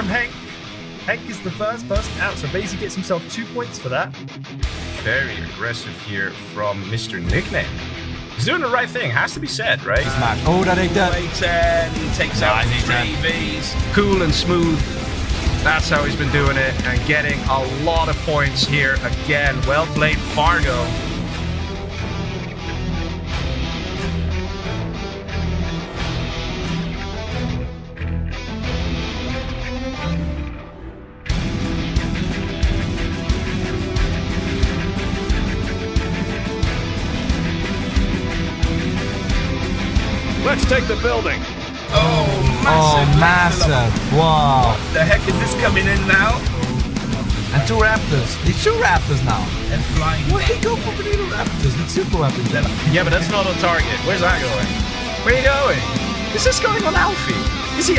from Hank. Hank is the first person out, so Basie gets himself 2 points for that. Very aggressive here from Mr. Nickname. He's doing the right thing, has to be said, right? He's not. Oh, that ain't that. 10, he takes out 3 Vs. Cool and smooth. That's how he's been doing it and getting a lot of points here. Again, well played, Fargo. Let's take the building. Oh, massive. Wow. What the heck is this coming in now? And 2 raptors. It's 2 raptors now. And flying. Where he go for little raptors? It's super weapons. Yeah, but that's not on target. Where's that going? Where are you going? Is this going on Alfie? Is he...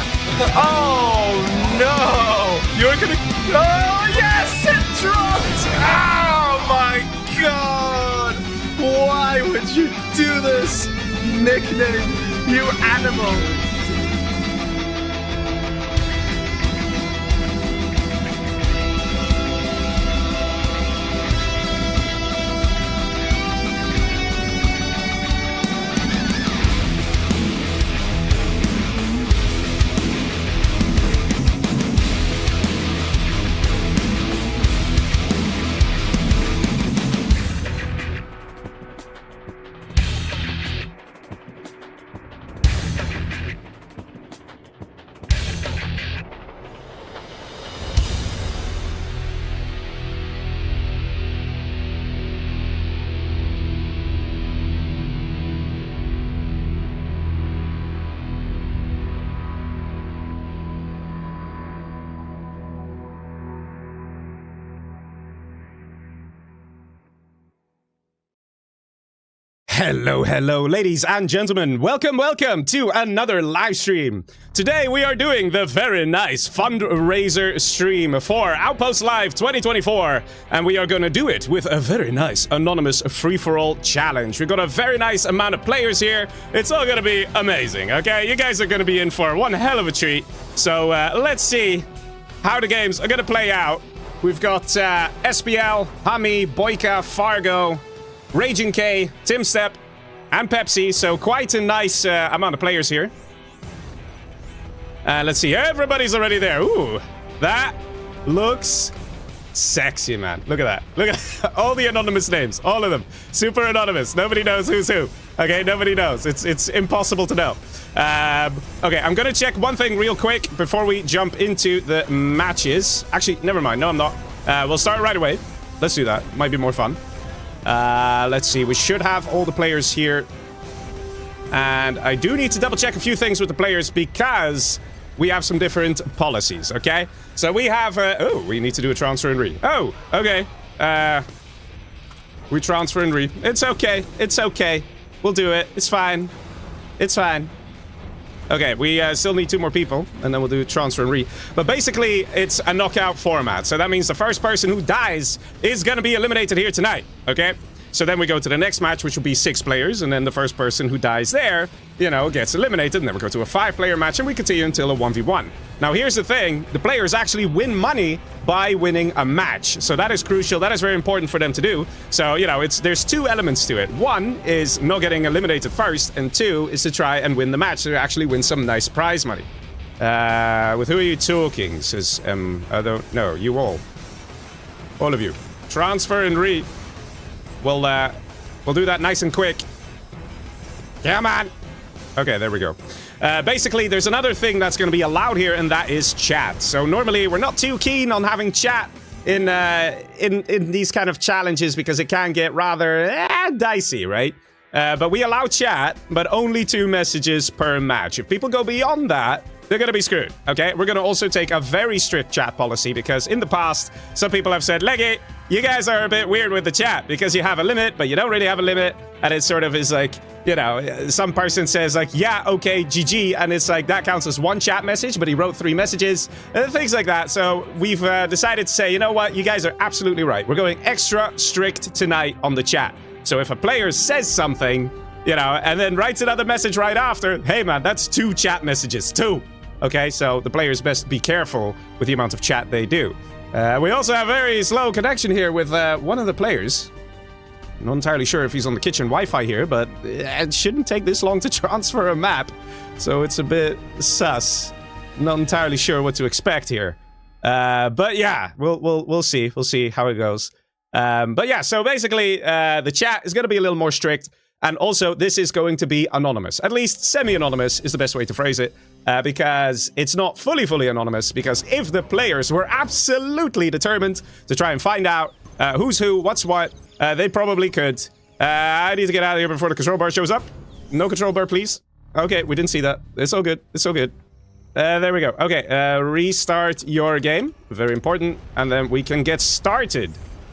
Oh, no. You're gonna... Oh, yes, it dropped. Oh, my God. Why would you do this? Nickname, you animal. Hello, ladies and gentlemen. Welcome to another live stream. Today we are doing the very nice fundraiser stream for Outpost Live 2024, and we are going to do it with a very nice anonymous free-for-all challenge. We've got a very nice amount of players here. It's all going to be amazing, okay? You guys are going to be in for one hell of a treat. So let's see how the games are going to play out. We've got SPL, HuMMi, BoYcaH, Fargo, Raging K, TumStep, and Pepsi, so quite a nice amount of players here. Let's see, everybody's already there. Ooh, that looks sexy, man. Look at that. Look at all the anonymous names, all of them. Super anonymous. Nobody knows who's who. Okay, nobody knows. It's impossible to know. Okay, I'm gonna check one thing real quick before we jump into the matches. Actually, never mind. No, I'm not. We'll start right away. Let's do that. Might be more fun. Let's see, we should have all the players here. And I do need to double check a few things with the players because we have some different policies, okay? So we have, oh, we need to do a transfer and re. Oh, okay. We transfer and re. It's okay. It's okay. We'll do it. It's fine. It's fine. Okay, we still need 2 more people, and then we'll do transfer and re. But basically, it's a knockout format. So that means the first person who dies is going to be eliminated here tonight, okay? So then we go to the next match, which will be 6 players, and then the first person who dies there, you know, gets eliminated, and then we go to a 5-player match, and we continue until a 1v1. Now, here's the thing. The players actually win money by winning a match. So that is crucial. That is very important for them to do. So, you know, there's 2 elements to it. 1 is not getting eliminated first, and 2 is to try and win the match to actually win some nice prize money. With who are you talking? Says, I don't know. You all. All of you. Transfer and re. We'll do that nice and quick. Come on. Okay, there we go. Basically, there's another thing that's going to be allowed here, and that is chat. So normally, we're not too keen on having chat in these kind of challenges because it can get rather dicey, right? But we allow chat, but only 2 messages per match. If people go beyond that, they're going to be screwed, okay? We're going to also take a very strict chat policy because in the past, some people have said, Leggy, you guys are a bit weird with the chat because you have a limit, but you don't really have a limit. And it sort of is like, you know, some person says like, yeah, okay, GG. And it's like, that counts as 1 chat message, but he wrote 3 messages, and things like that. So we've decided to say, you know what? You guys are absolutely right. We're going extra strict tonight on the chat. So if a player says something, you know, and then writes another message right after, hey man, that's 2 chat messages, 2. Okay, so the players best be careful with the amount of chat they do. We also have a very slow connection here with one of the players. Not entirely sure if he's on the kitchen Wi-Fi here, but it shouldn't take this long to transfer a map. So it's a bit sus. Not entirely sure what to expect here. But yeah, we'll see. We'll see how it goes. But yeah, so basically, the chat is going to be a little more strict. And also, this is going to be anonymous. At least semi-anonymous is the best way to phrase it. Because it's not fully anonymous. Because if the players were absolutely determined to try and find out who's who, what's what, they probably could. I need to get out of here before the control bar shows up. No control bar, please. Okay, we didn't see that. It's all good. It's all good. There we go. Okay, restart your game. Very important. And then we can get started.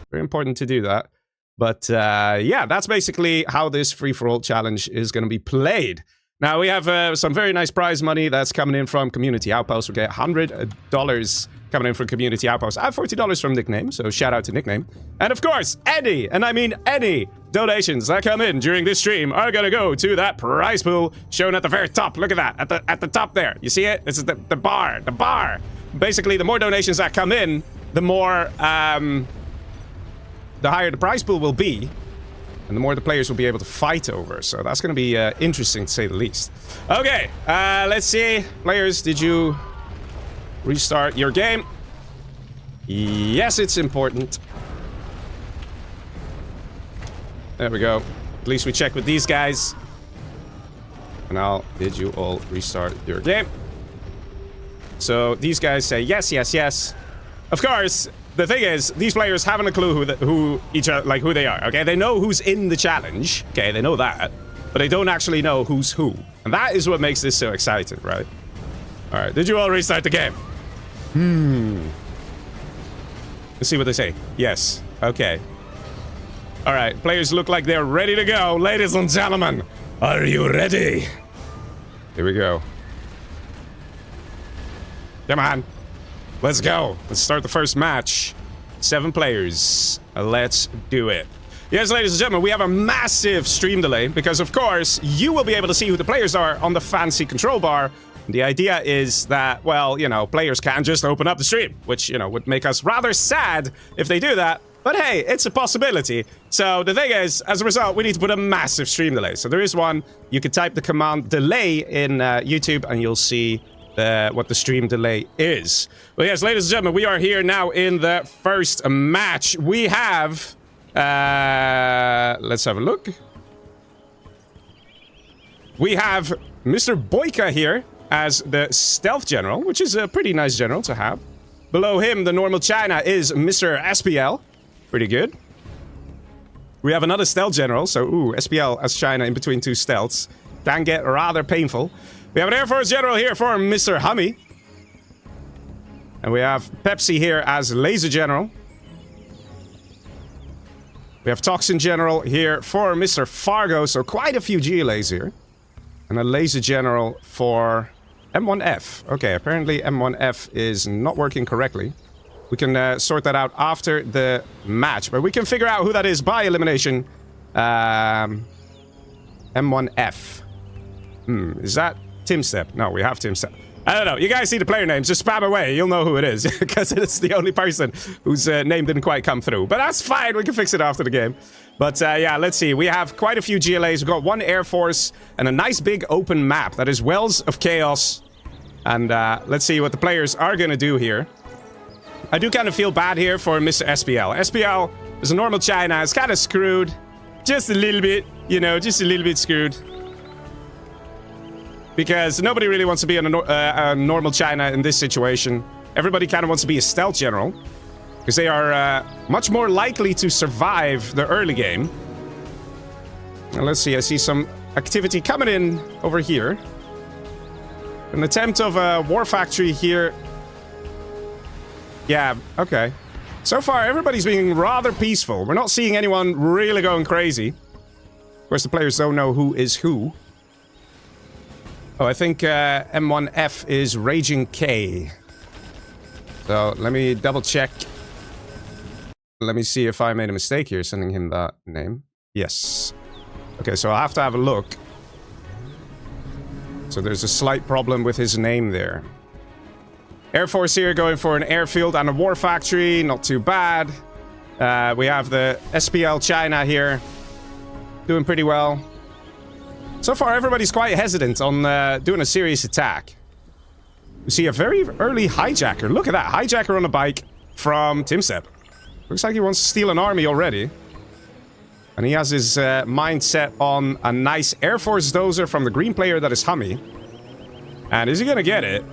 Very important to do that. But yeah, that's basically how this free-for-all challenge is going to be played. Now, we have some very nice prize money that's coming in from Community Outpost. We get $100 coming in from Community Outpost. I have $40 from Nickname, so shout out to Nickname. And of course, any, and I mean any, donations that come in during this stream are going to go to that prize pool shown at the very top. Look at that, at the top there. You see it? This is the bar, the bar. Basically, the more donations that come in, the more, the higher the prize pool will be. And the more the players will be able to fight over. So that's going to be interesting, to say the least. Okay, let's see. Players, did you restart your game? Yes, it's important. There we go. At least we check with these guys. And now, did you all restart your game? So these guys say yes, yes, yes. Of course. The thing is, these players haven't a clue who they are, okay? They know who's in the challenge, okay? They know that, but they don't actually know who's who. And that is what makes this so exciting, right? All right, did you all restart the game? Let's see what they say. Yes, okay. All right, players look like they're ready to go. Ladies and gentlemen, are you ready? Here we go. Come on. Let's go. Let's start the first match. 7 players. Let's do it. Yes, ladies and gentlemen, we have a massive stream delay because, of course, you will be able to see who the players are on the fancy control bar. The idea is that, well, you know, players can't just open up the stream, which, you know, would make us rather sad if they do that. But hey, it's a possibility. So the thing is, as a result, we need to put a massive stream delay. So there is one. You can type the command delay in YouTube and you'll see what the stream delay is. Well, yes, ladies and gentlemen, we are here now in the first match. We have... let's have a look. We have Mr. BoYcaH here as the stealth general, which is a pretty nice general to have. Below him, the normal China is Mr. SPL. Pretty good. We have another stealth general, so ooh, SPL as China in between 2 stealths. Can get rather painful. We have an Air Force General here for Mr. HuMMi. And we have Pepsi here as Laser General. We have Toxin General here for Mr. Fargo, so quite a few GLAs here. And a Laser General for M1F. Okay, apparently M1F is not working correctly. We can sort that out after the match, but we can figure out who that is by elimination. M1F. Is that TumStep? No, we have TumStep. I don't know. You guys see the player names. Just spam away. You'll know who it is. Because it's the only person whose name didn't quite come through. But that's fine. We can fix it after the game. But yeah, let's see. We have quite a few GLAs. We've got 1 Air Force and a nice big open map. That is Wells of Chaos. And let's see what the players are going to do here. I do kind of feel bad here for Mr. SPL. SPL is a normal China. It's kind of screwed. Just a little bit. You know, just a little bit screwed. Because nobody really wants to be a normal China in this situation. Everybody kind of wants to be a stealth general. Because they are much more likely to survive the early game. And let's see, I see some activity coming in over here. An attempt of a war factory here. Yeah, okay. So far, everybody's being rather peaceful. We're not seeing anyone really going crazy. Of course, the players don't know who is who. Oh, I think M1F is Raging K. So, let me double check. Let me see if I made a mistake here sending him that name. Yes. Okay, so I have to have a look. So there's a slight problem with his name there. Air Force here going for an airfield and a war factory. Not too bad. We have the SPL China here. Doing pretty well. So far, everybody's quite hesitant on doing a serious attack. We see a very early hijacker. Look at that. Hijacker on a bike from TumStep. Looks like he wants to steal an army already. And he has his mindset on a nice Air Force dozer from the green player that is HuMMi. And is he going to get it?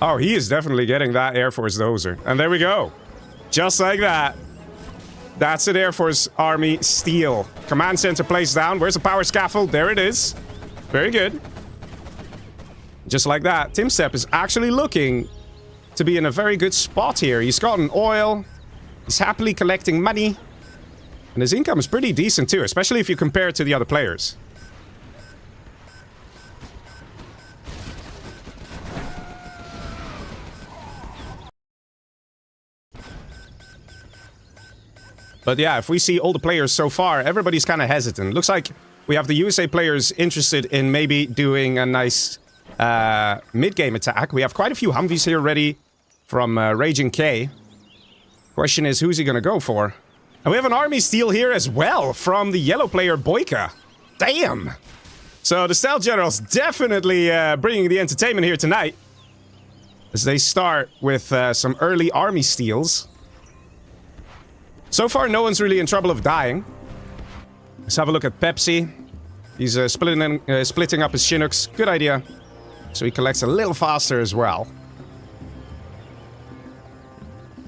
Oh, he is definitely getting that Air Force dozer. And there we go. Just like that. That's an Air Force army steal. Command center placed down. Where's the power scaffold? There it is. Very good. Just like that. TumStep is actually looking to be in a very good spot here. He's gotten oil. He's happily collecting money. And his income is pretty decent too, especially if you compare it to the other players. But yeah, if we see all the players so far, everybody's kind of hesitant. Looks like we have the USA players interested in maybe doing a nice mid-game attack. We have quite a few Humvees here ready from Raging K. Question is, who's he going to go for? And we have an army steal here as well from the yellow player BoYcaH. Damn! So the Stealth Generals definitely bringing the entertainment here tonight. As they start with some early army steals. So far, no one's really in trouble of dying. Let's have a look at Pepsi. He's splitting up his Chinooks. Good idea. So he collects a little faster as well.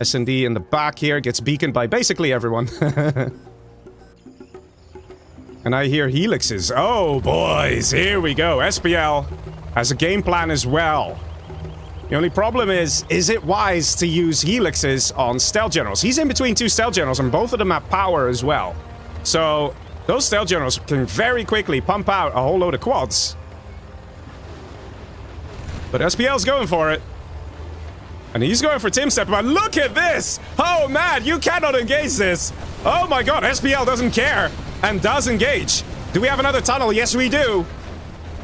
S&D in the back here gets beaconed by basically everyone. And I hear helixes. Oh, boys, here we go. SPL has a game plan as well. The only problem is it wise to use helixes on Stealth Generals? He's in between two Stealth Generals, and both of them have power as well. So those Stealth Generals can very quickly pump out a whole load of quads. But SPL's going for it. And he's going for TumStep, but look at this! Oh man, you cannot engage this! Oh my god, SPL doesn't care and does engage. Do we have another tunnel? Yes, we do.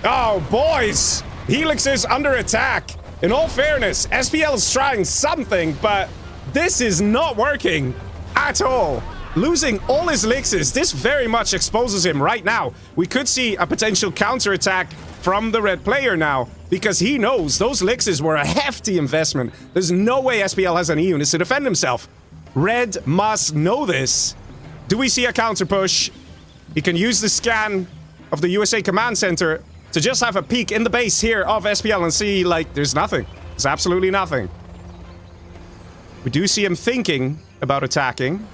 Oh, boys! Helix is under attack. In all fairness, SPL is trying something, but this is not working at all. Losing all his elixers, this very much exposes him right now. We could see a potential counterattack from the red player now, because he knows those elixirs were a hefty investment. There's no way SPL has any units to defend himself. Red must know this. Do we see a counter push? He can use the scan of the USA Command Center to just have a peek in the base here of SPL and see, like, there's nothing. There's absolutely nothing. We do see him thinking about attacking,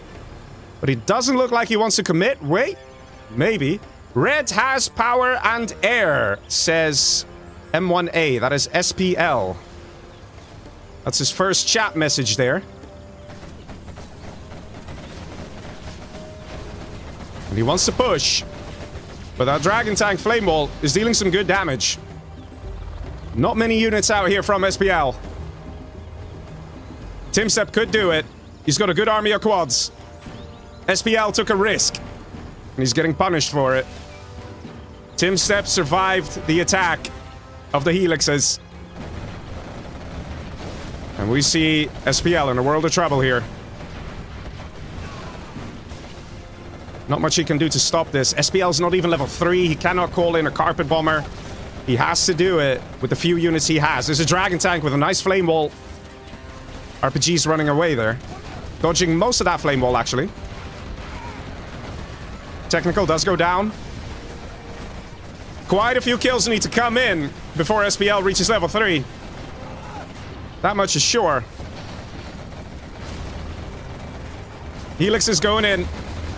but he doesn't look like he wants to commit. Wait, maybe. Red has power and air, says M1A. That is SPL. That's his first chat message there. And he wants to push. But that Dragon Tank Flame Wall is dealing some good damage. Not many units out here from SPL. TumStep could do it. He's got a good army of quads. SPL took a risk. And he's getting punished for it. TumStep survived the attack of the helixes. And we see SPL in a world of trouble here. Not much he can do to stop this. SPL's not even level 3. He cannot call in a carpet bomber. He has to do it with the few units he has. There's a Dragon Tank with a nice flame wall. RPG's running away there. Dodging most of that flame wall, actually. Technical does go down. Quite a few kills need to come in before SPL reaches level 3. That much is sure. Helix is going in.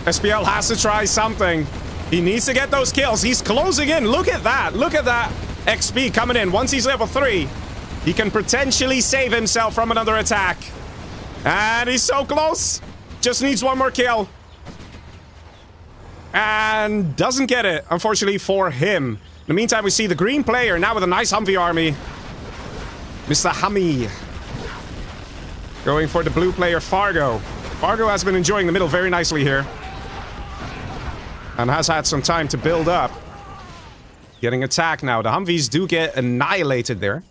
SPL has to try something. He needs to get those kills. He's closing in. Look at that. Look at that. XP coming in. Once he's level 3, he can potentially save himself from another attack. And he's so close. Just needs one more kill. And doesn't get it, unfortunately for him. In the meantime, we see the green player now with a nice Humvee army. Mr. HuMMi. Going for the blue player, Fargo. Fargo has been enjoying the middle very nicely here. And has had some time to build up. Getting attacked now. The Humvees do get annihilated there.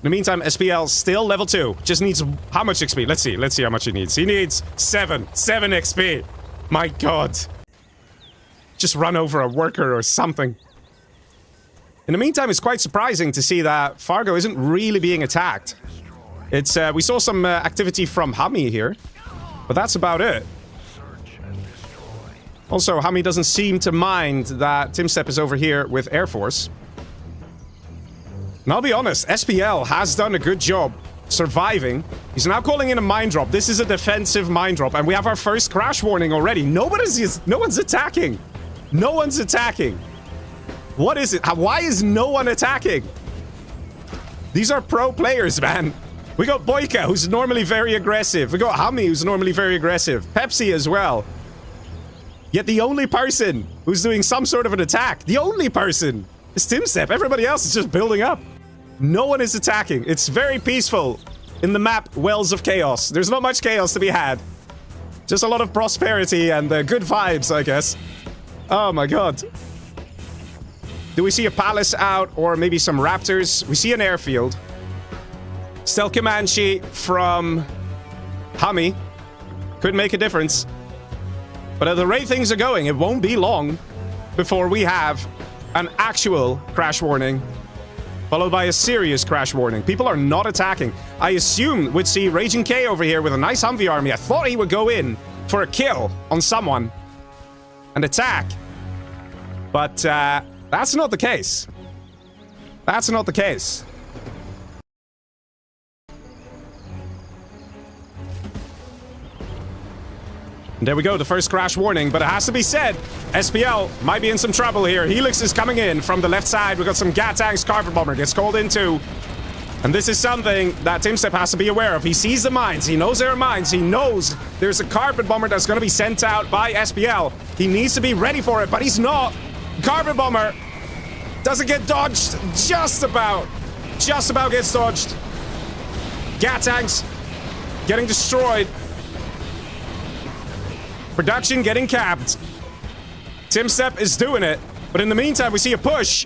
In the meantime, SPL still level 2. Just needs how much XP? Let's see. Let's see how much he needs. He needs 7 XP. My god. Just run over a worker or something. In the meantime, it's quite surprising to see that Fargo isn't really being attacked. It's we saw some activity from HuMMi here, but that's about it. Also, HuMMi doesn't seem to mind that TumStep is over here with Air Force. And I'll be honest, SPL has done a good job surviving. He's now calling in a mine drop. This is a defensive mine drop, and we have our first crash warning already. No one's attacking. No one's attacking. What is it? Why is no one attacking? These are pro players, man. We got BoYcaH, who's normally very aggressive. We got HuMMi, who's normally very aggressive. Pepsi as well. Yet the only person who's doing some sort of an attack, the only person, is TumStep. Everybody else is just building up. No one is attacking. It's very peaceful in the map Wells of Chaos. There's not much chaos to be had. Just a lot of prosperity and good vibes, I guess. Oh my god. Do we see a palace out or maybe some raptors? We see an airfield. Stealth Comanche from HuMMi. Could make a difference. But at the rate things are going, it won't be long before we have an actual crash warning, followed by a serious crash warning. People are not attacking. I assumed we'd see Raging K over here with a nice HuMMi army. I thought he would go in for a kill on someone and attack. But that's not the case. That's not the case. And there we go, the first crash warning, but it has to be said, SPL might be in some trouble here. Helix is coming in from the left side. We've got some GAT tanks, carpet bomber gets called in too. And this is something that TumStep has to be aware of. He sees the mines, he knows there are mines, he knows there's a carpet bomber that's going to be sent out by SPL. He needs to be ready for it, but he's not. Carpet bomber doesn't get dodged, just about gets dodged. GAT tanks getting destroyed. Production getting capped. TumStep is doing it. But in the meantime, we see a push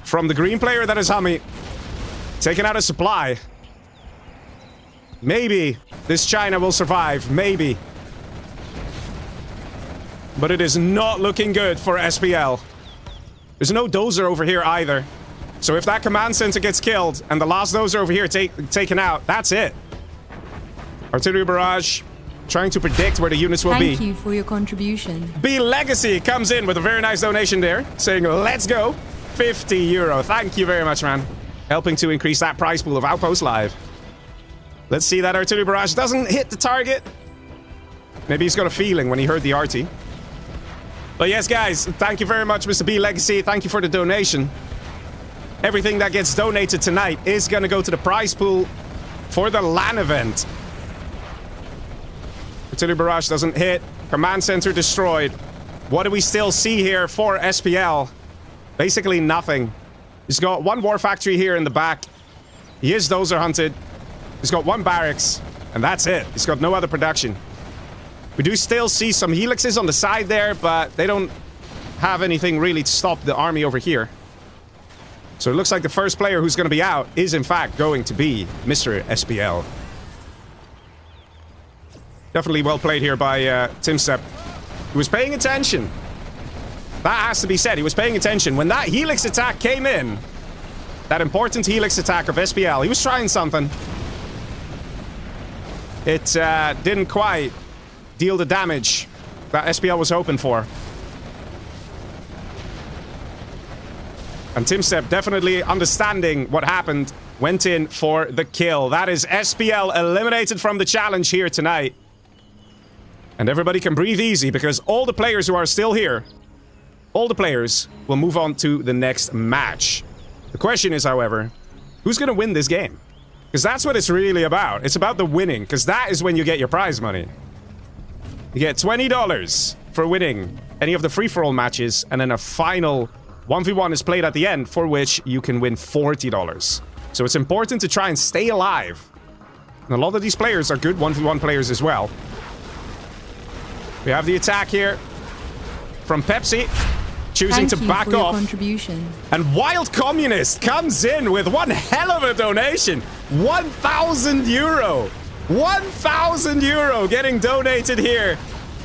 from the green player that is HuMMi. Taking out a supply. Maybe this China will survive. Maybe. But it is not looking good for SPL. There's no dozer over here either. So if that command center gets killed and the last dozer over here taken out, that's it. Artillery barrage. Trying to predict where the units will be. Thank you for your contribution. BoYcaH comes in with a very nice donation there, saying, let's go. 50 euro. Thank you very much, man. Helping to increase that prize pool of Outpost Live. Let's see that artillery barrage doesn't hit the target. Maybe he's got a feeling when he heard the arty. But yes, guys, thank you very much, Mr. BoYcaH. Thank you for the donation. Everything that gets donated tonight is going to go to the prize pool for the LAN event. Artillery barrage doesn't hit. Command center destroyed. What do we still see here for SPL? Basically nothing. He's got one war factory here in the back. He is dozer hunted. He's got one barracks. And that's it. He's got no other production. We do still see some helixes on the side there, but they don't have anything really to stop the army over here. So it looks like the first player who's going to be out is in fact going to be Mr. SPL. Definitely well played here by TumStep. He was paying attention. That has to be said. He was paying attention. When that Helix attack came in, that important Helix attack of SPL, he was trying something. It didn't quite deal the damage that SPL was hoping for. And TumStep, definitely understanding what happened, went in for the kill. That is SPL eliminated from the challenge here tonight. And everybody can breathe easy because all the players who are still here, all the players will move on to the next match. The question is, however, who's going to win this game? Because that's what it's really about. It's about the winning, because that is when you get your prize money. You get $20 for winning any of the free-for-all matches, and then a final 1v1 is played at the end, for which you can win $40. So it's important to try and stay alive. And a lot of these players are good 1v1 players as well. We have the attack here from Pepsi. choosing to back Thank you for your off. contribution. And Wild Communist comes in with one hell of a donation. 1,000 euro. 1,000 euro getting donated here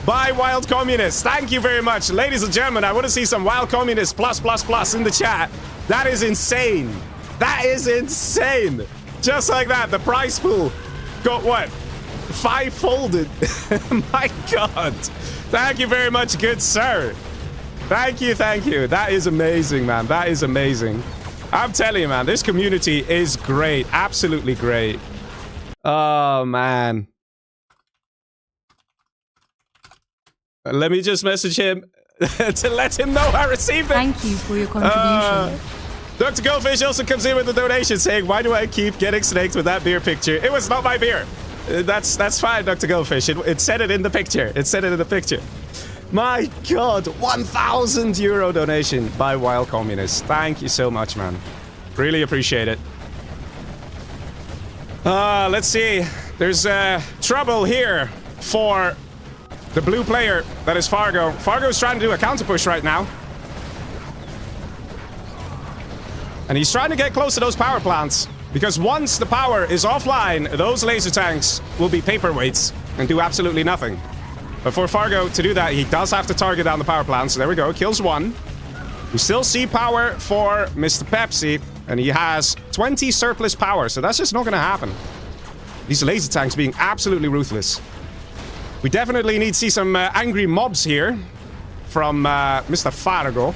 by Wild Communist. Thank you very much. Ladies and gentlemen, I want to see some Wild Communist plus in the chat. That is insane. That is insane. Just like that, the prize pool got what? 5-folded. My God. Thank you very much, good sir. Thank you, thank you. That is amazing, man. That is amazing. I'm telling you, man, this community is great. Absolutely great. Oh, man. Let me just message him to let him know I received it. Thank you for your contribution. Dr. Goldfish also comes in with a donation saying, why do I keep getting snaked with that beer picture? It was not my beer. That's fine, Dr. Goldfish. It said it in the picture. It said it in the picture. My God, 1,000 euro donation by Wild Communist. Thank you so much, man. Really appreciate it. Let's see. There's trouble here for the blue player. That is Fargo. Fargo's trying to do a counter push right now. And he's trying to get close to those power plants. Because once the power is offline, those laser tanks will be paperweights and do absolutely nothing. But for Fargo to do that, he does have to target down the power plant. So there we go, kills one. We still see power for Mr. Pepsi, and he has 20 surplus power, so that's just not going to happen. These laser tanks being absolutely ruthless. We definitely need to see some angry mobs here from Mr. Fargo.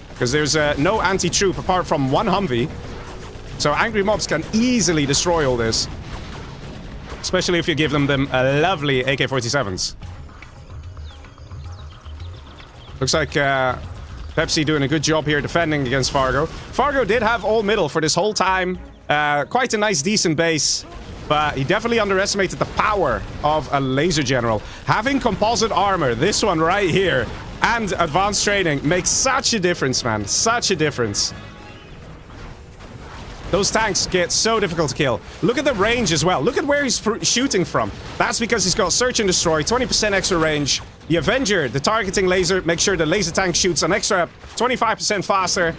Because there's no anti-troop apart from one HuMMi. So angry mobs can easily destroy all this. Especially if you give them lovely AK-47s. Looks like Pepsi doing a good job here defending against Fargo. Fargo did have all middle for this whole time. Quite a nice, decent base. But he definitely underestimated the power of a laser general. Having composite armor, this one right here, and advanced training makes such a difference, man. Such a difference. Those tanks get so difficult to kill. Look at the range as well. Look at where he's shooting from. That's because he's got Search and Destroy, 20% extra range. The Avenger, the targeting laser, makes sure the laser tank shoots an extra 25% faster.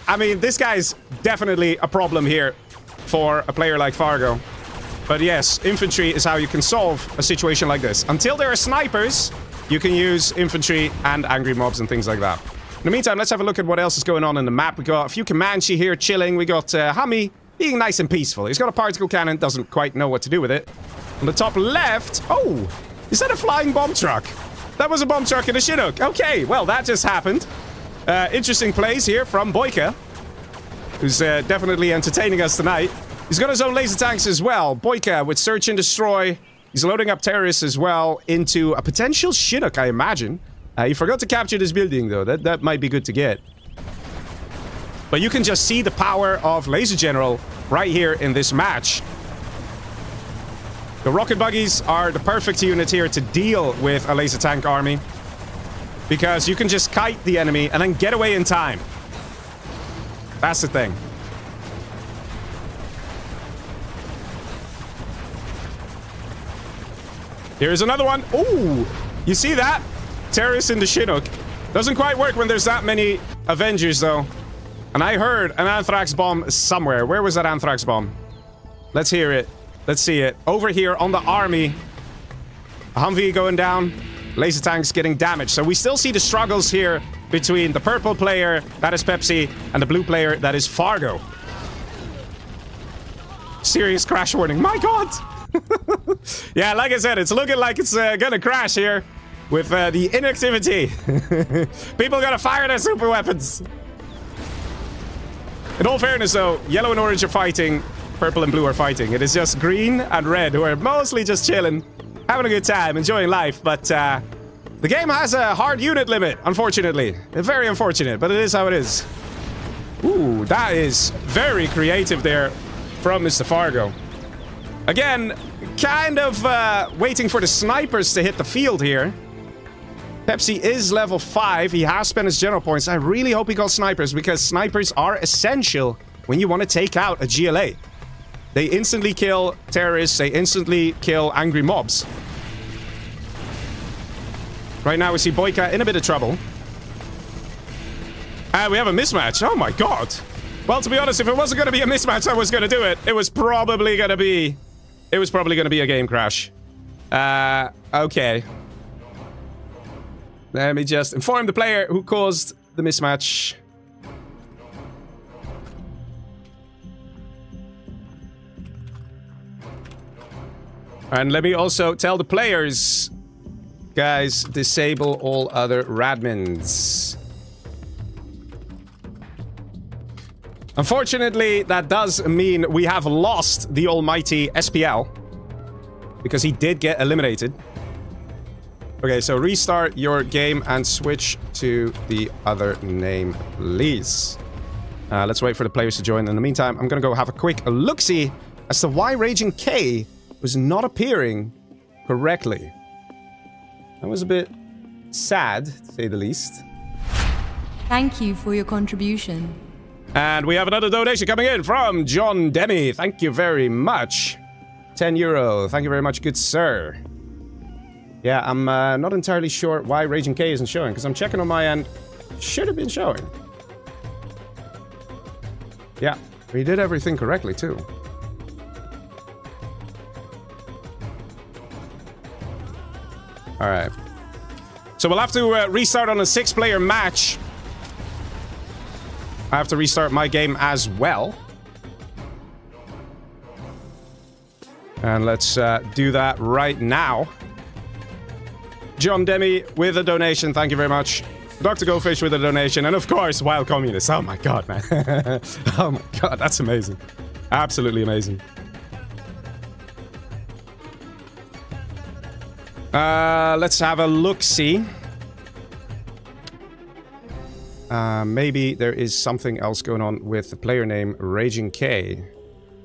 I mean, this guy's definitely a problem here for a player like Fargo. But yes, infantry is how you can solve a situation like this. Until there are snipers, you can use infantry and angry mobs and things like that. In the meantime, let's have a look at what else is going on in the map. We got a few Comanche here chilling. We got HuMMi being nice and peaceful. He's got a particle cannon, doesn't quite know what to do with it. On the top left... Oh! Is that a flying bomb truck? That was a bomb truck in a Chinook. Okay, well, that just happened. Interesting plays here from BoYcaH, who's definitely entertaining us tonight. He's got his own laser tanks as well. BoYcaH with Search and Destroy. He's loading up terrorists as well into a potential Chinook, I imagine. You forgot to capture this building, though. That might be good to get. But you can just see the power of Laser General right here in this match. The rocket buggies are the perfect unit here to deal with a laser tank army. Because you can just kite the enemy and then get away in time. That's the thing. Here's another one. Ooh! You see that? Terrorists in the Chinook. Doesn't quite work when there's that many Avengers, though. And I heard an anthrax bomb somewhere. Where was that anthrax bomb? Let's hear it. Let's see it. Over here on the army. A HuMMi going down. Laser tanks getting damaged. So we still see the struggles here between the purple player, that is Pepsi, and the blue player, that is Fargo. Serious crash warning. My God! Yeah, like I said, it's looking like it's gonna crash here. With the inactivity. People gotta fire their super weapons. In all fairness, though, yellow and orange are fighting. Purple and blue are fighting. It is just green and red who are mostly just chilling. Having a good time, enjoying life. But the game has a hard unit limit, unfortunately. Very unfortunate, but it is how it is. Ooh, that is very creative there from Mr. Fargo. Again, kind of waiting for the snipers to hit the field here. Pepsi is level 5. He has spent his general points. I really hope he got snipers, because snipers are essential when you want to take out a GLA. They instantly kill terrorists. They instantly kill angry mobs. Right now we see BoYcaH in a bit of trouble. And we have a mismatch. Oh my god. Well, to be honest, if it wasn't going to be a mismatch, I was going to do it. It was probably going to be a game crash. Okay. Let me just inform the player who caused the mismatch. And let me also tell the players, guys, disable all other radmins. Unfortunately, that does mean we have lost the almighty SPL, because he did get eliminated. Okay, so restart your game and switch to the other name, please. Let's wait for the players to join. In the meantime, I'm gonna go have a quick look-see as to why Raging K was not appearing correctly. That was a bit sad, to say the least. Thank you for your contribution. And we have another donation coming in from John Demi. Thank you very much. €10. Thank you very much, good sir. Yeah, I'm not entirely sure why Raging K isn't showing, because I'm checking on my end. Should have been showing. Yeah, we did everything correctly, too. Alright. So we'll have to restart on a 6-player match. I have to restart my game as well. And let's do that right now. John Demi with a donation. Thank you very much. Dr. Goldfish with a donation. And of course, Wild Communist. Oh my god, man. Oh my god, that's amazing. Absolutely amazing. Let's have a look-see. Maybe there is something else going on with the player name Raging K.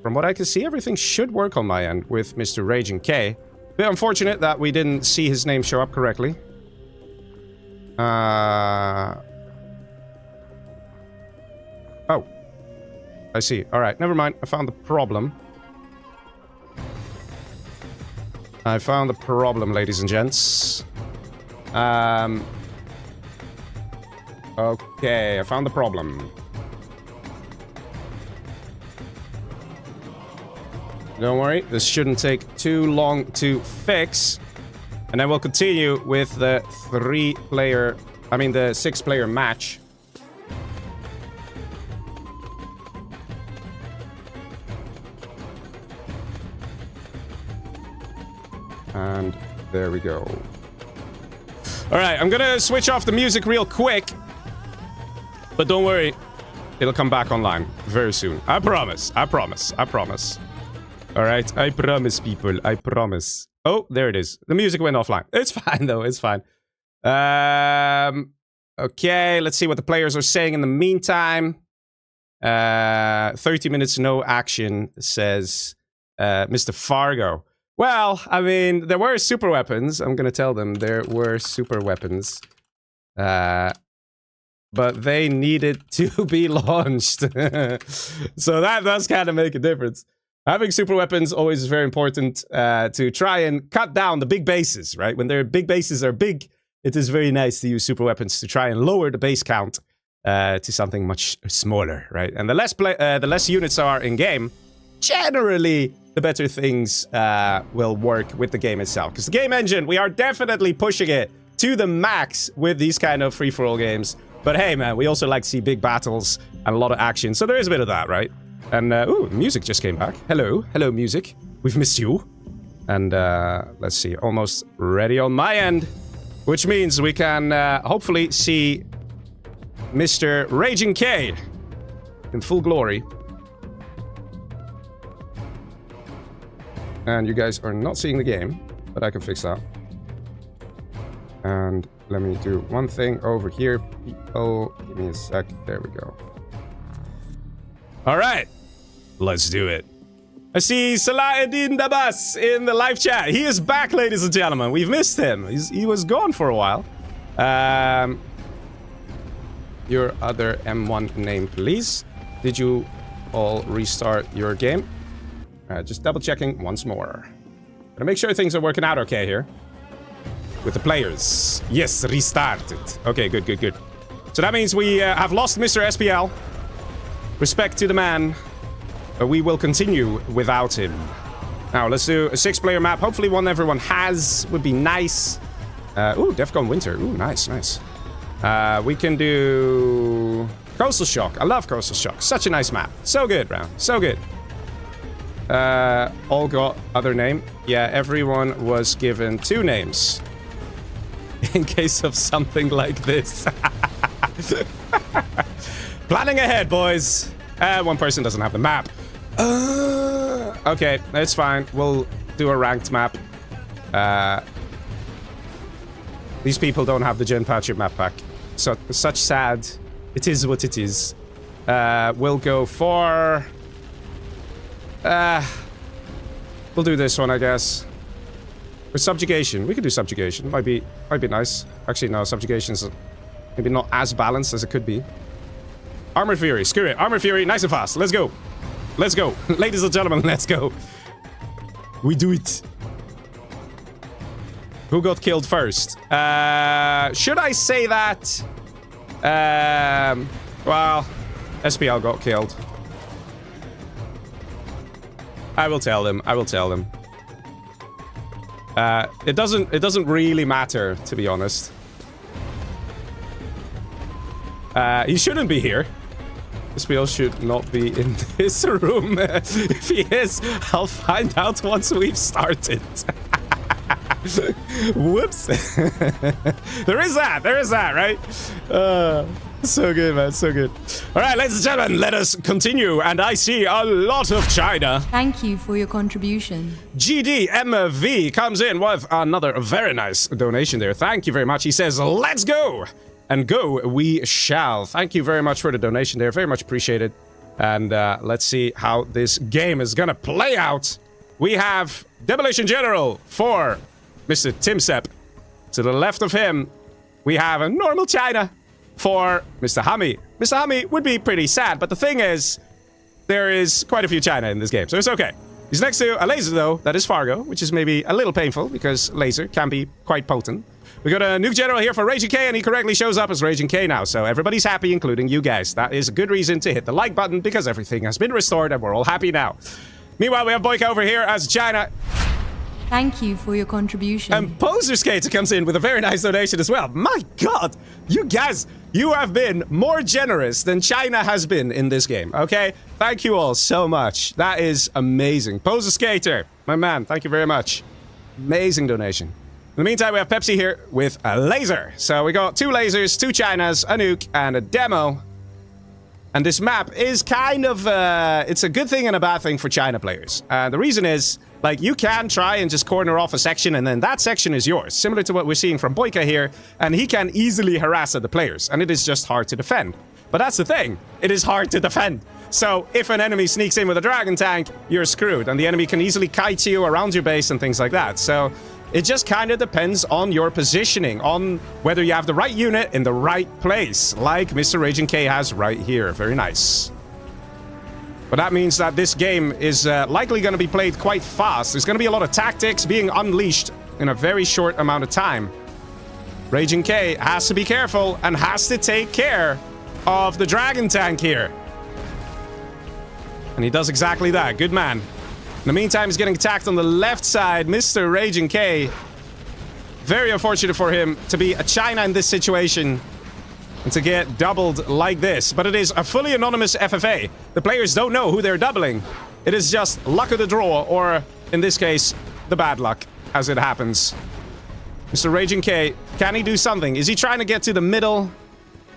From what I can see, everything should work on my end with Mr. Raging K. Bit unfortunate that we didn't see his name show up correctly. Oh. I see. Alright, never mind. I found the problem. I found the problem, ladies and gents. Okay, I found the problem. Don't worry, this shouldn't take too long to fix. And then we'll continue with the 6-player match. And there we go. Alright, I'm gonna switch off the music real quick. But don't worry, it'll come back online very soon. I promise, I promise, I promise. Alright, I promise, people, I promise. Oh, there it is. The music went offline. It's fine, though, it's fine. Okay, let's see what the players are saying in the meantime. 30 minutes, no action, says Mr. Fargo. Well, I mean, there were super weapons. I'm gonna tell them there were super weapons. But they needed to be launched. So that does kind of make a difference. Having super weapons always is very important to try and cut down the big bases, right? When their big bases are big, it is very nice to use super weapons to try and lower the base count to something much smaller, right? And the less units are in game, generally, the better things will work with the game itself. Because the game engine, we are definitely pushing it to the max with these kind of free-for-all games. But hey, man, we also like to see big battles and a lot of action. So there is a bit of that, right? And, ooh, music just came back. Hello. Hello, music. We've missed you. And, let's see. Almost ready on my end. Which means we can, hopefully see Mr. Raging K in full glory. And you guys are not seeing the game, but I can fix that. And let me do one thing over here, people. Give me a sec. There we go. All right. Let's do it. I see Salahuddin Dabas in the live chat. He is back, ladies and gentlemen. We've missed him. He was gone for a while. Your other M1 name, please. Did you all restart your game? Just double checking once more. Gotta make sure things are working out okay here. With the players. Yes, restarted. Okay, good, good, good. So that means we have lost Mr. SPL. Respect to the man. But we will continue without him. Now, let's do a 6-player map. Hopefully one everyone has would be nice. Ooh, Defcon Winter. Ooh, nice, nice. We can do Coastal Shock. I love Coastal Shock. Such a nice map. So good, Brown. So good. All got other name. Yeah, everyone was given 2 names. In case of something like this. Planning ahead, boys. One person doesn't have the map. Okay, that's fine. We'll do a ranked map. These people don't have the Gen Patcher map pack. So, such sad. It is what it is. We'll go for... we'll do this one, I guess. Or Subjugation. We could do Subjugation. Might be nice. Actually, no, Subjugation's maybe not as balanced as it could be. Armored Fury. Screw it. Armored Fury, nice and fast. Let's go. Let's go. Ladies and gentlemen, let's go. We do it. Who got killed first? Should I say that? Well, SPL got killed. I will tell them. I will tell them. It doesn't really matter, to be honest. He shouldn't be here. SPL should not be in this room. If he is, I'll find out once we've started. Whoops. There is that, right? So good, man, so good. All right, ladies and gentlemen, let us continue. And I see a lot of China. Thank you for your contribution. GDMV comes in with another very nice donation there. Thank you very much. He says, let's go. And go we shall. Thank you very much for the donation there. Very much appreciated. And let's see how this game is gonna play out. We have Demolition General for Mr. TumStep. To the left of him, we have a normal China for Mr. HuMMi. Mr. HuMMi would be pretty sad, but the thing is, there is quite a few China in this game, so it's okay. He's next to a laser, though, that is Fargo, which is maybe a little painful, because laser can be quite potent. We got a nuke general here for Raging K, and he correctly shows up as Raging K now, so everybody's happy, including you guys. That is a good reason to hit the like button, because everything has been restored, and we're all happy now. Meanwhile, we have BoYcaH over here as China. Thank you for your contribution. And Poser Skater comes in with a very nice donation as well. My God, you guys, you have been more generous than China has been in this game, okay? Thank you all so much. That is amazing. Poser Skater, my man, thank you very much. Amazing donation. In the meantime, we have Pepsi here with a laser. So we got 2 lasers, 2 Chinas, a nuke, and a demo. And this map is kind of, it's a good thing and a bad thing for China players. The reason is, like, you can try and just corner off a section, and then that section is yours. Similar to what we're seeing from BoYcaH here, and he can easily harass other players, and it is just hard to defend. But that's the thing, it is hard to defend. So if an enemy sneaks in with a dragon tank, you're screwed, and the enemy can easily kite you around your base and things like that. So it just kind of depends on your positioning, on whether you have the right unit in the right place, like Mr. Raging K has right here. Very nice. But that means that this game is likely going to be played quite fast. There's going to be a lot of tactics being unleashed in a very short amount of time. Raging K has to be careful and has to take care of the dragon tank here. And he does exactly that. Good man. In the meantime, he's getting attacked on the left side. Mr. Raging K. Very unfortunate for him to be a China in this situation and to get doubled like this. But it is a fully anonymous FFA. The players don't know who they're doubling. It is just luck of the draw, or in this case, the bad luck, as it happens. Mr. Raging K, can he do something? Is he trying to get to the middle?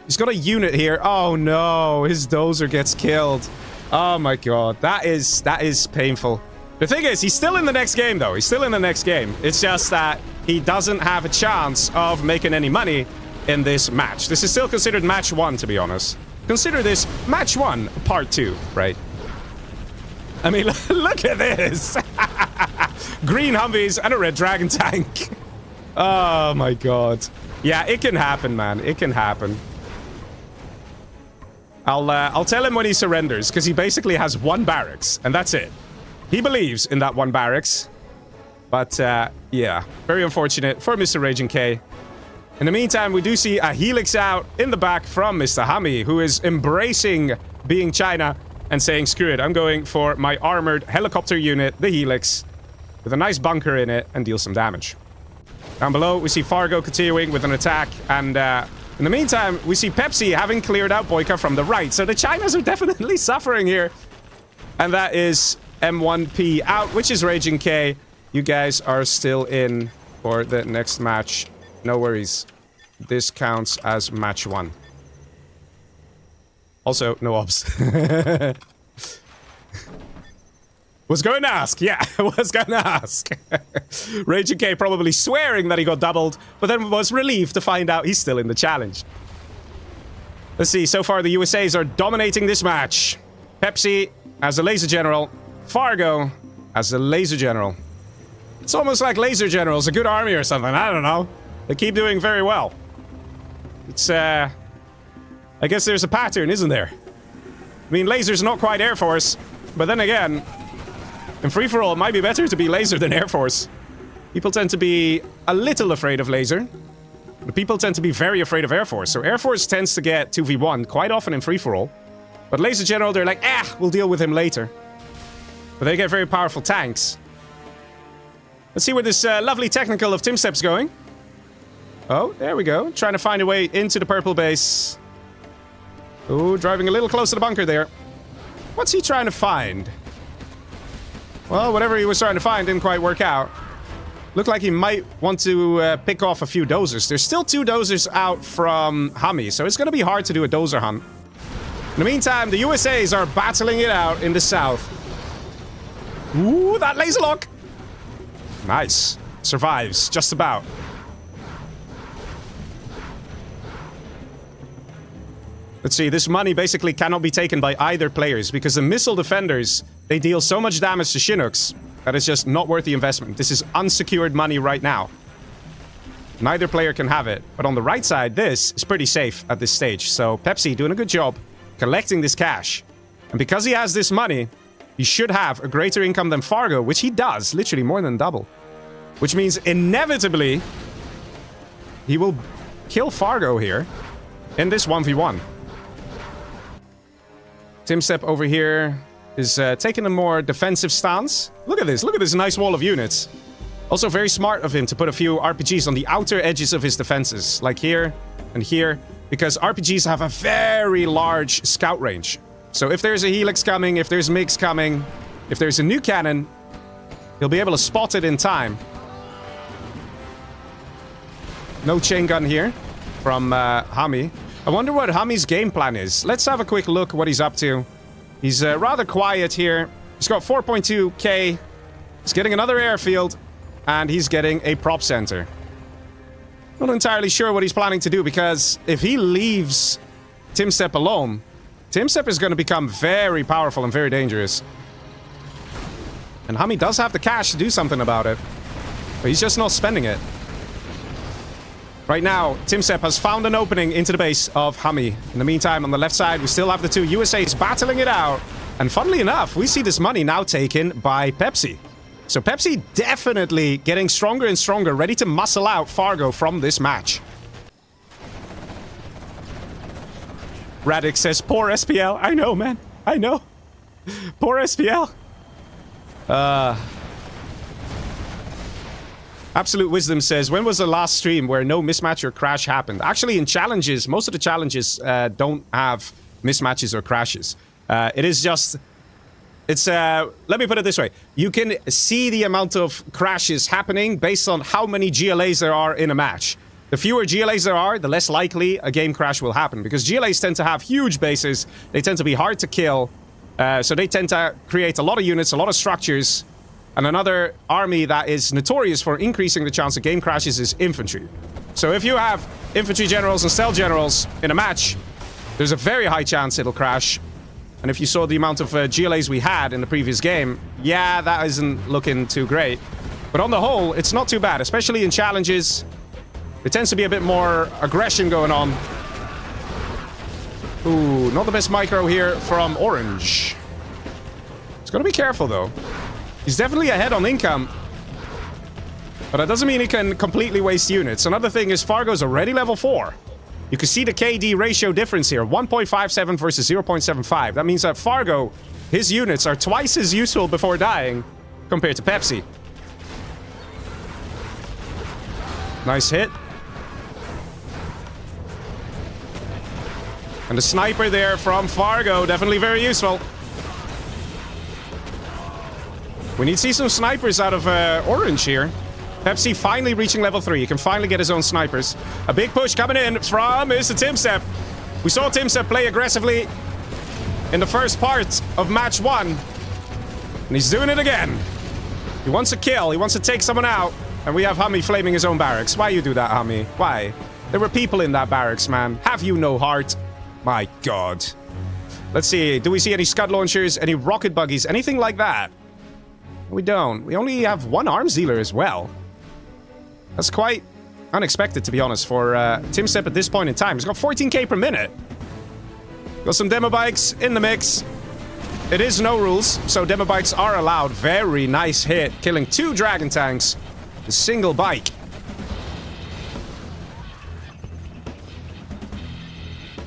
He's got a unit here. Oh no, his dozer gets killed. Oh my god, that is painful. The thing is, he's still in the next game, though. He's still in the next game. It's just that he doesn't have a chance of making any money in this match. This is still considered match 1, to be honest. Consider this match 1, part 2, right? I mean, look at this. Green Humvees and a red dragon tank. Oh my god. Yeah, it can happen, man. It can happen. I'll tell him when he surrenders, because he basically has 1 barracks, and that's it. He believes in that 1 barracks. But, yeah. Very unfortunate for Mr. Raging K. In the meantime, we do see a helix out in the back from Mr. HuMMi, who is embracing being China and saying, screw it, I'm going for my armored helicopter unit, the helix, with a nice bunker in it, and deal some damage. Down below, we see Fargo continuing with an attack, and in the meantime, we see Pepsi having cleared out BoYcaH from the right. So the Chinas are definitely suffering here. And that is M1P out, which is Raging K. You guys are still in for the next match. No worries. This counts as match 1. Also, no obs. Was going to ask. Yeah, was going to ask. Raging K probably swearing that he got doubled, but then was relieved to find out he's still in the challenge. Let's see. So far, the USAs are dominating this match. Pepsi as a laser general. Fargo as a laser general. It's almost like laser generals, a good army or something. I don't know. They keep doing very well. It's, I guess there's a pattern, isn't there? I mean, laser's not quite Air Force, but then again, in free-for-all, it might be better to be laser than Air Force. People tend to be a little afraid of laser, but people tend to be very afraid of Air Force. So Air Force tends to get 2v1 quite often in free-for-all. But laser general, they're like, we'll deal with him later. But they get very powerful tanks. Let's see where this lovely technical of TumStep's going. Oh, there we go. Trying to find a way into the purple base. Oh, driving a little close to the bunker there. What's he trying to find? Well, whatever he was trying to find didn't quite work out. Looked like he might want to pick off a few dozers. There's still 2 dozers out from HuMMi, so it's going to be hard to do a dozer hunt. In the meantime, the USAs are battling it out in the south. Ooh, that laser lock! Nice. Survives, just about. Let's see, this money basically cannot be taken by either players because the missile defenders, they deal so much damage to Chinooks that it's just not worth the investment. This is unsecured money right now. Neither player can have it. But on the right side, this is pretty safe at this stage. So Pepsi doing a good job collecting this cash. And because he has this money, he should have a greater income than Fargo, which he does, literally more than double. Which means inevitably, he will kill Fargo here in this 1v1. TumStep over here is taking a more defensive stance. Look at this nice wall of units. Also very smart of him to put a few RPGs on the outer edges of his defenses, like here and here, because RPGs have a very large scout range. So if there's a helix coming, if there's MiGs coming, if there's a new cannon, he'll be able to spot it in time. No chain gun here from HuMMi. I wonder what HuMMi's game plan is. Let's have a quick look what he's up to. He's rather quiet here. He's got 4.2k. He's getting another airfield. And he's getting a prop center. Not entirely sure what he's planning to do, because if he leaves TumStep alone, TumStep is going to become very powerful and very dangerous. And HuMMi does have the cash to do something about it. But he's just not spending it. Right now, TumStep has found an opening into the base of HuMMi. In the meantime, on the left side, we still have the 2 USAs battling it out. And funnily enough, we see this money now taken by Pepsi. So Pepsi definitely getting stronger and stronger, ready to muscle out Fargo from this match. Radic says, poor SPL. I know, man. I know. Poor SPL. Absolute Wisdom says, when was the last stream where no mismatch or crash happened? Actually, in challenges, most of the challenges don't have mismatches or crashes. It is just... It's, let me put it this way. You can see the amount of crashes happening based on how many GLAs there are in a match. The fewer GLAs there are, the less likely a game crash will happen. Because GLAs tend to have huge bases. They tend to be hard to kill. So they tend to create a lot of units, a lot of structures. And another army that is notorious for increasing the chance of game crashes is infantry. So if you have infantry generals and stealth generals in a match, there's a very high chance it'll crash. And if you saw the amount of GLAs we had in the previous game, yeah, that isn't looking too great. But on the whole, it's not too bad, especially in challenges. There tends to be a bit more aggression going on. Ooh, not the best micro here from Orange. He's got to be careful, though. He's definitely ahead on income. But that doesn't mean he can completely waste units. Another thing is Fargo's already level 4. You can see the KD ratio difference here. 1.57 versus 0.75. That means that Fargo, his units are twice as useful before dying compared to Pepsi. Nice hit. And the sniper there from Fargo, definitely very useful. We need to see some snipers out of Orange here. Pepsi finally reaching level 3. He can finally get his own snipers. A big push coming in from Mr. TumStep. We saw TumStep play aggressively in the first part of match 1. And he's doing it again. He wants a kill. He wants to take someone out. And we have HuMMi flaming his own barracks. Why you do that, HuMMi? Why? There were people in that barracks, man. Have you no heart? My god. Let's see. Do we see any Scud launchers? Any rocket buggies? Anything like that? We don't. We only have one arms dealer as well. That's quite unexpected, to be honest, for TumStep at this point in time. He's got 14k per minute. Got some demo bikes in the mix. It is no rules, so demo bikes are allowed. Very nice hit, killing 2 dragon tanks. A single bike.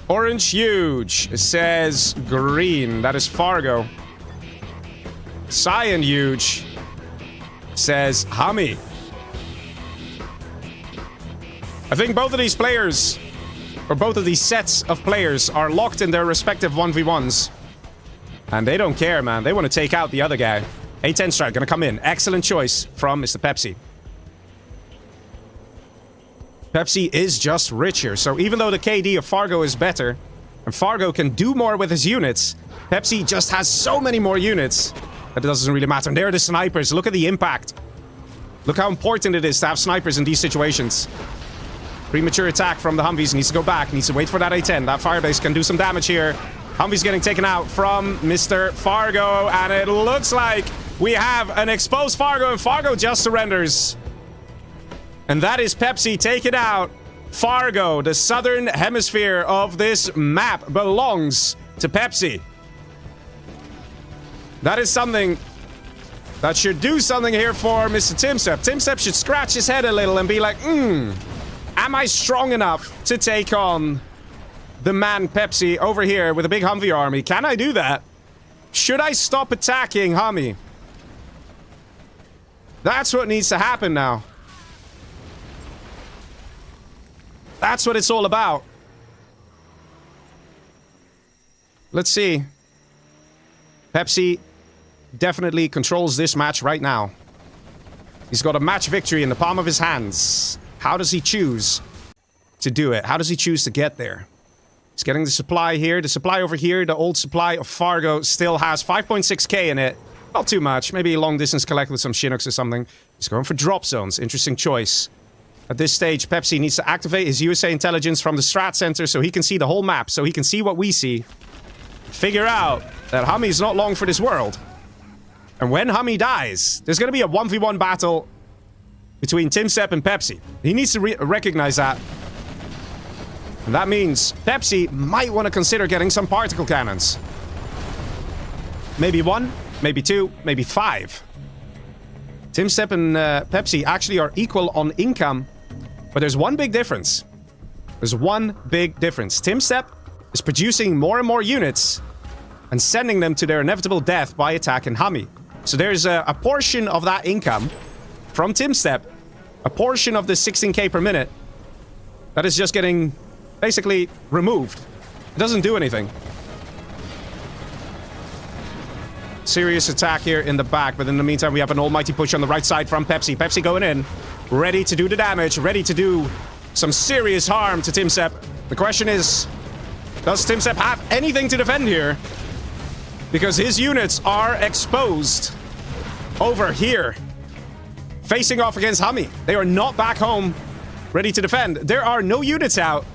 Orange huge, says green. That is Fargo. Cyan huge, says HuMMi. I think both of these players, or both of these sets of players, are locked in their respective 1v1s. And they don't care, man. They want to take out the other guy. A10 strike gonna come in. Excellent choice from Mr. Pepsi. Pepsi is just richer, so even though the KD of Fargo is better, and Fargo can do more with his units, Pepsi just has so many more units that it doesn't really matter. And there are the snipers. Look at the impact. Look how important it is to have snipers in these situations. Premature attack from the Humvees. Needs to go back. Needs to wait for that A10. That firebase can do some damage here. Humvee's getting taken out from Mr. Fargo, and it looks like we have an exposed Fargo, and Fargo just surrenders. And that is Pepsi taken out. Fargo, the southern hemisphere of this map, belongs to Pepsi. That is something that should do something here for Mr. TumStep. TumStep should scratch his head a little and be like, am I strong enough to take on the man Pepsi over here with a big Humvee army? Can I do that? Should I stop attacking HuMMi? That's what needs to happen now. That's what it's all about. Let's see. Pepsi definitely controls this match right now. He's got a match victory in the palm of his hands. How does he choose to do it? How does he choose to get there? He's getting the supply here. The supply over here, the old supply of Fargo, still has 5.6k in it. Not too much. Maybe a long distance collect with some Chinooks or something. He's going for drop zones. Interesting choice. At this stage, Pepsi needs to activate his USA intelligence from the strat center so he can see the whole map, so he can see what we see. Figure out that HuMMi is not long for this world. And when HuMMi dies, there's going to be a 1v1 battle between TumStep and Pepsi. He needs to recognize that. And that means Pepsi might want to consider getting some particle cannons. Maybe 1, maybe 2, maybe 5. TumStep and Pepsi actually are equal on income. But there's one big difference. There's one big difference. TumStep is producing more and more units and sending them to their inevitable death by attacking HuMMi. So there's a portion of that income from TumStep, a portion of the 16k per minute, that is just getting basically removed. It doesn't do anything. Serious attack here in the back, but in the meantime, we have an almighty push on the right side from Pepsi. Pepsi going in, ready to do the damage, ready to do some serious harm to TumStep. The question is, does TumStep have anything to defend here? Because his units are exposed over here, facing off against HuMMi. They are not back home, ready to defend. There are no units out.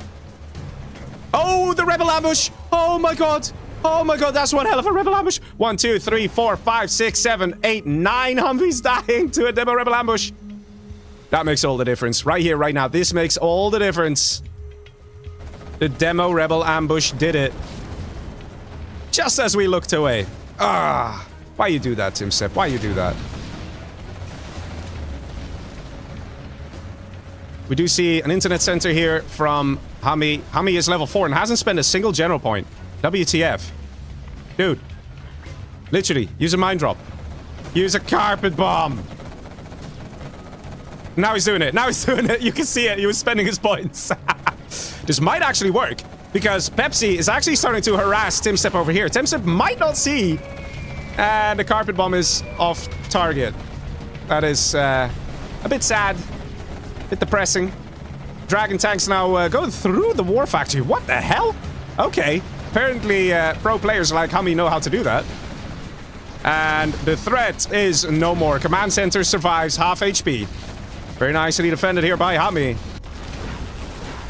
Oh, the rebel ambush! Oh my god! Oh my god, that's one hell of a rebel ambush. 1, 2, 3, 4, 5, 6, 7, 8, 9 Humvees dying to a demo rebel ambush. That makes all the difference. Right here, right now. This makes all the difference. The demo rebel ambush did it. Just as we looked away. Why you do that, TumStep? Why you do that? We do see an internet center here from HuMMi. HuMMi is level 4 and hasn't spent a single general point. WTF. Dude. Literally, use a mine drop. Use a carpet bomb. Now he's doing it. Now he's doing it. You can see it. He was spending his points. This might actually work because Pepsi is actually starting to harass TumStep over here. TumStep might not see. And the carpet bomb is off target. That is a bit sad. A bit depressing. Dragon tanks now going through the war factory. What the hell? Okay. Apparently pro players like HuMMi know how to do that. And the threat is no more. Command center survives half HP. Very nicely defended here by HuMMi.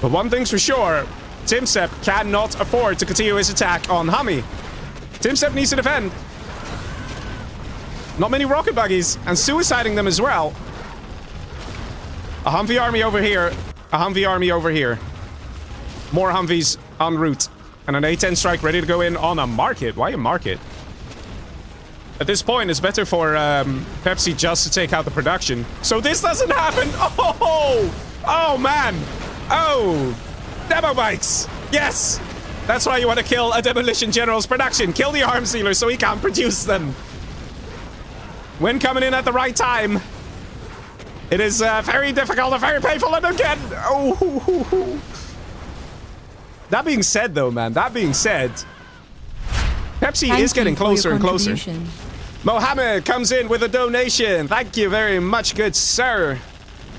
But one thing's for sure. TumStep cannot afford to continue his attack on HuMMi. TumStep needs to defend. Not many rocket buggies, and suiciding them as well. A Humvee army over here. A Humvee army over here. More Humvees en route. And an A-10 strike ready to go in on a market. Why a market? At this point, it's better for Pepsi just to take out the production. So this doesn't happen. Oh! Oh, man. Oh. Demo bikes. Yes. That's why you want to kill a demolition general's production. Kill the arms dealer so he can't produce them. When coming in at the right time, it is very difficult and very painful. And again, oh. That being said, though, man, that being said, Pepsi is getting closer and closer. Mohammed comes in with a donation. Thank you very much, good sir.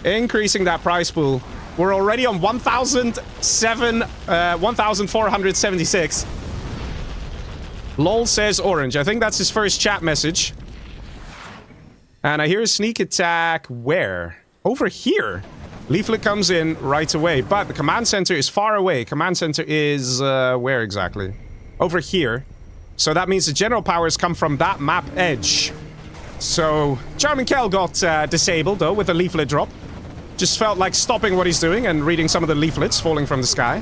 Increasing that prize pool. We're already on 1,476. Lol says orange. I think that's his first chat message. And I hear a sneak attack where? Over here. Leaflet comes in right away, but the command center is far away. Command center is where exactly? Over here. So that means the general powers come from that map edge. So Charming Kel got disabled though with a leaflet drop. Just felt like stopping what he's doing and reading some of the leaflets falling from the sky.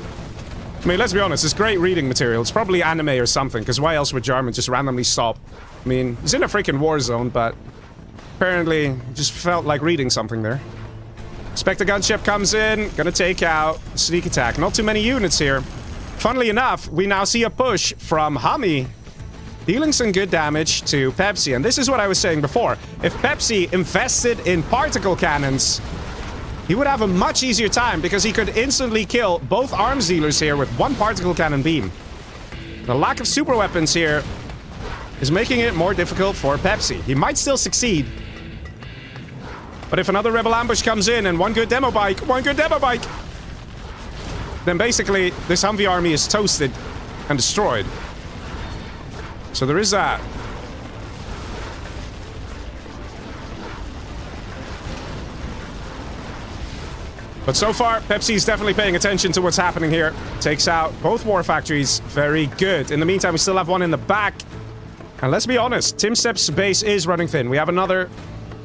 I mean, let's be honest, it's great reading material. It's probably anime or something, because why else would Jarman just randomly stop? I mean, he's in a freaking war zone, but apparently just felt like reading something there. Spectre gunship comes in, gonna take out sneak attack. Not too many units here. Funnily enough, we now see a push from HuMMi, dealing some good damage to Pepsi. And this is what I was saying before. If Pepsi invested in particle cannons, he would have a much easier time because he could instantly kill both arms dealers here with one particle cannon beam. The lack of super weapons here is making it more difficult for Pepsi. He might still succeed. But if another rebel ambush comes in and one good demo bike, then basically this Humvee army is toasted and destroyed. So there is that. But so far, Pepsi is definitely paying attention to what's happening here. Takes out both war factories. Very good. In the meantime, we still have one in the back. And let's be honest, TumStep's base is running thin. We have another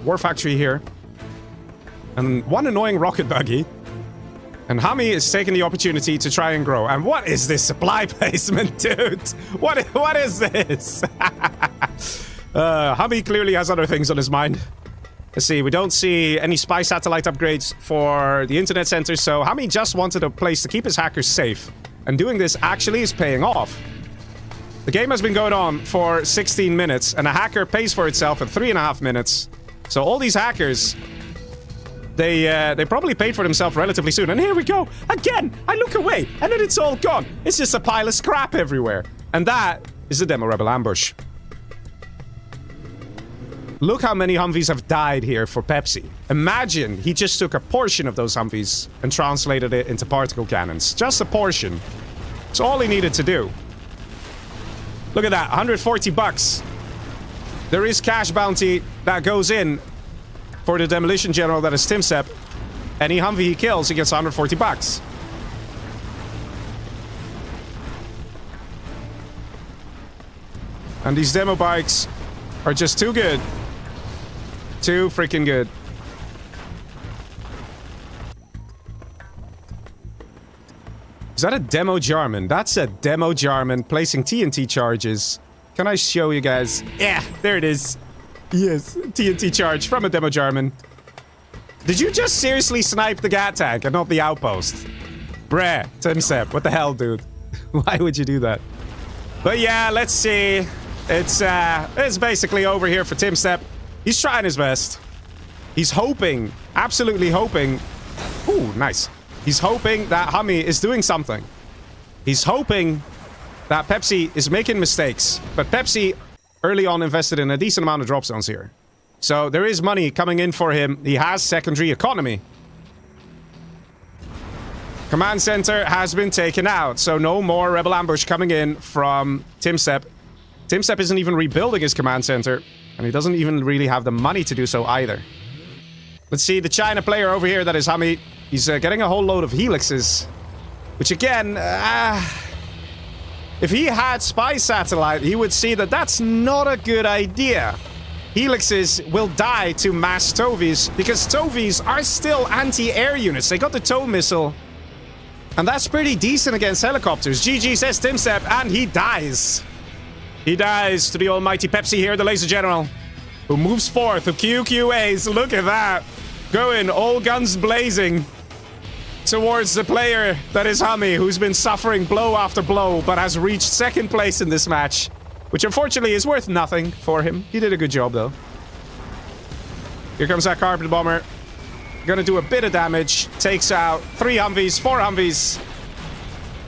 war factory here. And one annoying rocket buggy. And HuMMi is taking the opportunity to try and grow. And what is this supply placement, dude? What is this? HuMMi clearly has other things on his mind. Let's see, we don't see any spy satellite upgrades for the internet center, so HuMMi just wanted a place to keep his hackers safe. And doing this actually is paying off. The game has been going on for 16 minutes, and a hacker pays for itself at 3.5 minutes. So all these hackers, they probably paid for themselves relatively soon. And here we go! Again! I look away, and then it's all gone! It's just a pile of scrap everywhere. And that is the Demo Rebel ambush. Look how many Humvees have died here for Pepsi. Imagine he just took a portion of those Humvees and translated it into particle cannons. Just a portion. It's all he needed to do. Look at that, 140 bucks. There is cash bounty that goes in for the demolition general that is TumStep. Any Humvee he kills, he gets 140 bucks. And these demo bikes are just too good. Too freaking good. Is that a demo Jarman? That's a demo Jarman placing TNT charges. Can I show you guys? Yeah, there it is. Yes, TNT charge from a demo Jarman. Did you just seriously snipe the gat tank and not the outpost? Bruh, TumStep, what the hell, dude? Why would you do that? But yeah, let's see. It's basically over here for TumStep. He's trying his best. He's hoping, absolutely hoping. Ooh, nice. He's hoping that HuMMi is doing something. He's hoping that Pepsi is making mistakes. But Pepsi early on invested in a decent amount of drop zones here. So there is money coming in for him. He has secondary economy. Command center has been taken out. So no more rebel ambush coming in from TumStep. TumStep isn't even rebuilding his command center. And he doesn't even really have the money to do so either. Let's see the China player over here. That is HuMMi. He's getting a whole load of helixes. Which again... if he had spy satellite, he would see that that's not a good idea. Helixes will die to mass Tovies because Tovies are still anti-air units. They got the tow missile. And that's pretty decent against helicopters. GG says TumStep, and he dies. He dies to the almighty Pepsi here, the laser general, who moves forth to QQAs. Look at that. Going all guns blazing towards the player that is HuMMi, who's been suffering blow after blow, but has reached second place in this match. Which unfortunately is worth nothing for him. He did a good job, though. Here comes that carpet bomber. Gonna do a bit of damage. Takes out 3 HuMMis, 4 HuMMis.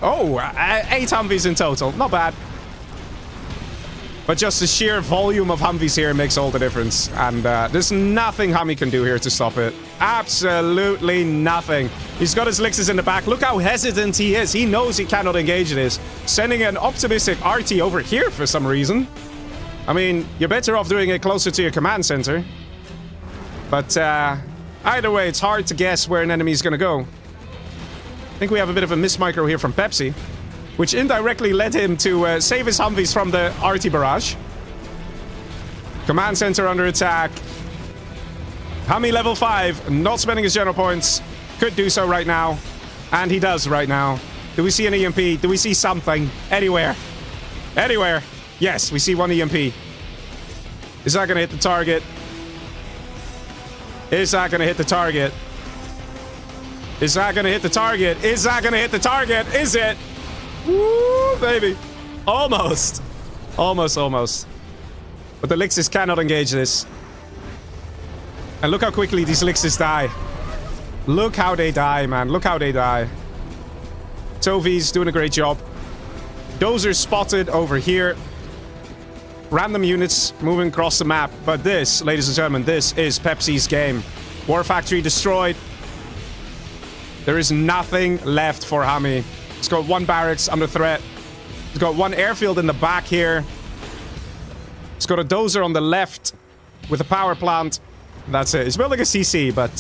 Oh, 8 HuMMis in total. Not bad. But just the sheer volume of HuMMis here makes all the difference. And there's nothing HuMMi can do here to stop it. Absolutely nothing. He's got his Lixes in the back. Look how hesitant he is. He knows he cannot engage this. Sending an optimistic RT over here for some reason. I mean, you're better off doing it closer to your command center. But either way, it's hard to guess where an enemy is going to go. I think we have a bit of a mismicro here from Pepsi, which indirectly led him to save his HuMMis from the RT barrage. Command center under attack. HuMMi level 5, not spending his general points. Could do so right now. And he does right now. Do we see an EMP? Do we see something? Anywhere? Anywhere? Yes, we see one EMP. Is that going to hit the target? Is that going to hit the target? Is that going to hit the target? Is that going to hit the target? Is it? Woo, baby. Almost. Almost, almost. But the Lixes cannot engage this. And look how quickly these Lixes die. Look how they die, man. Look how they die. Tovi's doing a great job. Dozer spotted over here. Random units moving across the map. But this, ladies and gentlemen, this is Pepsi's game. War Factory destroyed. There is nothing left for HuMMi. He's got 1 barracks under threat. He's got 1 airfield in the back here. He's got a dozer on the left with a power plant. That's it. He's building a CC, but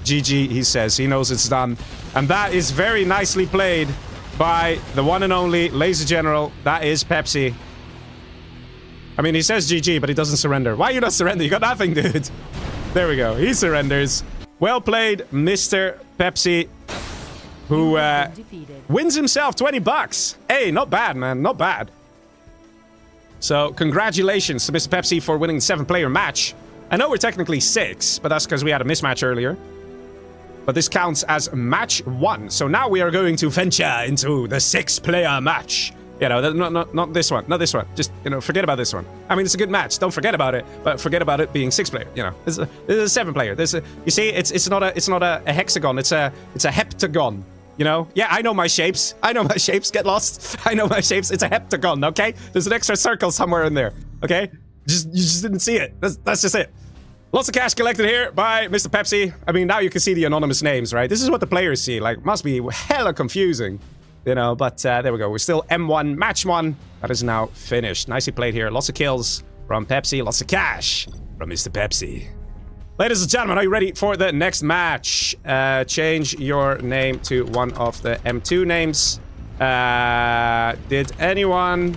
GG, he says. He knows it's done. And that is very nicely played by the one and only Laser General. That is Pepsi. I mean, he says GG, but he doesn't surrender. Why you not surrender? You got nothing, dude. There we go. He surrenders. Well played, Mr. Pepsi, who wins himself 20 bucks. Hey, not bad, man. Not bad. So, congratulations to Mr. Pepsi for winning the 7-player match. I know we're technically 6, but that's because we had a mismatch earlier. But this counts as match 1. So now we are going to venture into the 6-player match. You know, not this one. Not this one. Just, you know, forget about this one. I mean, it's a good match. Don't forget about it. But forget about it being 6-player. You know, this is a 7-player. You see, it's not a hexagon. It's a heptagon. You know? Yeah, I know my shapes. I know my shapes. Get lost. I know my shapes. It's a heptagon, okay? There's an extra circle somewhere in there, okay? You just didn't see it. That's just it. Lots of cash collected here by Mr. Pepsi. I mean, now you can see the anonymous names, right? This is what the players see. Like, must be hella confusing, you know? But there we go. We're still M1, match 1. That is now finished. Nicely played here. Lots of kills from Pepsi. Lots of cash from Mr. Pepsi. Ladies and gentlemen, are you ready for the next match? Change your name to one of the M2 names. Did anyone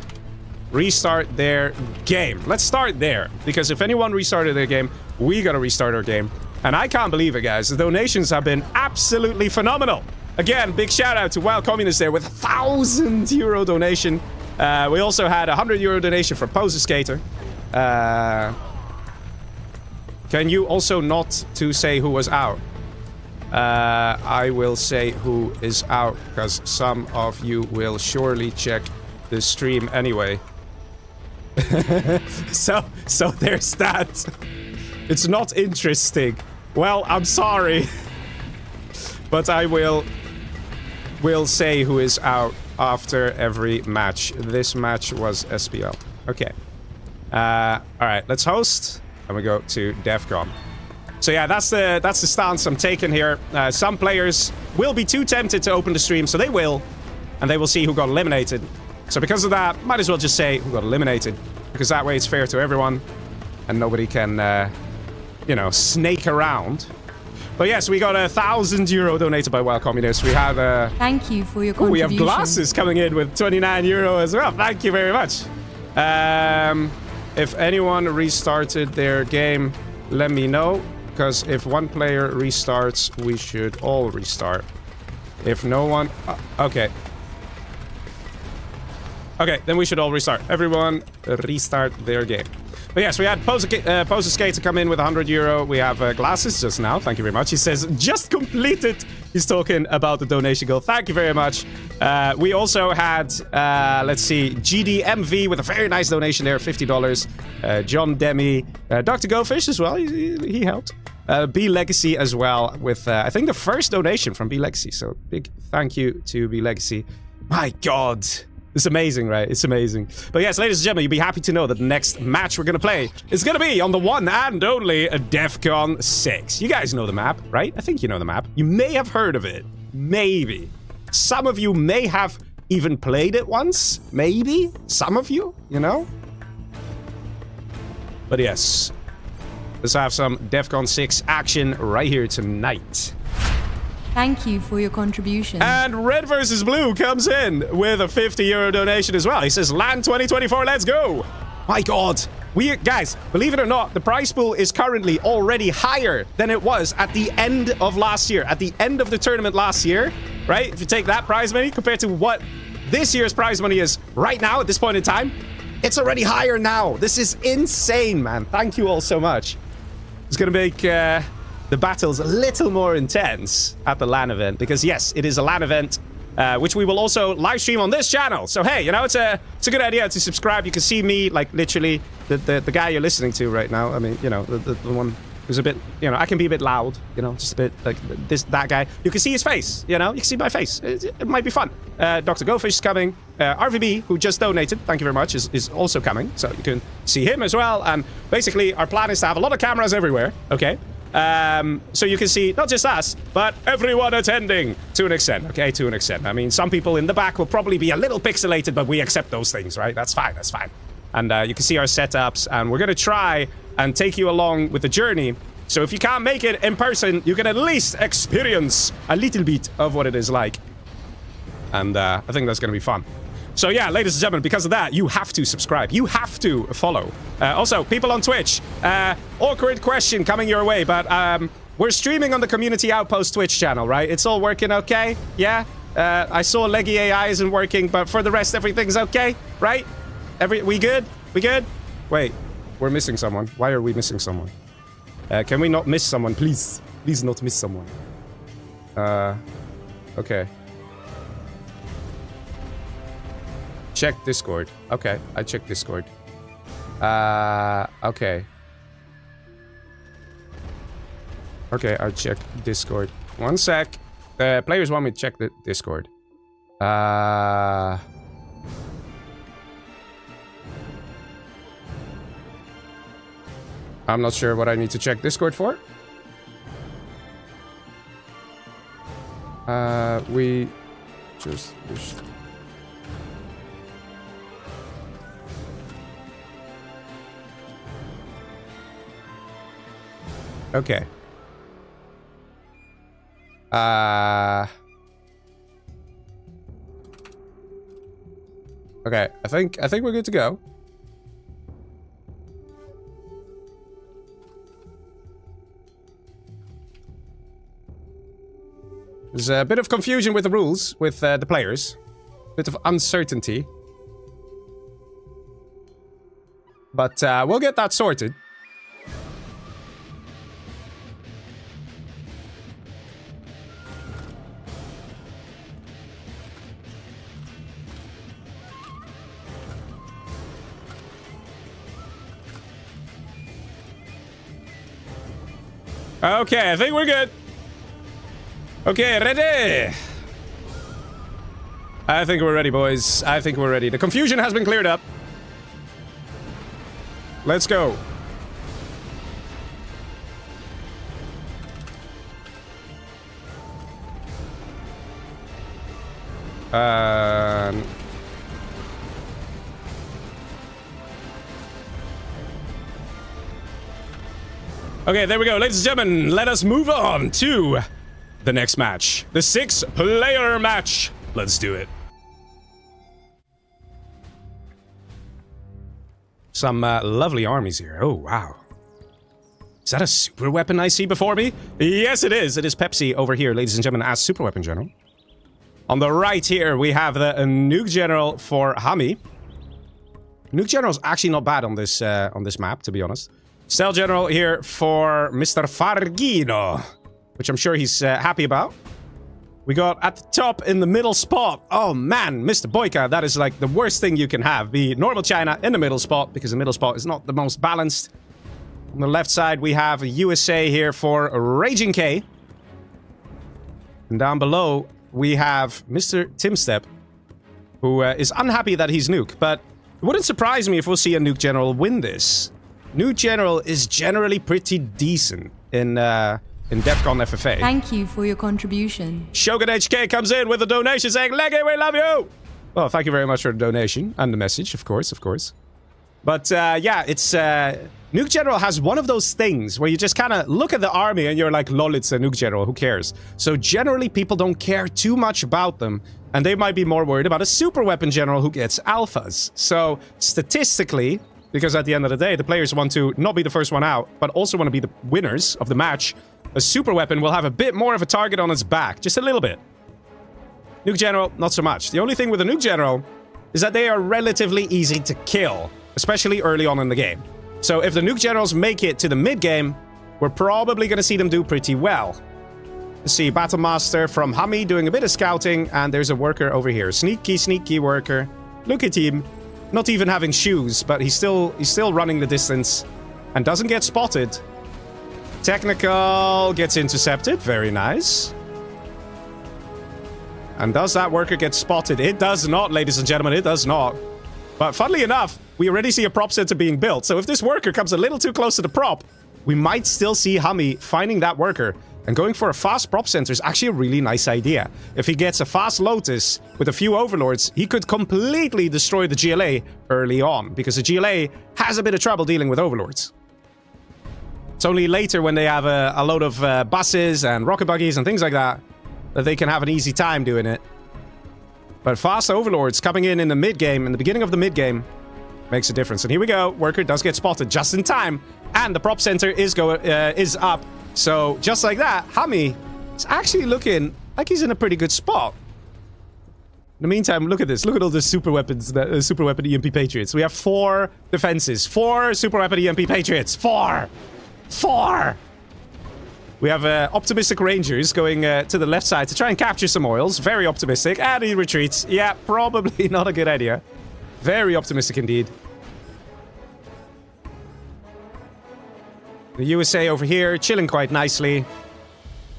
restart their game? Let's start there, because if anyone restarted their game, we gotta restart our game. And I can't believe it, guys. The donations have been absolutely phenomenal. Again, big shout out to Wild Communist there with a €1,000 donation. We also had a €100 donation from Poser Skater. Can you also not to say who was out? I will say who is out, because some of you will surely check the stream anyway. So there's that. It's not interesting. Well, I'm sorry. But I will say who is out after every match. This match was SPL. Okay. Alright, let's host. And we go to DEFCON. So yeah, that's the stance I'm taking here. Some players will be too tempted to open the stream, so they will. And they will see who got eliminated. So because of that, might as well just say who got eliminated. Because that way it's fair to everyone. And nobody can, you know, snake around. But yes, we got €1,000 donated by Wild Communist. We had Thank you for your contribution. we have glasses coming in with €29 as well. Thank you very much. If anyone restarted their game, let me know. Because if one player restarts, we should all restart. If no one... okay. Okay, then we should all restart. Everyone restart their game. But yes, we had Poser Skater come in with €100. We have glasses just now. Thank you very much. He says, just completed. He's talking about the donation goal. Thank you very much. We also had, let's see, GDMV with a very nice donation there, $50. John Demi, Dr. GoFish as well. He helped. B Legacy as well with, I think, the first donation from B Legacy. So big thank you to B Legacy. My God. It's amazing, right? It's amazing. But yes, ladies and gentlemen, you'll be happy to know that the next match we're going to play is going to be on the one and only DEFCON 6. You guys know the map, right? I think you know the map. You may have heard of it. Maybe. Some of you may have even played it once. Maybe. Some of you, you know? But yes. Let's have some DEFCON 6 action right here tonight. Thank you for your contribution. And Red vs. Blue comes in with a €50 donation as well. He says, LAN 2024, let's go. My God. Guys, believe it or not, the prize pool is currently already higher than it was at the end of last year. At the end of the tournament last year, right? If you take that prize money compared to what this year's prize money is right now at this point in time, it's already higher now. This is insane, man. Thank you all so much. It's going to make... the battle's a little more intense at the LAN event, because yes, it is a LAN event, which we will also live stream on this channel. So hey, you know, it's a good idea to subscribe. You can see me, like, literally the guy you're listening to right now. I mean, you know, the one who's a bit, you know, I can be a bit loud, you know, just a bit like that guy. You can see his face, you know, you can see my face. It might be fun. Dr. GoFish is coming. RVB, who just donated, thank you very much, is also coming. So you can see him as well. And basically, our plan is to have a lot of cameras everywhere, okay? So you can see not just us, but everyone attending to an extent, okay? To an extent. I mean, some people in the back will probably be a little pixelated, but we accept those things, right? That's fine, that's fine. And you can see our setups, and we're gonna try and take you along with the journey. So if you can't make it in person, you can at least experience a little bit of what it is like. And I think that's gonna be fun. So yeah, ladies and gentlemen, because of that, you have to subscribe. You have to follow. Also, people on Twitch, awkward question coming your way, but we're streaming on the Community Outpost Twitch channel, right? It's all working okay? Yeah? I saw Leggy AI isn't working, but for the rest, everything's okay, right? We good? We good? Wait, we're missing someone. Why are we missing someone? Can we not miss someone, please? Please not miss someone. Okay. Check Discord. Okay, I checked Discord. Okay. Okay, I'll check Discord. One sec. Players want me to check the Discord. I'm not sure what I need to check Discord for. We just... Okay. Okay, I think we're good to go. There's a bit of confusion with the rules with the players. Bit of uncertainty. But we'll get that sorted. Okay, I think we're good. Okay, ready? I think we're ready, boys. I think we're ready. The confusion has been cleared up. Let's go. Okay, there we go. Ladies and gentlemen, let us move on to the next match. The 6-player match. Let's do it. Some lovely armies here. Oh, wow. Is that a super weapon I see before me? Yes, it is. It is Pepsi over here, ladies and gentlemen, as super weapon general. On the right here, we have the nuke general for HuMMi. Nuke general is actually not bad on this map, to be honest. Stealth general here for Mr. Fargino, which I'm sure he's happy about. We got at the top in the middle spot. Oh man, Mr. BoYcaH, that is like the worst thing you can have. Be normal China in the middle spot, because the middle spot is not the most balanced. On the left side, we have a USA here for Raging K. And down below, we have Mr. TumStep, who is unhappy that he's nuke. But it wouldn't surprise me if we'll see a nuke general win this. Nuke general is generally pretty decent in DEFCON FFA. Thank you for your contribution. Shogun HK comes in with a donation saying, Leggy, we love you! Well, thank you very much for the donation and the message, of course, of course. But yeah, it's... Nuke General has one of those things where you just kind of look at the army and you're like, lol, it's a Nuke General, who cares? So generally, people don't care too much about them, and they might be more worried about a super weapon general who gets alphas. So statistically, because at the end of the day, the players want to not be the first one out, but also want to be the winners of the match, a super weapon will have a bit more of a target on its back, just a little bit. Nuke General, not so much. The only thing with a Nuke General is that they are relatively easy to kill, especially early on in the game. So if the Nuke Generals make it to the mid-game, we're probably going to see them do pretty well. Let's see, Battlemaster from HuMMi doing a bit of scouting, and there's a worker over here. Sneaky worker. Look at him. Not even having shoes, but he's still running the distance and doesn't get spotted. Technical gets intercepted. Very nice. And does that worker get spotted? It does not, ladies and gentlemen. It does not. But funnily enough, we already see a prop center being built. So if this worker comes a little too close to the prop, we might still see HuMMi finding that worker. And going for a fast prop center is actually a really nice idea. If he gets a fast Lotus with a few overlords, he could completely destroy the GLA early on, because the GLA has a bit of trouble dealing with overlords. It's only later when they have a load of buses and rocket buggies and things like that that they can have an easy time doing it. But fast overlords coming in the mid-game, in the beginning of the mid-game, makes a difference. And here we go. Worker does get spotted just in time, and the prop center is up. So, just like that, HuMMi is actually looking like he's in a pretty good spot. In the meantime, look at this. Look at all the super weapons, super weapon EMP Patriots. We have 4 defenses. 4 super weapon EMP Patriots. 4! 4! We have optimistic Rangers going to the left side to try and capture some oils. Very optimistic. And he retreats. Yeah, probably not a good idea. Very optimistic indeed. The USA over here, chilling quite nicely.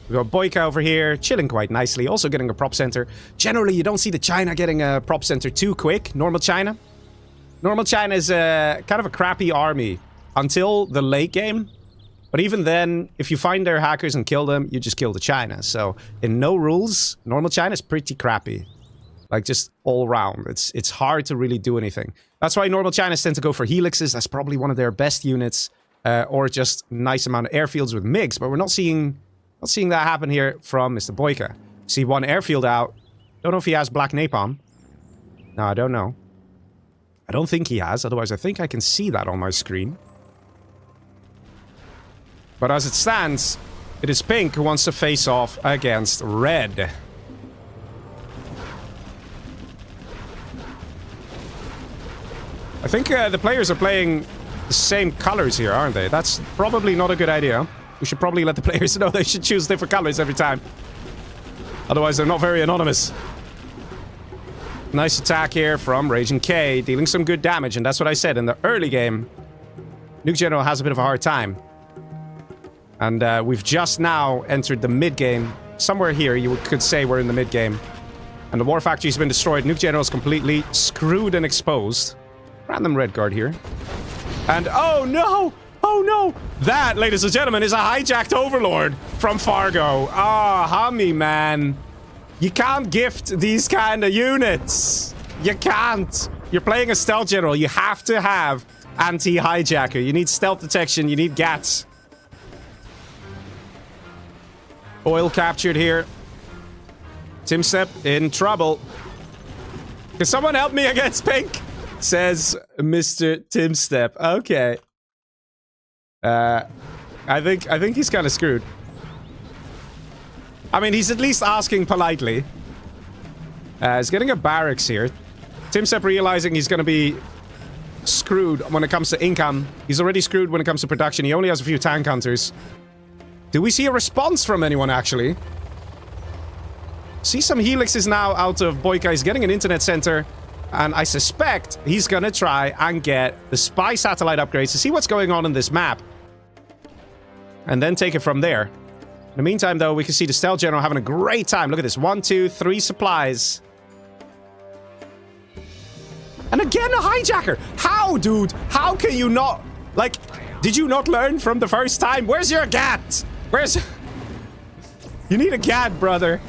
We got BoYcaH over here, chilling quite nicely. Also getting a prop center. Generally, you don't see the China getting a prop center too quick. Normal China. Normal China is kind of a crappy army until the late game. But even then, if you find their hackers and kill them, you just kill the China. So, in no rules, normal China is pretty crappy. Like, just all around. It's hard to really do anything. That's why normal Chinas tend to go for helixes. That's probably one of their best units. Or just nice amount of airfields with MiGs. But we're not seeing that happen here from Mr. BoYcaH. See one airfield out. Don't know if he has black napalm. No, I don't know. I don't think he has. Otherwise, I think I can see that on my screen. But as it stands, it is pink who wants to face off against red. I think the players are playing the same colors here, aren't they? That's probably not a good idea. We should probably let the players know they should choose different colors every time. Otherwise, they're not very anonymous. Nice attack here from Raging K, dealing some good damage. And that's what I said in the early game. Nuke General has a bit of a hard time. And we've just now entered the mid-game. Somewhere here, you could say we're in the mid-game. And the war factory's been destroyed. Nuke general's completely screwed and exposed. Random red guard here. And oh no! Oh no! That, ladies and gentlemen, is a hijacked overlord from Fargo. Ah, HuMMi, man. You can't gift these kind of units. You can't. You're playing a stealth general. You have to have anti-hijacker. You need stealth detection. You need GATs. Oil captured here. TumStep in trouble. Can someone help me against pink? Says Mr. TumStep. Okay. I think he's kind of screwed. I mean, he's at least asking politely. He's getting a barracks here. TumStep realizing he's going to be screwed when it comes to income. He's already screwed when it comes to production. He only has a few tank hunters. Do we see a response from anyone, actually? See some helixes now out of BoYcaH. He's getting an internet center. And I suspect he's going to try and get the spy satellite upgrades to see what's going on in this map. And then take it from there. In the meantime, though, we can see the stealth general having a great time. Look at this. 1, 2, 3 supplies. And again, a hijacker. How, dude? How can you not... Like, did you not learn from the first time? Where's your GAT? Where's... You need a GAT, brother.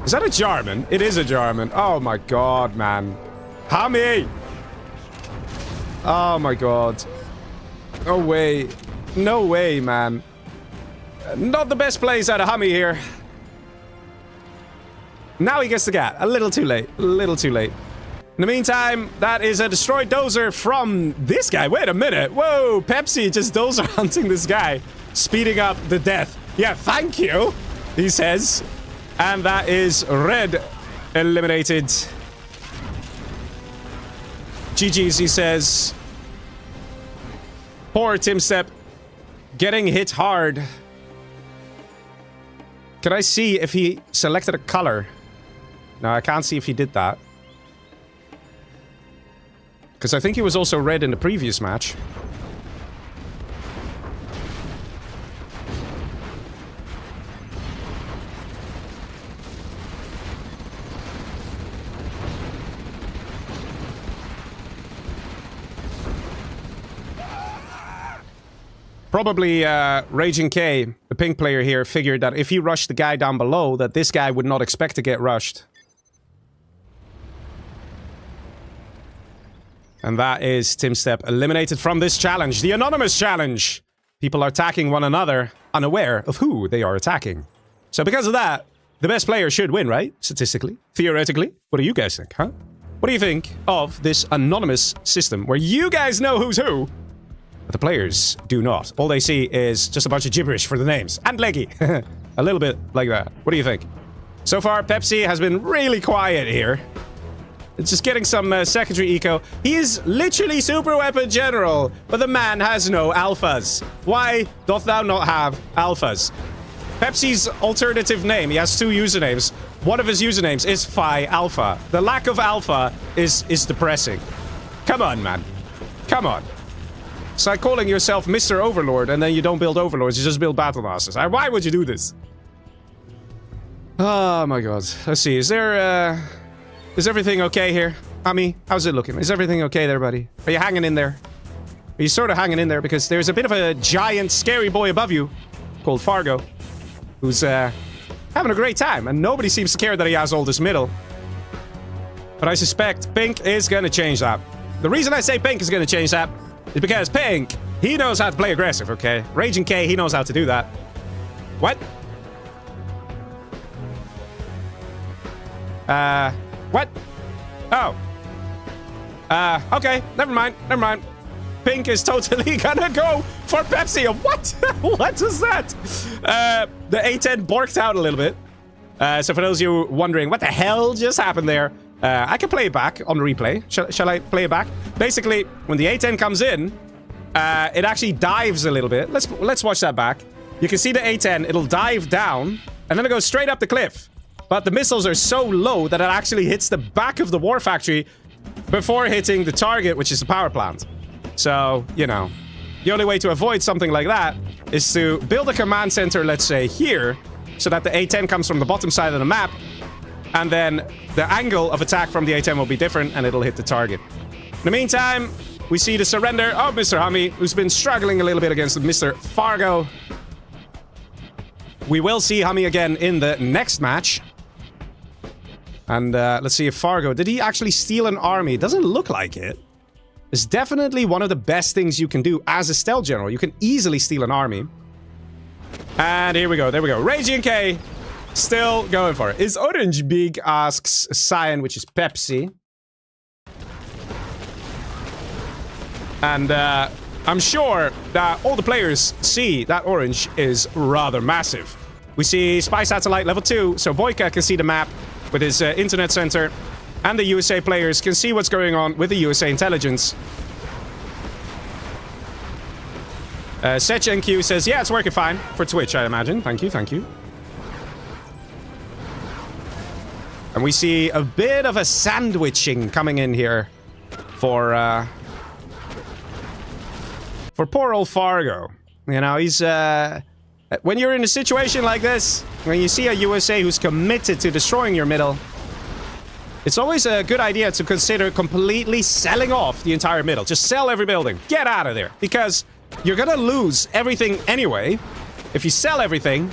Is that a German? It is a German. Oh my god, man. HuMMi! Oh my god. No way. No way, man. Not the best plays out of HuMMi here. Now he gets the GAT. A little too late. A little too late. In the meantime, that is a destroyed dozer from this guy. Wait a minute. Whoa, Pepsi just dozer hunting this guy. Speeding up the death. Yeah, thank you, he says. And that is red eliminated. GG's, he says. Poor TumStep. Getting hit hard. Can I see if he selected a color? No, I can't see if he did that. Because I think he was also red in the previous match. Probably Raging K, the pink player here, figured that if he rushed the guy down below, that this guy would not expect to get rushed. And that is TumStep eliminated from this challenge, the anonymous challenge. People are attacking one another, unaware of who they are attacking. So because of that, the best player should win, right? Statistically, theoretically. What do you guys think, huh? What do you think of this anonymous system where you guys know who's who? But the players do not. All they see is just a bunch of gibberish for the names. And Leggy. A little bit like that. What do you think? So far, Pepsi has been really quiet here. It's just getting some secondary eco. He is literally super weapon general, but the man has no alphas. Why doth thou not have alphas? Pepsi's alternative name, he has 2 usernames. One of his usernames is Phi Alpha. The lack of alpha is depressing. Come on, man. Come on. It's like calling yourself Mr. Overlord and then you don't build Overlords, you just build Battle Masters. Why would you do this? Oh my god. Let's see, is everything okay here? HuMMi, how's it looking? Is everything okay there, buddy? Are you hanging in there? Are you sort of hanging in there? Because there's a bit of a giant scary boy above you called Fargo who's having a great time and nobody seems to care that he has all this middle. But I suspect Pink is going to change that. The reason I say Pink is going to change that is because Pink, he knows how to play aggressive, okay? Raging K, he knows how to do that. What? What? Oh. Okay. Never mind. Never mind. Pink is totally gonna go for Pepsi. What? What is that? The A10 borked out a little bit. So for those of you wondering what the hell just happened there, I can play it back on the replay. Shall I play it back? Basically, when the A10 comes in, it actually dives a little bit. Let's watch that back. You can see the A10, it'll dive down, and then it goes straight up the cliff. But the missiles are so low that it actually hits the back of the war factory before hitting the target, which is the power plant. So, you know, the only way to avoid something like that is to build a command center, let's say, here, so that the A10 comes from the bottom side of the map, and then the angle of attack from the A10 will be different, and it'll hit the target. In the meantime, we see the surrender of Mr. HuMMi, who's been struggling a little bit against Mr. Fargo. We will see HuMMi again in the next match. And let's see if Fargo... Did he actually steal an army? It doesn't look like it. It's definitely one of the best things you can do as a stealth general. You can easily steal an army. And here we go. There we go. Raging K still going for it. Is orange big? Asks Cyan, which is Pepsi. And I'm sure that all the players see that orange is rather massive. We see Spy Satellite level 2, so BoYcaH can see the map with his internet center. And the USA players can see what's going on with the USA intelligence. Sech NQ says, yeah, it's working fine. For Twitch, I imagine. Thank you, thank you. And we see a bit of a sandwiching coming in here for poor old Fargo. You know, he's... when you're in a situation like this, when you see a USA who's committed to destroying your middle, it's always a good idea to consider completely selling off the entire middle. Just sell every building. Get out of there. Because you're gonna lose everything anyway. If you sell everything,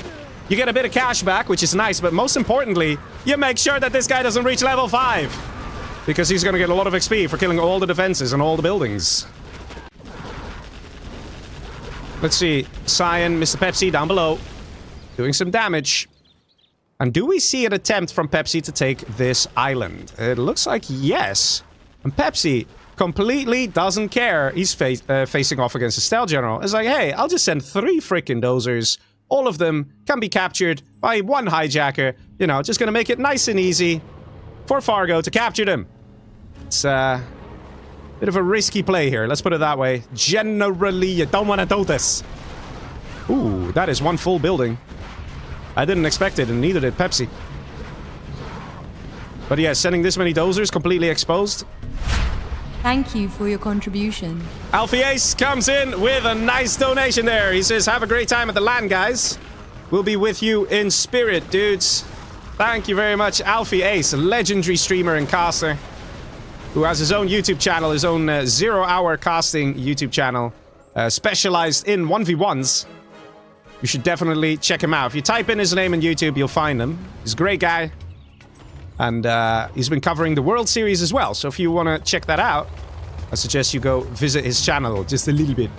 you get a bit of cash back, which is nice, but most importantly, you make sure that this guy doesn't reach level 5. Because he's gonna get a lot of XP for killing all the defenses and all the buildings. Let's see. Cyan, Mr. Pepsi down below. Doing some damage. And do we see an attempt from Pepsi to take this island? It looks like yes. And Pepsi completely doesn't care. He's facing off against a stealth general. It's like, hey, I'll just send 3 freaking dozers. All of them can be captured by 1 hijacker. You know, just gonna make it nice and easy for Fargo to capture them. It's a bit of a risky play here. Let's put it that way. Generally, you don't want to do this. Ooh, that is 1 full building. I didn't expect it, and neither did Pepsi. But yeah, sending this many dozers completely exposed. Thank you for your contribution. Alfie Ace comes in with a nice donation there. He says, have a great time at the LAN, guys. We'll be with you in spirit, dudes. Thank you very much, Alfie Ace, a legendary streamer and caster who has his own YouTube channel, his own 0-hour casting YouTube channel, specialized in 1v1s. You should definitely check him out. If you type in his name in YouTube, you'll find him. He's a great guy. And he's been covering the World Series as well. So if you want to check that out, I suggest you go visit his channel just a little bit.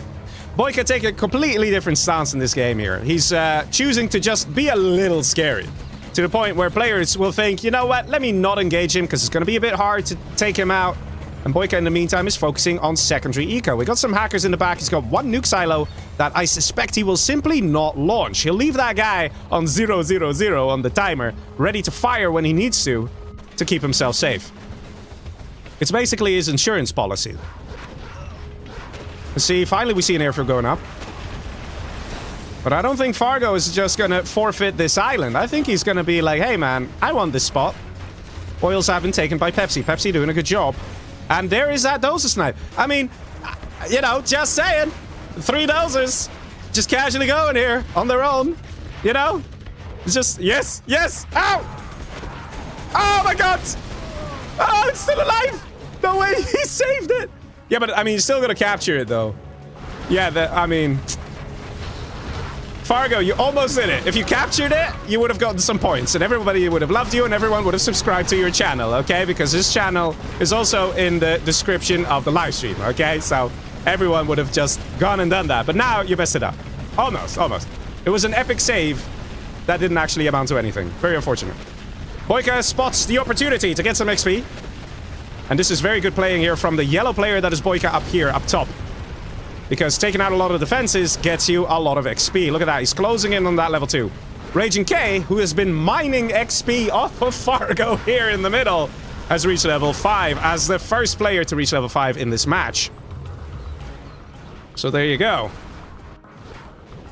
BoYcaH take a completely different stance in this game here. He's choosing to just be a little scary. To the point where players will think, you know what, let me not engage him because it's going to be a bit hard to take him out. And BoYcaH, in the meantime, is focusing on secondary eco. We got some hackers in the back. He's got 1 nuke silo that I suspect he will simply not launch. He'll leave that guy on 000 on the timer, ready to fire when he needs to keep himself safe. It's basically his insurance policy. Let's see, finally we see an airfield going up. But I don't think Fargo is just gonna forfeit this island. I think he's gonna be like, hey man, I want this spot. Oils have been taken by Pepsi. Pepsi doing a good job. And there is that dozer snipe. I mean, you know, just saying. 3 dozers. Just casually going here on their own. You know? It's just, yes, yes, ow! Oh my god! Oh, it's still alive! No way, he saved it! Yeah, but I mean, you're still gonna capture it though. Yeah, I mean... Fargo, you almost did it. If you captured it, you would have gotten some points, and everybody would have loved you, and everyone would have subscribed to your channel, okay? Because this channel is also in the description of the live stream, okay? So everyone would have just gone and done that. But now you messed it up. Almost, almost. It was an epic save that didn't actually amount to anything. Very unfortunate. BoYcaH spots the opportunity to get some XP. And this is very good playing here from the yellow player that is BoYcaH up here, up top. Because taking out a lot of defenses gets you a lot of XP. Look at that, he's closing in on that level 2. Raging K, who has been mining XP off of Fargo here in the middle, has reached level 5 as the first player to reach level 5 in this match. So there you go.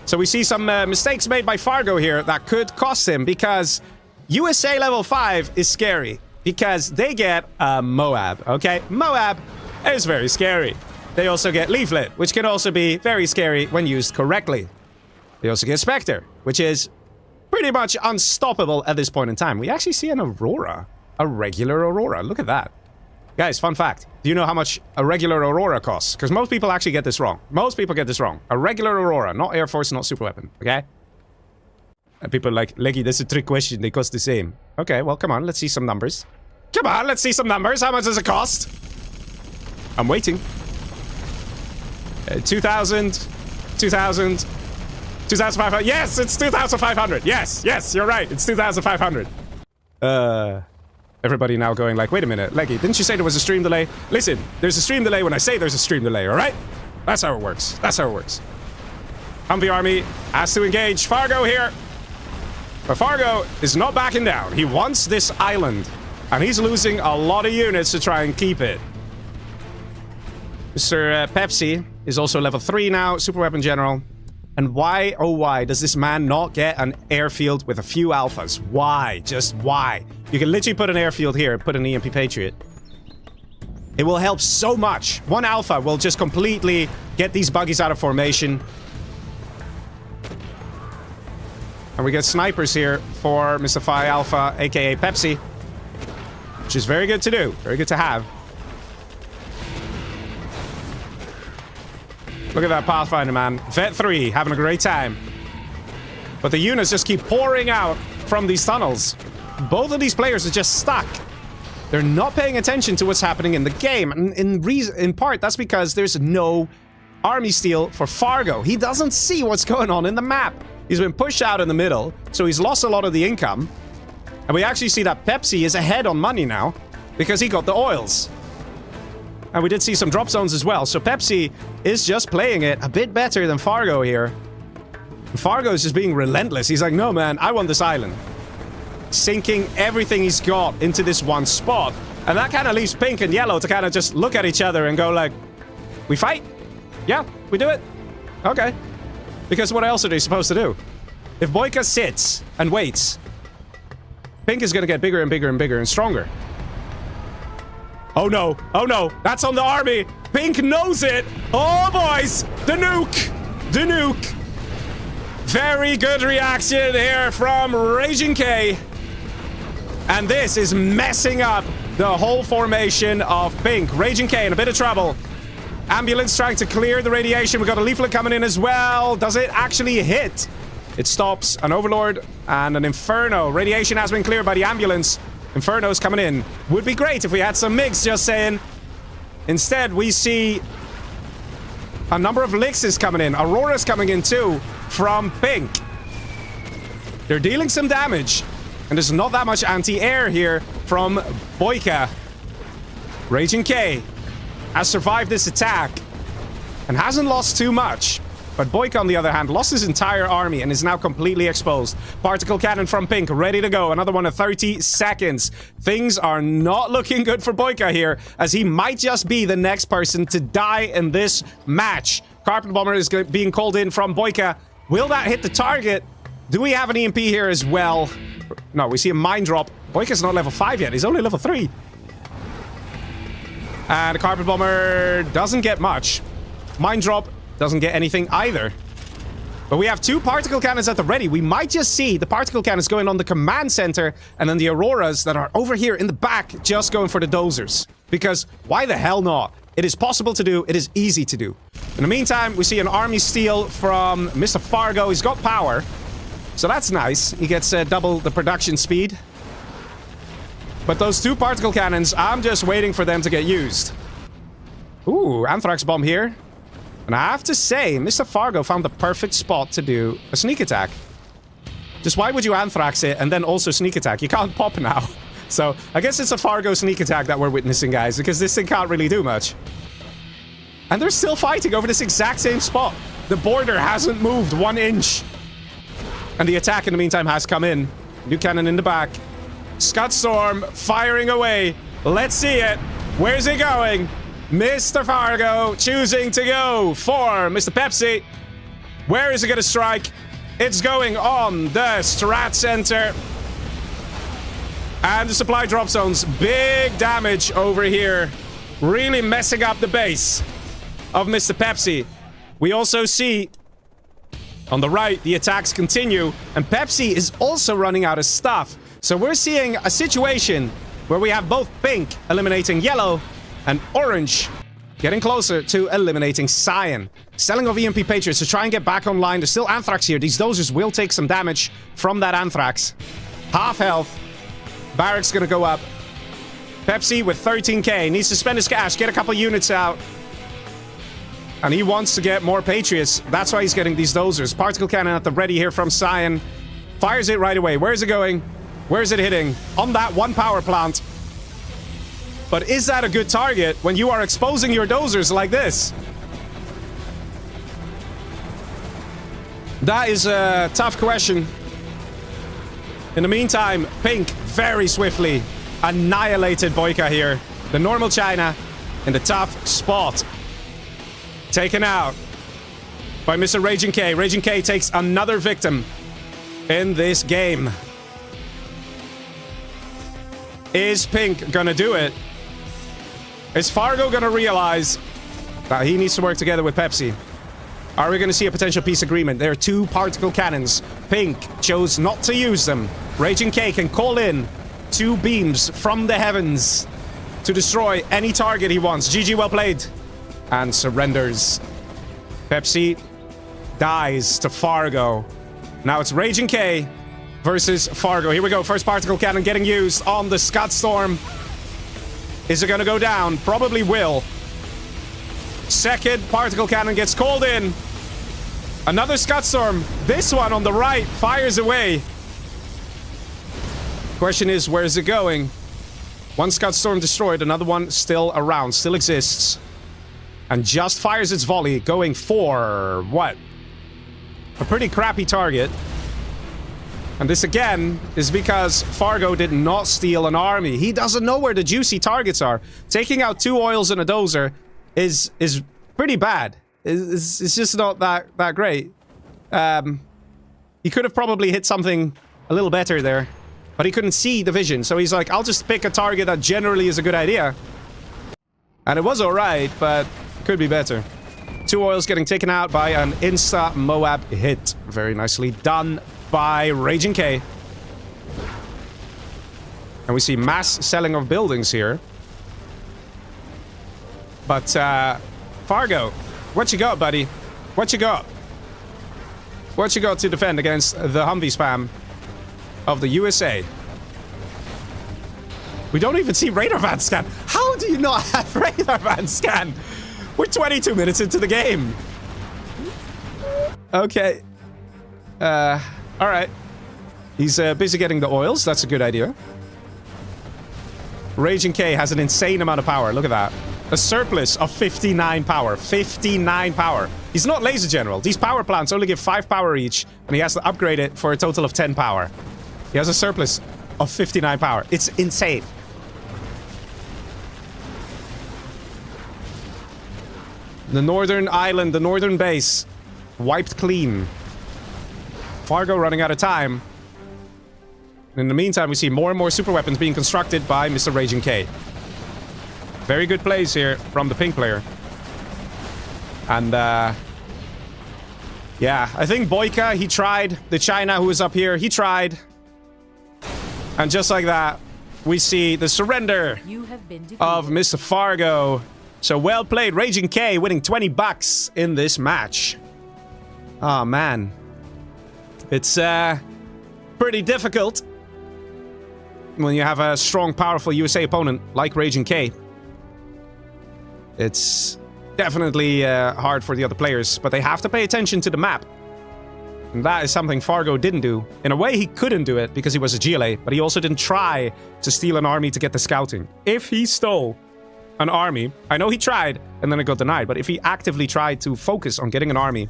So we see some mistakes made by Fargo here that could cost him, because USA level 5 is scary. Because they get a Moab, okay? Moab is very scary. they also get Leaflet, which can also be very scary when used correctly. They also get Spectre, which is pretty much unstoppable at this point in time. We actually see an Aurora. A regular Aurora. Look at that. Guys, fun fact. Do you know how much a regular Aurora costs? Because most people actually get this wrong. Most people get this wrong. A regular Aurora, not Air Force, not super weapon, okay? And people are like, Leggy, that's a trick question. They cost the same. Okay, well, come on. Let's see some numbers. Come on, let's see some numbers. How much does it cost? I'm waiting. 2,000. 2,000. 2,500. Yes, it's 2,500. Yes, yes, you're right. It's 2,500. Everybody now going like, wait a minute, Leggy, didn't you say there was a stream delay? Listen, there's a stream delay when I say there's a stream delay, all right? That's how it works. That's how it works. HuMMi Army has to engage Fargo here. But Fargo is not backing down. He wants this island. And he's losing a lot of units to try and keep it. Mr. Pepsi is also level 3 now, super weapon general. And why, oh why, does this man not get an airfield with a few alphas? Why? Just why? You can literally put an airfield here, put an EMP Patriot. It will help so much. One alpha will just completely get these buggies out of formation. And we get snipers here for Mr. Phi Alpha, aka Pepsi. Which is very good to do. Very good to have. Look at that Pathfinder, man. Vet 3, having a great time. But the units just keep pouring out from these tunnels. Both of these players are just stuck. They're not paying attention to what's happening in the game. And in part, that's because there's no army steal for Fargo. He doesn't see what's going on in the map. He's been pushed out in the middle, so he's lost a lot of the income. And we actually see that Pepsi is ahead on money now, because he got the oils. And we did see some drop zones as well, so Pepsi is just playing it a bit better than Fargo here. And Fargo is just being relentless. He's like, no man, I want this island. Sinking everything he's got into this one spot. And that kind of leaves Pink and Yellow to kind of just look at each other and go like, we fight? Yeah, we do it? Okay. Because what else are they supposed to do? If BoYcaH sits and waits, Pink is going to get bigger and bigger and bigger and stronger. Oh no, that's on the army. Pink knows it. Oh boys, the nuke, the nuke. Very good reaction here from Raging K. And this is messing up the whole formation of Pink. Raging K in a bit of trouble. Ambulance trying to clear the radiation. We got a leaflet coming in as well. Does it actually hit? It stops an Overlord and an Inferno. Radiation has been cleared by the ambulance. Inferno's coming in. Would be great if we had some MiGs, just saying. Instead, we see a number of Lixes coming in. Aurora's coming in too from Pink. They're dealing some damage. And there's not that much anti-air here from BoYcaH. Raging K has survived this attack and hasn't lost too much. But BoYcaH, on the other hand, lost his entire army and is now completely exposed. Particle cannon from Pink, ready to go. Another one of 30 seconds. Things are not looking good for BoYcaH here, as he might just be the next person to die in this match. Carpet Bomber is being called in from BoYcaH. Will that hit the target? Do we have an EMP here as well? No, we see a mine drop. BoYcaH's not level 5 yet. He's only level 3. And the Carpet Bomber doesn't get much. Mine drop doesn't get anything either. But we have 2 particle cannons at the ready. We might just see the particle cannons going on the command center, and then the Auroras that are over here in the back just going for the dozers. Because why the hell not? It is possible to do. It is easy to do. In the meantime, we see an army steal from Mr. Fargo. He's got power. So that's nice. He gets double the production speed. But those 2 particle cannons, I'm just waiting for them to get used. Ooh, Anthrax Bomb here. And I have to say, Mr. Fargo found the perfect spot to do a sneak attack. Just why would you Anthrax it and then also sneak attack? You can't pop now. So, I guess it's a Fargo sneak attack that we're witnessing, guys, because this thing can't really do much. And they're still fighting over this exact same spot. The border hasn't moved 1 inch. And the attack in the meantime has come in. New cannon in the back. Scud Storm firing away. Let's see it. Where's it going? Mr. Fargo choosing to go for Mr. Pepsi. Where is it going to strike? It's going on the strat center. And the supply drop zones. Big damage over here. Really messing up the base. of Mr. Pepsi. We also see on the right, the attacks continue, and Pepsi is also running out of stuff. So we're seeing a situation where we have both pink eliminating yellow and orange getting closer to eliminating cyan. Selling of EMP Patriots to try and get back online. There's still Anthrax here. These dozers will take some damage from that Anthrax. Half health. Barrack's gonna go up. Pepsi with 13k. Needs to spend his cash, get a couple units out. And he wants to get more Patriots. That's why he's getting these dozers. Particle cannon at the ready here from Cyan. Fires it right away. Where is it going? Where is it hitting? On that one power plant. But is that a good target when you are exposing your dozers like this? That is a tough question. In the meantime, Pink very swiftly annihilated BoYcaH here. The normal China in the tough spot. Taken out by Mr. Raging K. Raging K takes another victim in this game. Is Pink gonna do it? Is Fargo gonna realize that he needs to work together with Pepsi? Are we gonna see a potential peace agreement? There are two particle cannons. Pink chose not to use them. Raging K can call in two beams from the heavens to destroy any target he wants. GG, well played. And surrenders. Pepsi dies to Fargo. Now it's Raging K versus Fargo. Here we go. First particle cannon getting used on the Scud Storm. Is it going to go down? Probably will. Second particle cannon gets called in. Another Scud Storm. This one on the right fires away. Question is, where is it going? One Scud Storm destroyed. Another one still around. Still exists. And just fires its volley, going for what? A pretty crappy target. And this again is because Fargo did not steal an army. He doesn't know where the juicy targets are. Taking out 2 oils and a dozer is pretty bad. It's just not that great. He could have probably hit something a little better there, but he couldn't see the vision. So he's like, I'll just pick a target that generally is a good idea. And it was alright, but could be better. 2 oils getting taken out by an insta Moab hit. Very nicely done by Raging K. And we see mass selling of buildings here. But, Fargo, what you got, buddy? What you got? What you got to defend against the Humvee spam of the USA? We don't even see radar van scan. How do you not have radar van scan? We're 22 minutes into the game. Okay. Alright. He's busy getting the oils. That's a good idea. Raging K has an insane amount of power. Look at that. A surplus of 59 power. 59 power. He's not laser general. These power plants only give 5 power each, and he has to upgrade it for a total of 10 power. He has a surplus of 59 power. It's insane. The northern island, the northern base, wiped clean. Fargo running out of time. In the meantime, we see more and more super weapons being constructed by Mr. Raging K. Very good plays here from the pink player. And, yeah, I think BoYcaH, he tried. The China who was up here, he tried. And just like that, we see the surrender of Mr. Fargo. So well played, Raging K winning 20 bucks in this match. Oh man. It's pretty difficult when you have a strong, powerful USA opponent like Raging K. It's definitely hard for the other players, but they have to pay attention to the map. And that is something Fargo didn't do. In a way, he couldn't do it because he was a GLA, but he also didn't try to steal an army to get the scouting. If he stole an army, I know he tried and then it got denied, but if he actively tried to focus on getting an army,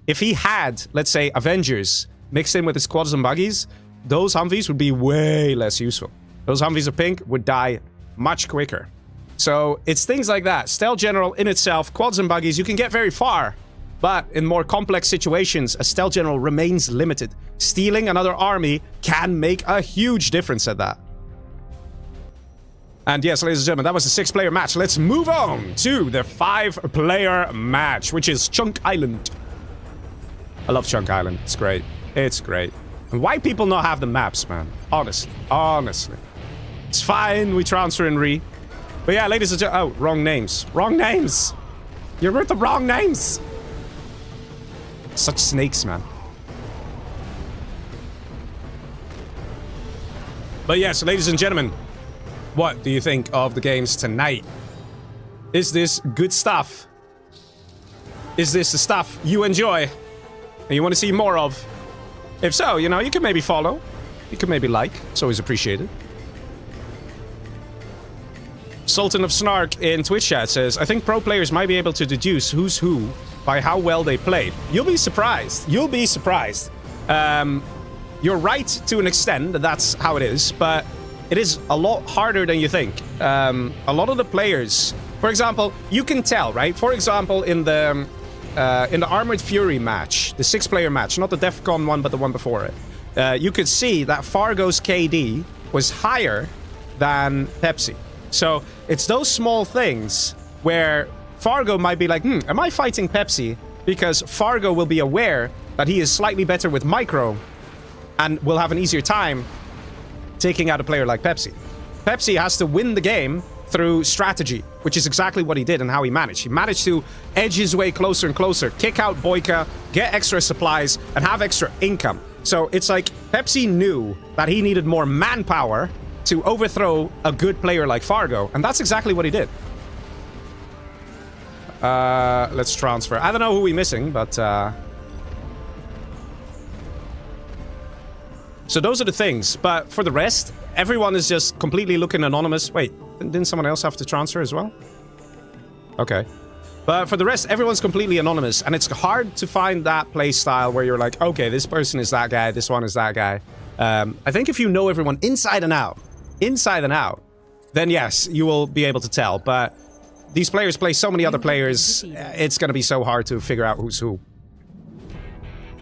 if he had, let's say, Avengers mixed in with his quads and buggies, those Humvees would be way less useful. Those Humvees of pink would die much quicker. So it's things like that. Stealth General in itself, quads and buggies, you can get very far. But in more complex situations, a Stealth General remains limited. Stealing another army can make a huge difference at that. And yes, ladies and gentlemen, that was a 6-player match. Let's move on to the 5-player match, which is Chunk Island. I love Chunk Island. It's great. It's great. And why people not have the maps, man? Honestly. It's fine, we transfer and re. But yeah, ladies and gentlemen... Oh, wrong names. Wrong names! You wrote the wrong names! Such snakes, man. But yes, ladies and gentlemen, what do you think of the games tonight? Is this good stuff? Is this the stuff you enjoy and you want to see more of? If so, you know, you can maybe follow. You can maybe like. It's always appreciated. Sultan of Snark in Twitch chat says, I think pro players might be able to deduce who's who by how well they played. You'll be surprised. You'll be surprised. You're right to an extent, that's how it is, but it is a lot harder than you think. A lot of the players, for example, you can tell, right? For example, in the Armored Fury match, the 6-player match, not the DEFCON one, but the one before it, you could see that Fargo's KD was higher than Pepsi. So it's those small things where Fargo might be like, am I fighting Pepsi? Because Fargo will be aware that he is slightly better with micro and will have an easier time taking out a player like Pepsi. Pepsi has to win the game through strategy, which is exactly what he did and how he managed. He managed to edge his way closer and closer, kick out BoYcaH, get extra supplies, and have extra income. So it's like Pepsi knew that he needed more manpower to overthrow a good player like Fargo, and that's exactly what he did. Let's transfer. I don't know who we're missing, but... So those are the things, but for the rest, everyone is just completely looking anonymous. Wait, didn't someone else have to transfer as well? Okay. But for the rest, everyone's completely anonymous, and it's hard to find that play style where you're like, okay, this person is that guy, this one is that guy. I think if you know everyone inside and out, then yes, you will be able to tell, but these players play so many other players, it's gonna be so hard to figure out who's who.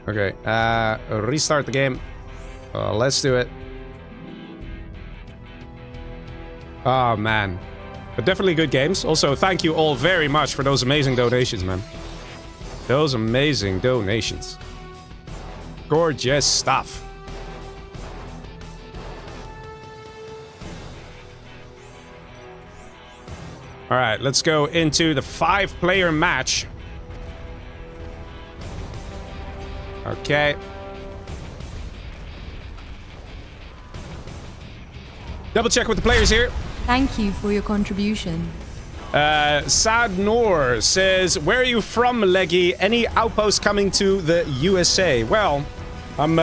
Okay, restart the game. Let's do it. Oh, man. But definitely good games. Also, thank you all very much for those amazing donations, man. Those amazing donations. Gorgeous stuff. Alright, let's go into the 5-player match. Okay. Double check with the players here. Thank you for your contribution. Sad Noor says, where are you from, Leggy? Any outposts coming to the USA? Well, I'm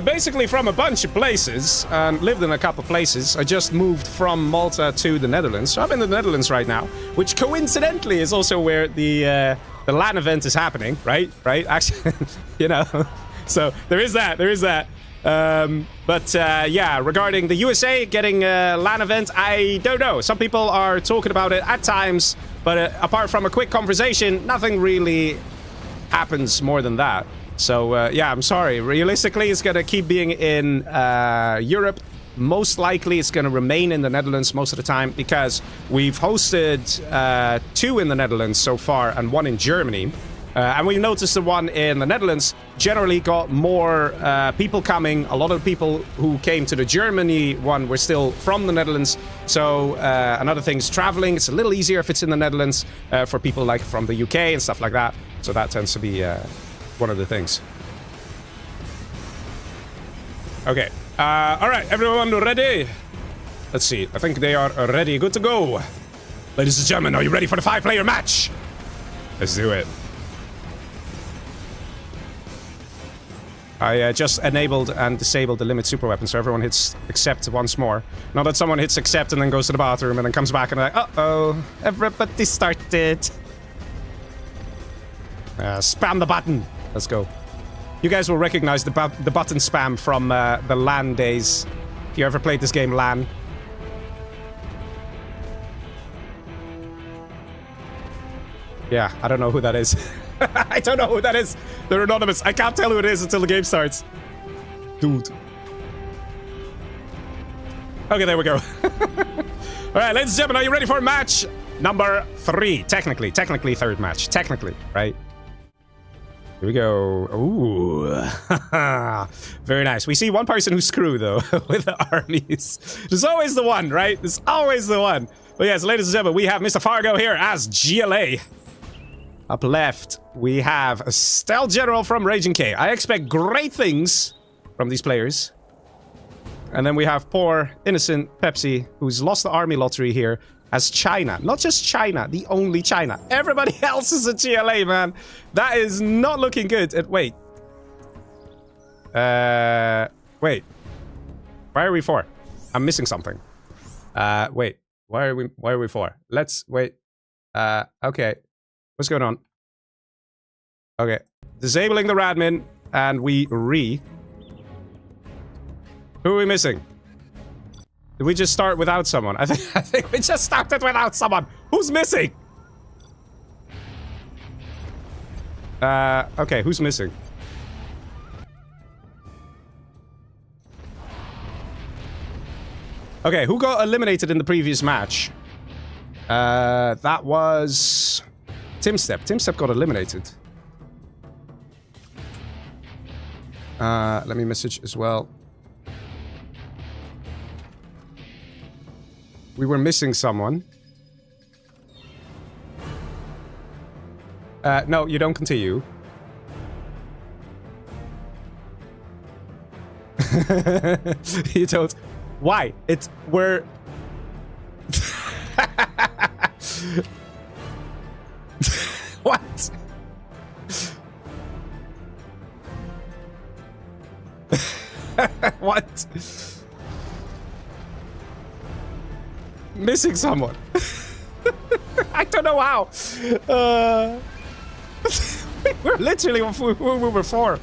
basically from a bunch of places and lived in a couple places. I just moved from Malta to the Netherlands. So I'm in the Netherlands right now, which coincidentally is also where the LAN event is happening, right? Right? Actually, you know, so there is that. Yeah, regarding the USA getting a LAN event, I don't know. Some people are talking about it at times, but apart from a quick conversation, nothing really happens more than that. So, yeah, I'm sorry. Realistically, it's gonna keep being in Europe. Most likely, it's gonna remain in the Netherlands most of the time, because we've hosted 2 in the Netherlands so far and 1 in Germany. And we noticed the one in the Netherlands generally got more people coming. A lot of people who came to the Germany one were still from the Netherlands. So another thing is traveling. It's a little easier if it's in the Netherlands for people like from the UK and stuff like that. So that tends to be one of the things. Okay. All right, everyone ready? Let's see. I think they are ready. Good to go. Ladies and gentlemen, are you ready for the 5-player match? Let's do it. I just enabled and disabled the limit super weapon, so everyone hits accept once more. Not that someone hits accept and then goes to the bathroom and then comes back and like, uh-oh, everybody started. Spam the button. Let's go. You guys will recognize the button spam from the LAN days. If you ever played this game, LAN. Yeah, I don't know who that is. I don't know who that is. They're anonymous. I can't tell who it is until the game starts. Dude. Okay, there we go. All right, ladies and gentlemen, are you ready for match number 3? Technically third match. Technically, right? Here we go. Ooh. Very nice. We see one person who's screwed, though, with the armies. There's always the one, right? There's always the one. But yes, ladies and gentlemen, we have Mr. Fargo here as GLA. Up left, we have a Stealth General from Raging K. I expect great things from these players. And then we have poor, innocent Pepsi, who's lost the army lottery here, as China. Not just China, the only China. Everybody else is a GLA, man. That is not looking good. Wait. Wait. Why are we 4? I'm missing something. Wait. Why are we 4? Let's wait. Okay. What's going on? Okay. Disabling the Radmin, and we Who are we missing? Did we just start without someone? I think we just started without someone. Who's missing? Okay, who's missing? Okay, who got eliminated in the previous match? That was TumStep. TumStep got eliminated. Let me message as well. We were missing someone. No, you don't continue. You don't. Why? We're... What? What? Missing someone. I don't know how. We're literally we were 4.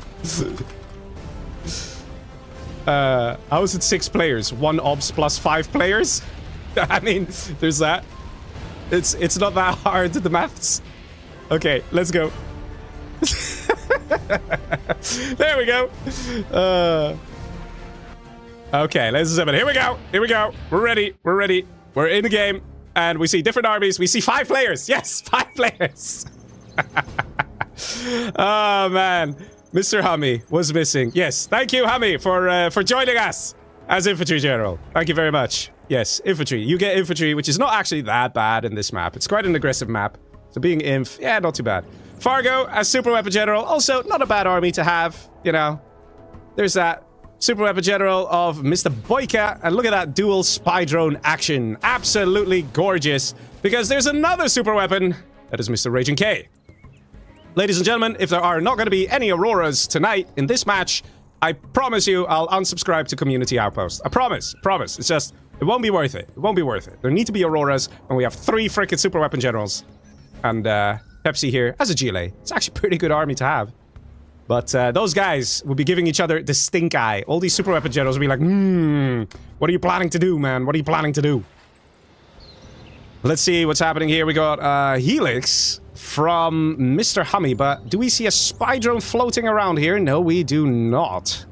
How is it 6 players? 1 ops plus 5 players? I mean, there's that. It's not that hard, the maths. Okay, let's go. There we go. Okay, ladies and gentlemen, here we go. Here we go. We're ready. We're ready. We're in the game, and we see different armies. We see 5 players. Yes, 5 players. Oh, man. Mr. HuMMi was missing. Yes, thank you, HuMMi, for joining us as Infantry General. Thank you very much. Yes, Infantry. You get Infantry, which is not actually that bad in this map. It's quite an aggressive map. So being Inf, yeah, not too bad. Fargo as Super Weapon General. Also, not a bad army to have, you know. There's that. Super Weapon General of Mr. BoYcaH. And look at that dual spy drone action. Absolutely gorgeous. Because there's another super weapon. That is Mr. Raging K. Ladies and gentlemen, if there are not going to be any Auroras tonight in this match, I promise you I'll unsubscribe to Community Outpost. I promise. Promise. It's just, it won't be worth it. It won't be worth it. There need to be Auroras when we have 3 freaking Super Weapon Generals. And Pepsi here as a GLA. It's actually a pretty good army to have. But those guys will be giving each other the stink eye. All these Super Weapon Generals will be like, what are you planning to do, man? What are you planning to do? Let's see what's happening here. We got Helix from Mr. HuMMi, but do we see a spy drone floating around here? No, we do not.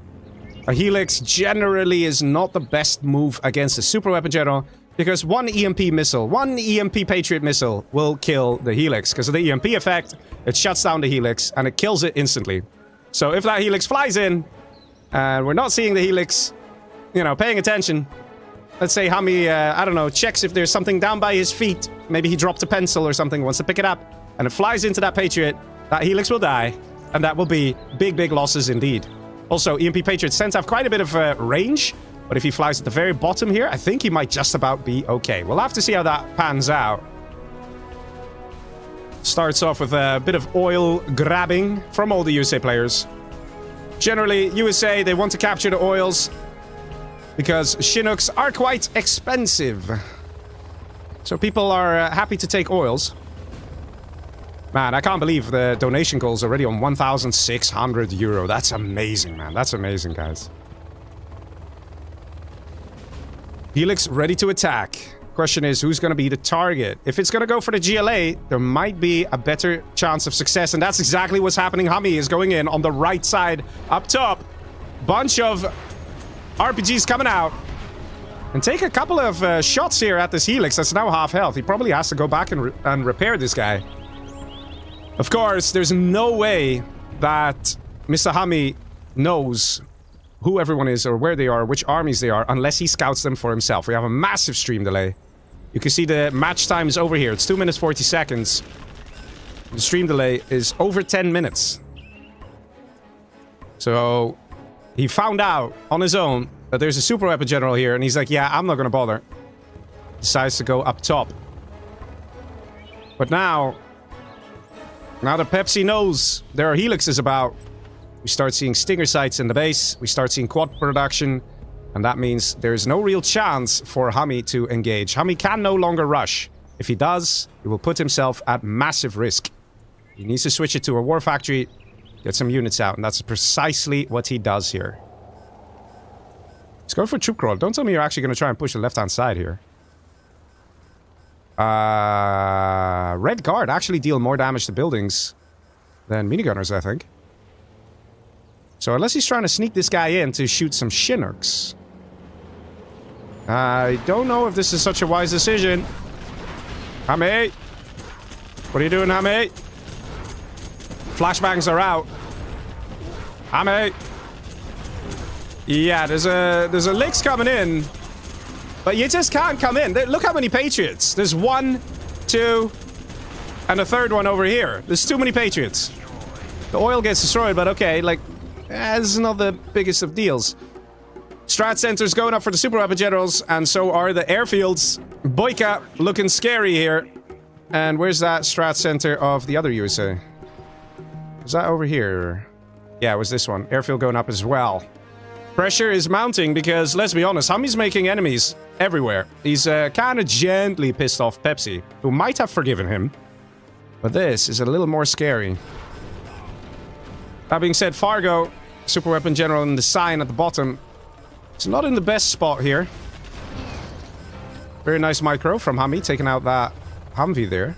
A Helix generally is not the best move against a Super Weapon General, because one EMP missile, one EMP Patriot missile will kill the Helix. Because of the EMP effect, it shuts down the Helix, and it kills it instantly. So if that Helix flies in, and we're not seeing the Helix, you know, paying attention, let's say HuMMi, I don't know, checks if there's something down by his feet. Maybe he dropped a pencil or something, wants to pick it up, and it flies into that Patriot, that Helix will die, and that will be big, big losses indeed. Also, EMP Patriots tend to have quite a bit of range, but if he flies at the very bottom here, I think he might just about be okay. We'll have to see how that pans out. Starts off with a bit of oil grabbing from all the USA players. Generally, USA, they want to capture the oils because Chinooks are quite expensive. So people are happy to take oils. Man, I can't believe the donation goal is already on 1,600 euro. That's amazing, man. That's amazing, guys. Helix ready to attack. Question is, who's going to be the target? If it's going to go for the GLA, there might be a better chance of success, and that's exactly what's happening. HuMMi is going in on the right side, up top. Bunch of RPGs coming out. And take a couple of shots here at this Helix that's now half health. He probably has to go back and repair this guy. Of course, there's no way that Mr. HuMMi knows who everyone is or where they are, which armies they are, unless he scouts them for himself. We have a massive stream delay. You can see the match time is over here. It's 2 minutes 40 seconds. The stream delay is over 10 minutes. So he found out on his own that there's a super weapon general here, and he's like, yeah, I'm not gonna bother. Decides to go up top. But now that Pepsi knows there are helixes about, we start seeing stinger sights in the base, we start seeing quad production, and that means there's no real chance for HuMMi to engage. HuMMi can no longer rush. If he does, he will put himself at massive risk. He needs to switch it to a war factory, get some units out, and that's precisely what he does here. Let's go for troop crawl. Don't tell me you're actually going to try and push the left-hand side here. Red Guard actually deal more damage to buildings than minigunners, I think. So unless he's trying to sneak this guy in to shoot some Chinooks. I don't know if this is such a wise decision. HuMMi! What are you doing, HuMMi? Flashbangs are out. HuMMi! Yeah, there's a Licks coming in. But you just can't come in. Look how many Patriots. There's 1, 2, and a third one over here. There's too many Patriots. The oil gets destroyed, but okay, like, this is not the biggest of deals. Strat centers going up for the super weapon generals, and so are the airfields. BoYcaH looking scary here. And where's that strat center of the other USA? Is that over here? Yeah, it was this one. Airfield going up as well. Pressure is mounting because, let's be honest, HuMMi's making enemies everywhere. He's kind of gently pissed off Pepsi, who might have forgiven him. But this is a little more scary. That being said, Fargo, super weapon general in the sign at the bottom, it's not in the best spot here. Very nice micro from HuMMi, taking out that Humvee there.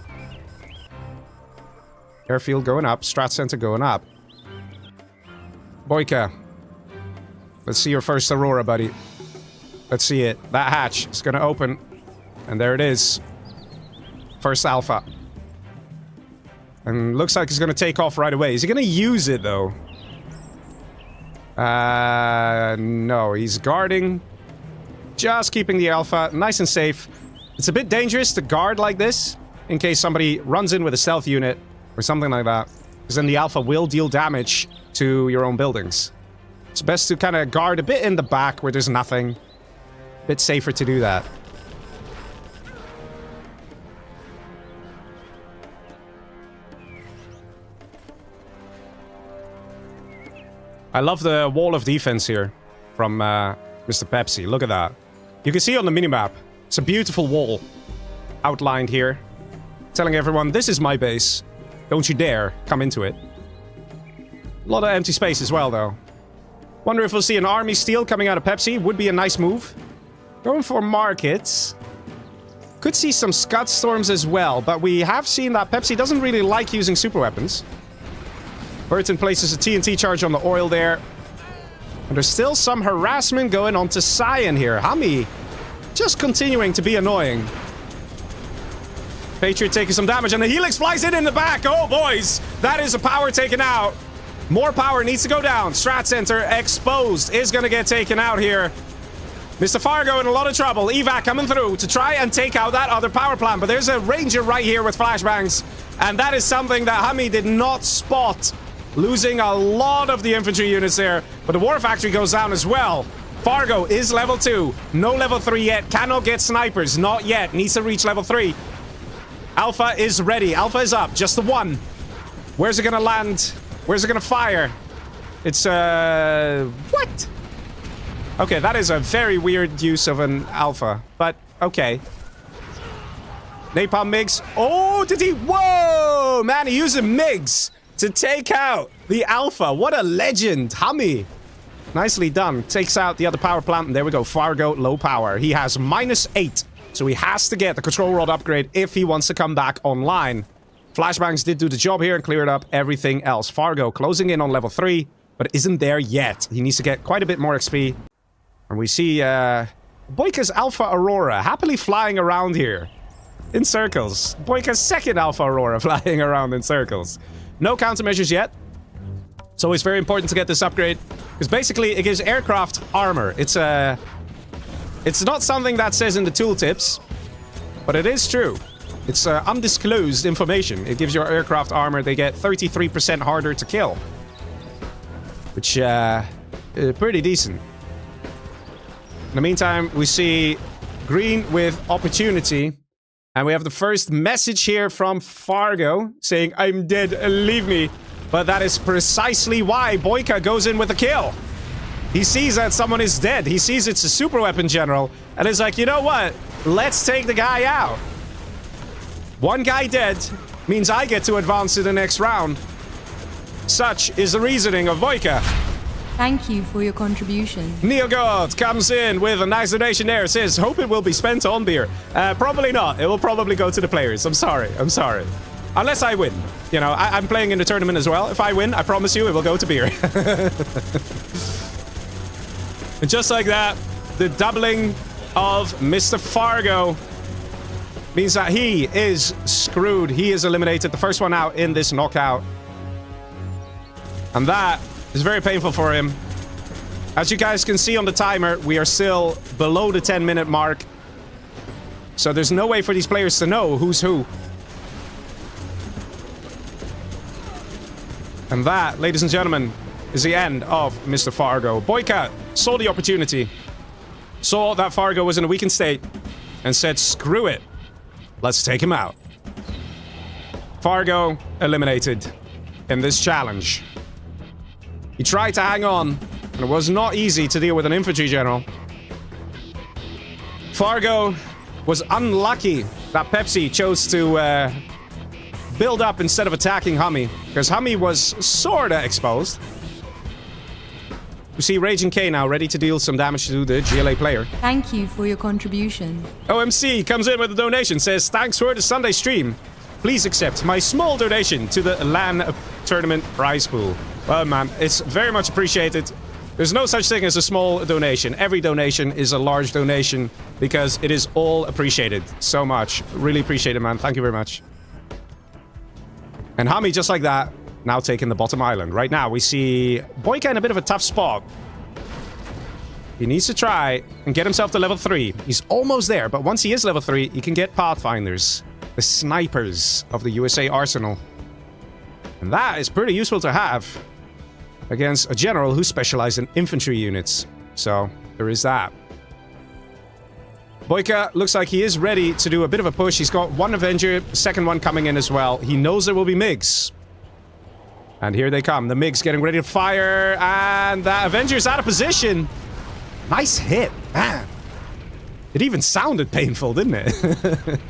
Airfield going up, strat center going up. BoYcaH. Let's see your first Aurora, buddy. Let's see it. That hatch is gonna open. And there it is. First Alpha. And looks like he's gonna take off right away. Is he gonna use it, though? No. He's guarding. Just keeping the Alpha nice and safe. It's a bit dangerous to guard like this, in case somebody runs in with a stealth unit, or something like that. Because then the Alpha will deal damage to your own buildings. It's best to kind of guard a bit in the back where there's nothing. A bit safer to do that. I love the wall of defense here from Mr. Pepsi. Look at that. You can see on the minimap, it's a beautiful wall outlined here. Telling everyone, this is my base. Don't you dare come into it. A lot of empty space as well, though. Wonder if we'll see an army steal coming out of Pepsi. Would be a nice move. Going for markets. Could see some Scud Storms as well, but we have seen that Pepsi doesn't really like using super weapons. Burton places a TNT charge on the oil there. And there's still some harassment going on to Cyan here. HuMMi just continuing to be annoying. Patriot taking some damage, and the Helix flies in the back. Oh, boys. That is a power taken out. More power needs to go down. Strat center exposed is going to get taken out here. Mr. Fargo in a lot of trouble. Evac coming through to try and take out that other power plant. But there's a Ranger right here with flashbangs. And that is something that HuMMi did not spot. Losing a lot of the infantry units there. But the war factory goes down as well. Fargo is level 2. No level 3 yet. Cannot get snipers. Not yet. Needs to reach level 3. Alpha is ready. Alpha is up. Just the one. Where's it going to land? Where's it gonna fire? It's, what? Okay, that is a very weird use of an Alpha, but okay. Napalm MiGs. Oh, did he? Whoa! Man, he used a MiGs to take out the Alpha. What a legend. HuMMi. Nicely done. Takes out the other power plant, and there we go. Fargo, low power. He has -8, so he has to get the control rod upgrade if he wants to come back online. Flashbangs did do the job here and cleared up everything else. Fargo closing in on level 3, but isn't there yet. He needs to get quite a bit more XP. And we see BoYcaH's Alpha Aurora happily flying around here in circles. BoYcaH's second Alpha Aurora flying around in circles. No countermeasures yet. It's always very important to get this upgrade because basically it gives aircraft armor. It's not something that says in the tooltips, but it is true. It's undisclosed information. It gives your aircraft armor. They get 33% harder to kill, which pretty decent. In the meantime, we see green with opportunity. And we have the first message here from Fargo saying, I'm dead, leave me. But that is precisely why BoYcaH goes in with a kill. He sees that someone is dead. He sees it's a super weapon general. And is like, you know what? Let's take the guy out. One guy dead means I get to advance to the next round. Such is the reasoning of BoYcaH. Thank you for your contribution. NeoGod comes in with a nice donation there. Says, hope it will be spent on beer. Probably not. It will probably go to the players. I'm sorry. I'm sorry. Unless I win. You know, I'm playing in the tournament as well. If I win, I promise you it will go to beer. And just like that, the doubling of Mr. Fargo means that he is screwed. He is eliminated. The first one out in this knockout. And that is very painful for him. As you guys can see on the timer, we are still below the 10-minute mark. So there's no way for these players to know who's who. And that, ladies and gentlemen, is the end of Mr. Fargo. BoYcaH saw the opportunity, saw that Fargo was in a weakened state, and said, screw it. Let's take him out. Fargo eliminated in this challenge. He tried to hang on, and it was not easy to deal with an infantry general. Fargo was unlucky that Pepsi chose to build up instead of attacking HuMMi, because HuMMi was sorta exposed. We see Raging K now ready to deal some damage to the GLA player. Thank you for your contribution. OMC comes in with a donation, says, thanks for the Sunday stream. Please accept my small donation to the LAN tournament prize pool. Well, man, it's very much appreciated. There's no such thing as a small donation. Every donation is a large donation because it is all appreciated so much. Really appreciate it, man. Thank you very much. And HuMMi, just like that, now taking the bottom island. Right now, we see BoYcaH in a bit of a tough spot. He needs to try and get himself to level 3. He's almost there, but once he is level 3, he can get Pathfinders, the snipers of the USA arsenal. And that is pretty useful to have against a general who specializes in infantry units. So, there is that. BoYcaH looks like he is ready to do a bit of a push. He's got one Avenger, second one coming in as well. He knows there will be MiGs. And here they come. The MiGs getting ready to fire. And the Avenger's out of position. Nice hit. Man. It even sounded painful, didn't it?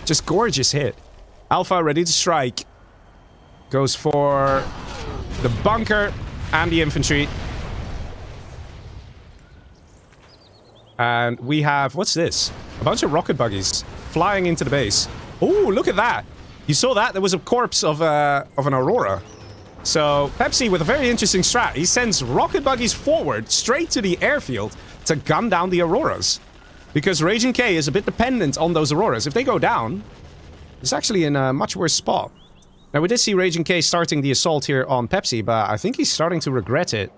Just gorgeous hit. Alpha ready to strike. Goes for the bunker and the infantry. And we have... what's this? A bunch of rocket buggies flying into the base. Oh, look at that. You saw that? There was a corpse of an Aurora. So, Pepsi with a very interesting strat. He sends rocket buggies forward, straight to the airfield, to gun down the Auroras. Because Raging K is a bit dependent on those Auroras. If they go down, it's actually in a much worse spot. Now, we did see Raging K starting the assault here on Pepsi, but I think he's starting to regret it.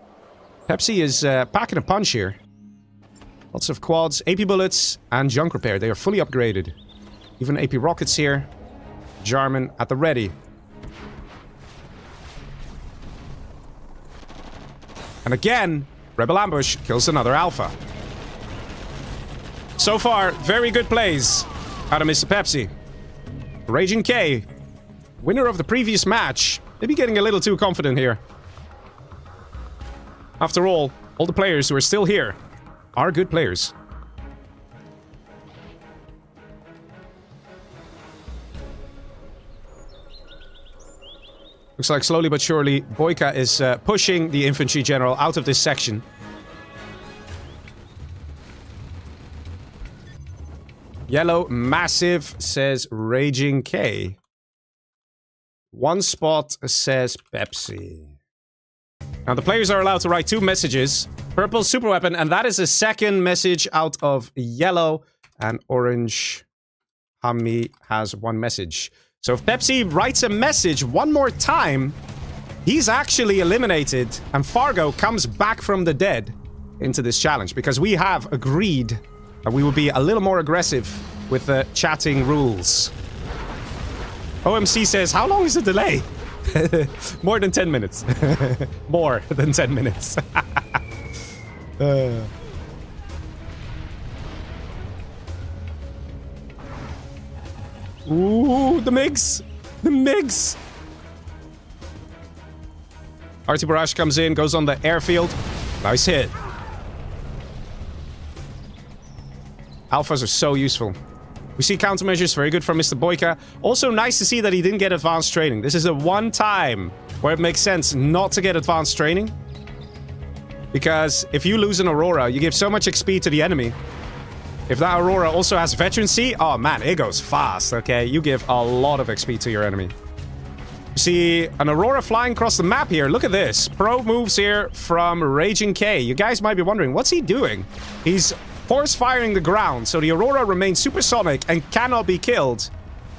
Pepsi is packing a punch here. Lots of quads, AP bullets, and junk repair. They are fully upgraded. Even AP rockets here. Jarman at the ready. And again, Rebel Ambush kills another Alpha. So far, very good plays out of Mr. Pepsi. Raging K, winner of the previous match, maybe getting a little too confident here. After all the players who are still here are good players. Looks like slowly but surely BoYcaH is pushing the infantry general out of this section. Yellow massive says Raging K. One spot says Pepsi. Now, the players are allowed to write 2 messages. Purple, super weapon, and that is a second message out of yellow. And orange, HuMMi has 1 message. So if Pepsi writes a message one more time, he's actually eliminated, and Fargo comes back from the dead into this challenge, because we have agreed that we will be a little more aggressive with the chatting rules. OMC says, how long is the delay? More than 10 minutes. More than 10 minutes. Ooh, the MiGs! The MiGs! RT Barrage comes in, goes on the airfield. Nice hit. Alphas are so useful. We see countermeasures, very good from Mr. BoYcaH. Also nice to see that he didn't get advanced training. This is the one time where it makes sense not to get advanced training. Because if you lose an Aurora, you give so much XP to the enemy. If that Aurora also has veterancy, oh man, it goes fast, okay? You give a lot of XP to your enemy. You see an Aurora flying across the map here. Look at this. Pro moves here from Raging K. You guys might be wondering, what's he doing? He's force firing the ground, so the Aurora remains supersonic and cannot be killed.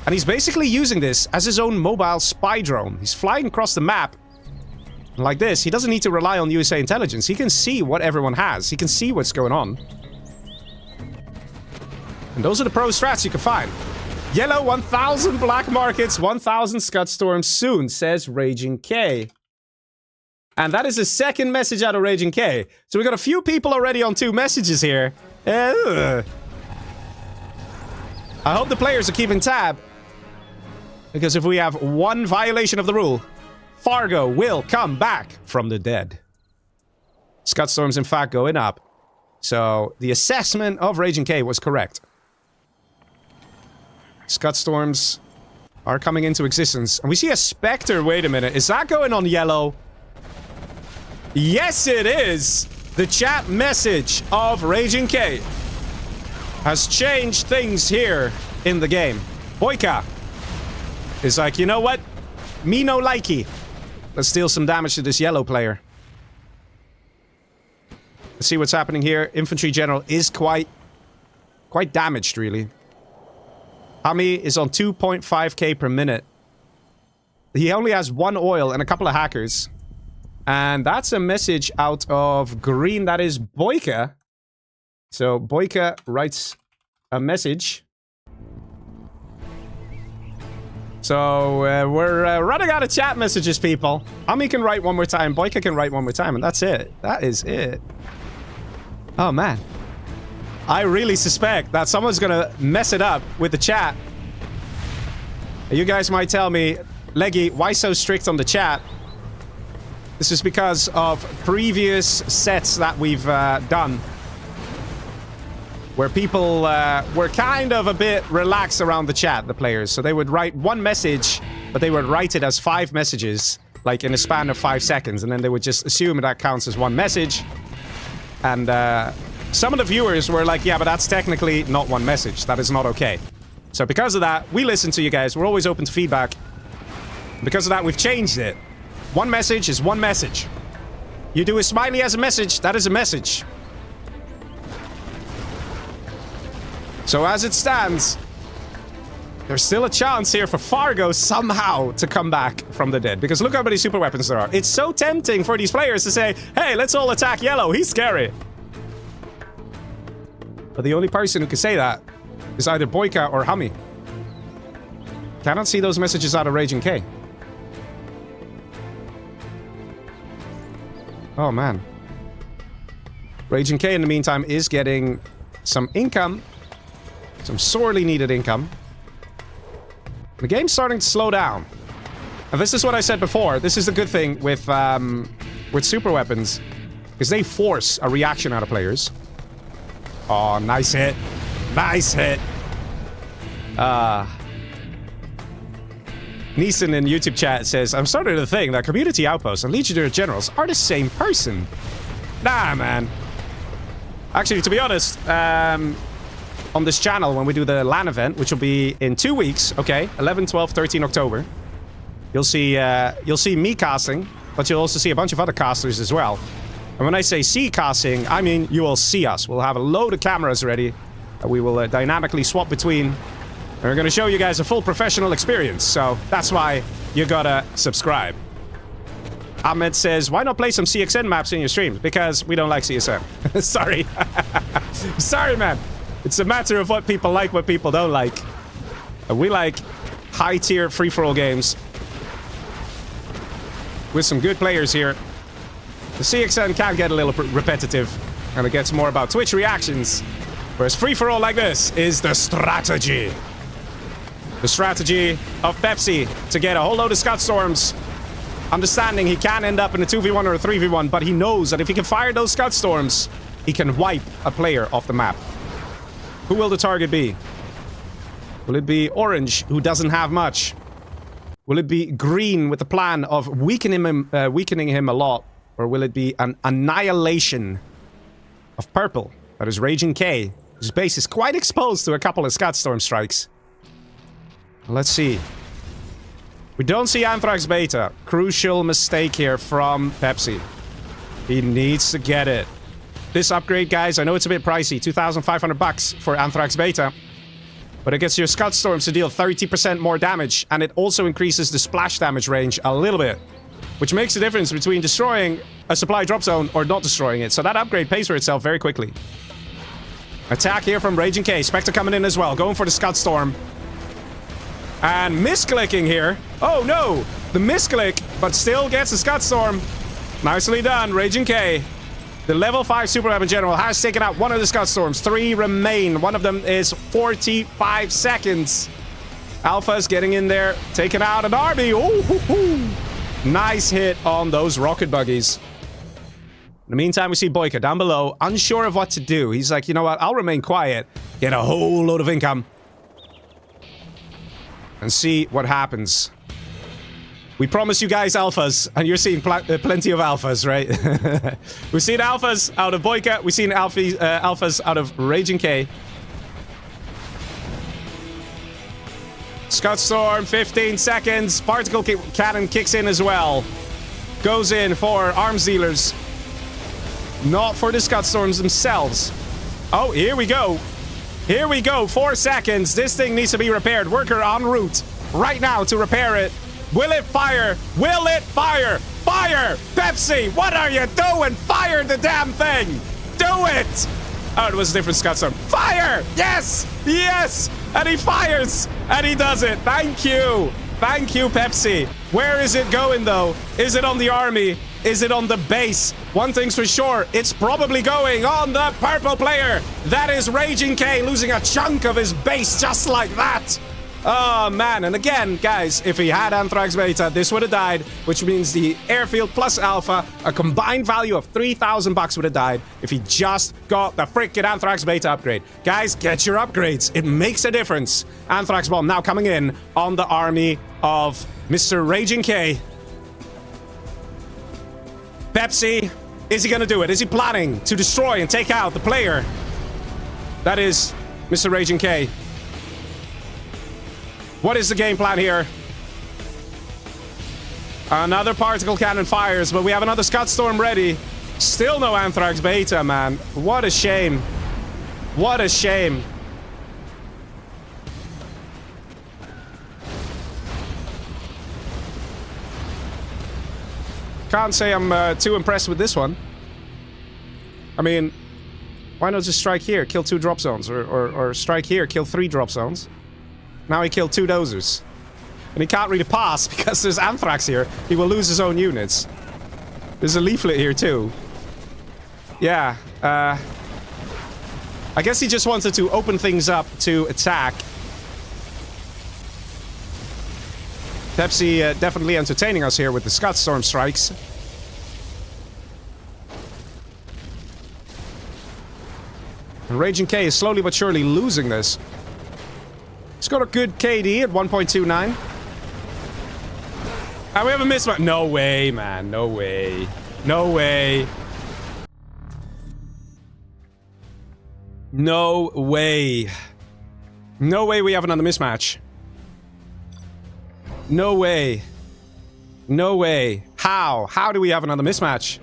And he's basically using this as his own mobile spy drone. He's flying across the map. And like this, he doesn't need to rely on USA intelligence. He can see what everyone has. He can see what's going on. And those are the pro strats you can find. Yellow, 1,000 black markets, 1,000 Scud Storms soon, says Raging K. And that is the second message out of Raging K. So we got a few people already on 2 messages here. I hope the players are keeping tab. Because if we have 1 violation of the rule, Fargo will come back from the dead. Scud Storms, in fact, going up. So the assessment of Raging K was correct. Scud Storms are coming into existence. And we see a Spectre. Wait a minute. Is that going on yellow? Yes, it is. The chat message of Raging K has changed things here in the game. BoYcaH is like, you know what? Me no likey. Let's deal some damage to this yellow player. Let's see what's happening here. Infantry General is quite damaged, really. HuMMi is on 2.5k per minute. He only has 1 oil and a couple of hackers. And that's a message out of green. That is BoYcaH. So BoYcaH writes a message. So we're running out of chat messages, people. HuMMi can write 1 more time. BoYcaH can write 1 more time. And that's it. That is it. Oh, man. I really suspect that someone's going to mess it up with the chat. You guys might tell me, Leggy, why so strict on the chat? This is because of previous sets that we've done. Where people were kind of a bit relaxed around the chat, the players. So they would write 1 message, but they would write it as 5 messages, like in a span of 5 seconds. And then they would just assume that counts as 1 message. And some of the viewers were like, yeah, but that's technically not 1 message. That is not okay. So because of that, we listen to you guys. We're always open to feedback. Because of that, we've changed it. 1 message is 1 message. You do a smiley as a message, that is a message. So as it stands, there's still a chance here for Fargo somehow to come back from the dead. Because look how many super weapons there are. It's so tempting for these players to say, hey, let's all attack yellow, he's scary. But the only person who can say that is either BoYcaH or HuMMi. Cannot see those messages out of Raging K. Oh, man. Raging K, in the meantime, is getting some income. Some sorely needed income. The game's starting to slow down. And this is what I said before. This is the good thing with super weapons. Because they force a reaction out of players. Oh, nice hit. Nice hit. Neeson in YouTube chat says, I'm starting to think that Community Outpost and Legionary Generals are the same person. Nah, man. Actually, to be honest, on this channel, when we do the LAN event, which will be in 2 weeks, okay, 11, 12, 13 October, you'll see me casting but you'll also see a bunch of other casters as well. And when I say see casting, I mean you will see us. We'll have a load of cameras ready that we will dynamically swap between. And we're going to show you guys a full professional experience, so that's why you gotta subscribe. Ahmed says, why not play some CXN maps in your streams? Because we don't like CSN. Sorry. Sorry, man. It's a matter of what people like, what people don't like. We like high-tier free-for-all games with some good players here. The CXN can get a little repetitive, and it gets more about Twitch reactions. Whereas free-for-all like this is the strategy. The strategy of Pepsi to get a whole load of Scud Storms. Understanding he can end up in a 2v1 or a 3v1, but he knows that if he can fire those Scud Storms, he can wipe a player off the map. Who will the target be? Will it be Orange, who doesn't have much? Will it be Green with the plan of weakening him a lot? Or will it be an annihilation of Purple? That is Raging K, whose base is quite exposed to a couple of Scud Storm strikes. Let's see. We don't see Anthrax Beta. Crucial mistake here from Pepsi. He needs to get it. This upgrade, guys, I know it's a bit pricey. 2,500 bucks for Anthrax Beta. But it gets your Scud Storms to deal 30% more damage. And it also increases the splash damage range a little bit. Which makes the difference between destroying a supply drop zone or not destroying it. So that upgrade pays for itself very quickly. Attack here from Raging K. Spectre coming in as well. Going for the Scud Storm. And misclicking here. Oh no! The misclick, but still gets the Scud Storm. Nicely done, Raging K. The level 5 super weapon general has taken out one of the Scud Storms. 3 remain. One of them is 45 seconds. Alpha's getting in there, taking out an army. Ooh, hoo, hoo. Nice hit on those rocket buggies. In the meantime, we see BoYcaH down below, unsure of what to do. He's like, you know what? I'll remain quiet, get a whole load of income, and see what happens. We promise you guys alphas, and you're seeing plenty of alphas, right? We've seen alphas out of BoYcaH. We've seen alphas out of Raging K. Scud Storm, 15 seconds. Particle Cannon kicks in as well. Goes in for arms dealers. Not for the Scud Storms themselves. Oh, here we go. Here we go. 4 seconds. This thing needs to be repaired. Worker en route right now to repair it. Will it fire? Will it fire? Fire! Pepsi, what are you doing? Fire the damn thing! Do it! Oh, it was a different Scud Storm. Fire! Yes! Yes! And he fires! And he does it. Thank you. Thank you, Pepsi. Where is it going, though? Is it on the army? Is it on the base? One thing's for sure. It's probably going on the purple player. That is Raging K losing a chunk of his base just like that. Oh, man. And again, guys, if he had Anthrax Beta, this would have died, which means the airfield plus Alpha, a combined value of 3,000 bucks would have died if he just got the freaking Anthrax Beta upgrade. Guys, get your upgrades. It makes a difference. Anthrax Bomb now coming in on the army of Mr. Raging K. Pepsi, is he going to do it? Is he planning to destroy and take out the player? That is Mr. Raging K. What is the game plan here? Another particle cannon fires, but we have another Scud Storm ready. Still no Anthrax Beta, man. What a shame. What a shame. Can't say I'm too impressed with this one. I mean, why not just strike here, kill 2 drop zones, or strike here, kill 3 drop zones? Now he killed 2 dozers. And he can't really pass because there's Anthrax here. He will lose his own units. There's a leaflet here too. Yeah, I guess he just wanted to open things up to attack. Pepsi definitely entertaining us here with the Scud Storm strikes. And Raging K is slowly but surely losing this. He's got a good KD at 1.29. And we have a mismatch. No way, man. No way. No way. No way. No way we have another mismatch. No way. No way. How? How do we have another mismatch?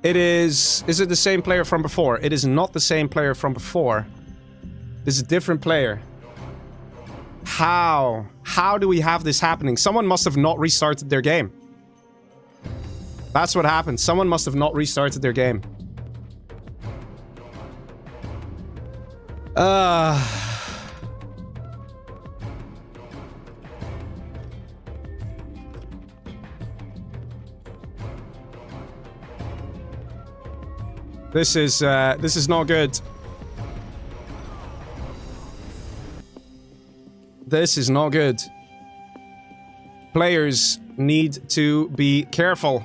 It is... Is it the same player from before? It is not the same player from before. This is a different player. How? How do we have this happening? Someone must have not restarted their game. That's what happened. Someone must have not restarted their game. This is not good. This is not good. Players need to be careful.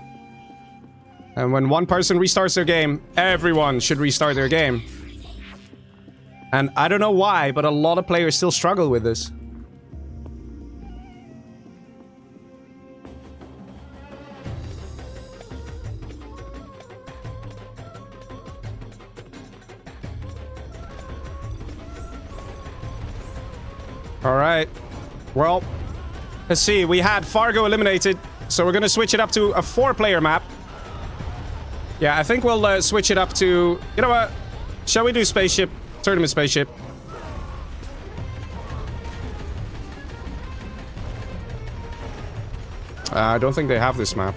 And when one person restarts their game, everyone should restart their game. And I don't know why, but a lot of players still struggle with this. All right. Well, let's see. We had Fargo eliminated, so we're going to switch it up to a 4-player map. Yeah, I think we'll switch it up to... You know what? Shall we do spaceship? Tournament spaceship. I don't think they have this map.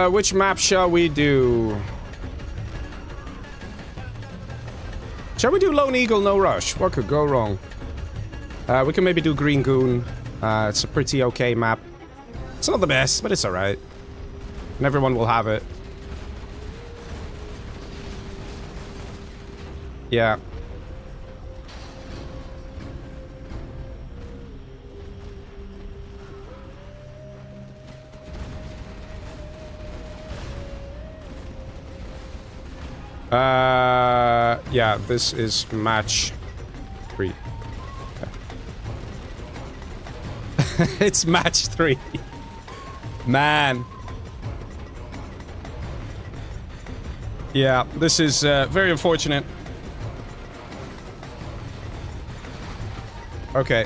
Which map shall we do? Shall we do Lone Eagle, No Rush? What could go wrong? We can maybe do Green Goon. It's a pretty okay map. It's not the best, but it's alright. And everyone will have it. Yeah. Yeah, this is match 3. It's match 3. Man. Yeah, this is very unfortunate. Okay.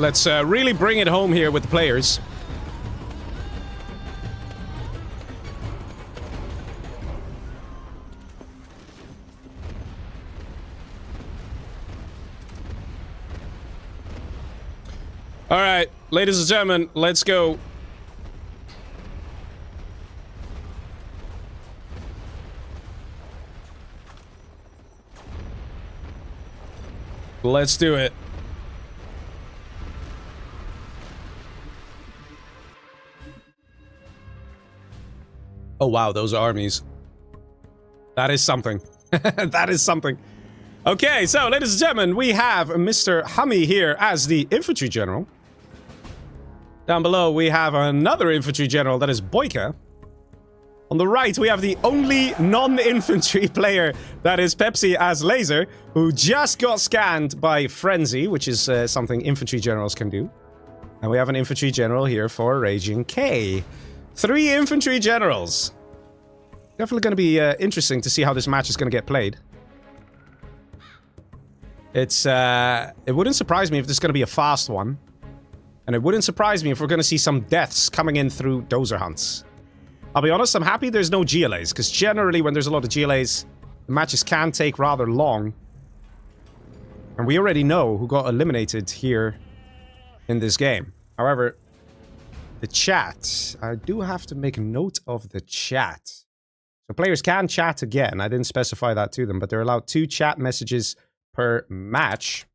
Let's really bring it home here with the players. All right, ladies and gentlemen, let's go. Let's do it. Oh, wow, those are armies. That is something. That is something. Okay, so, ladies and gentlemen, we have Mr. HuMMi here as the infantry general. Down below, we have another infantry general, that is BoYcaH. On the right, we have the only non-infantry player, that is Pepsi as Laser, who just got scanned by Frenzy, which is something infantry generals can do. And we have an infantry general here for Raging K. 3 infantry generals. Definitely going to be interesting to see how this match is going to get played. It wouldn't surprise me if this is going to be a fast one. And it wouldn't surprise me if we're going to see some deaths coming in through dozer hunts. I'll be honest, I'm happy there's no GLAs, because generally when there's a lot of GLAs, the matches can take rather long. And we already know who got eliminated here in this game. However, the chat. I do have to make note of the chat. So players can chat again. I didn't specify that to them, but they're allowed 2 chat messages per match.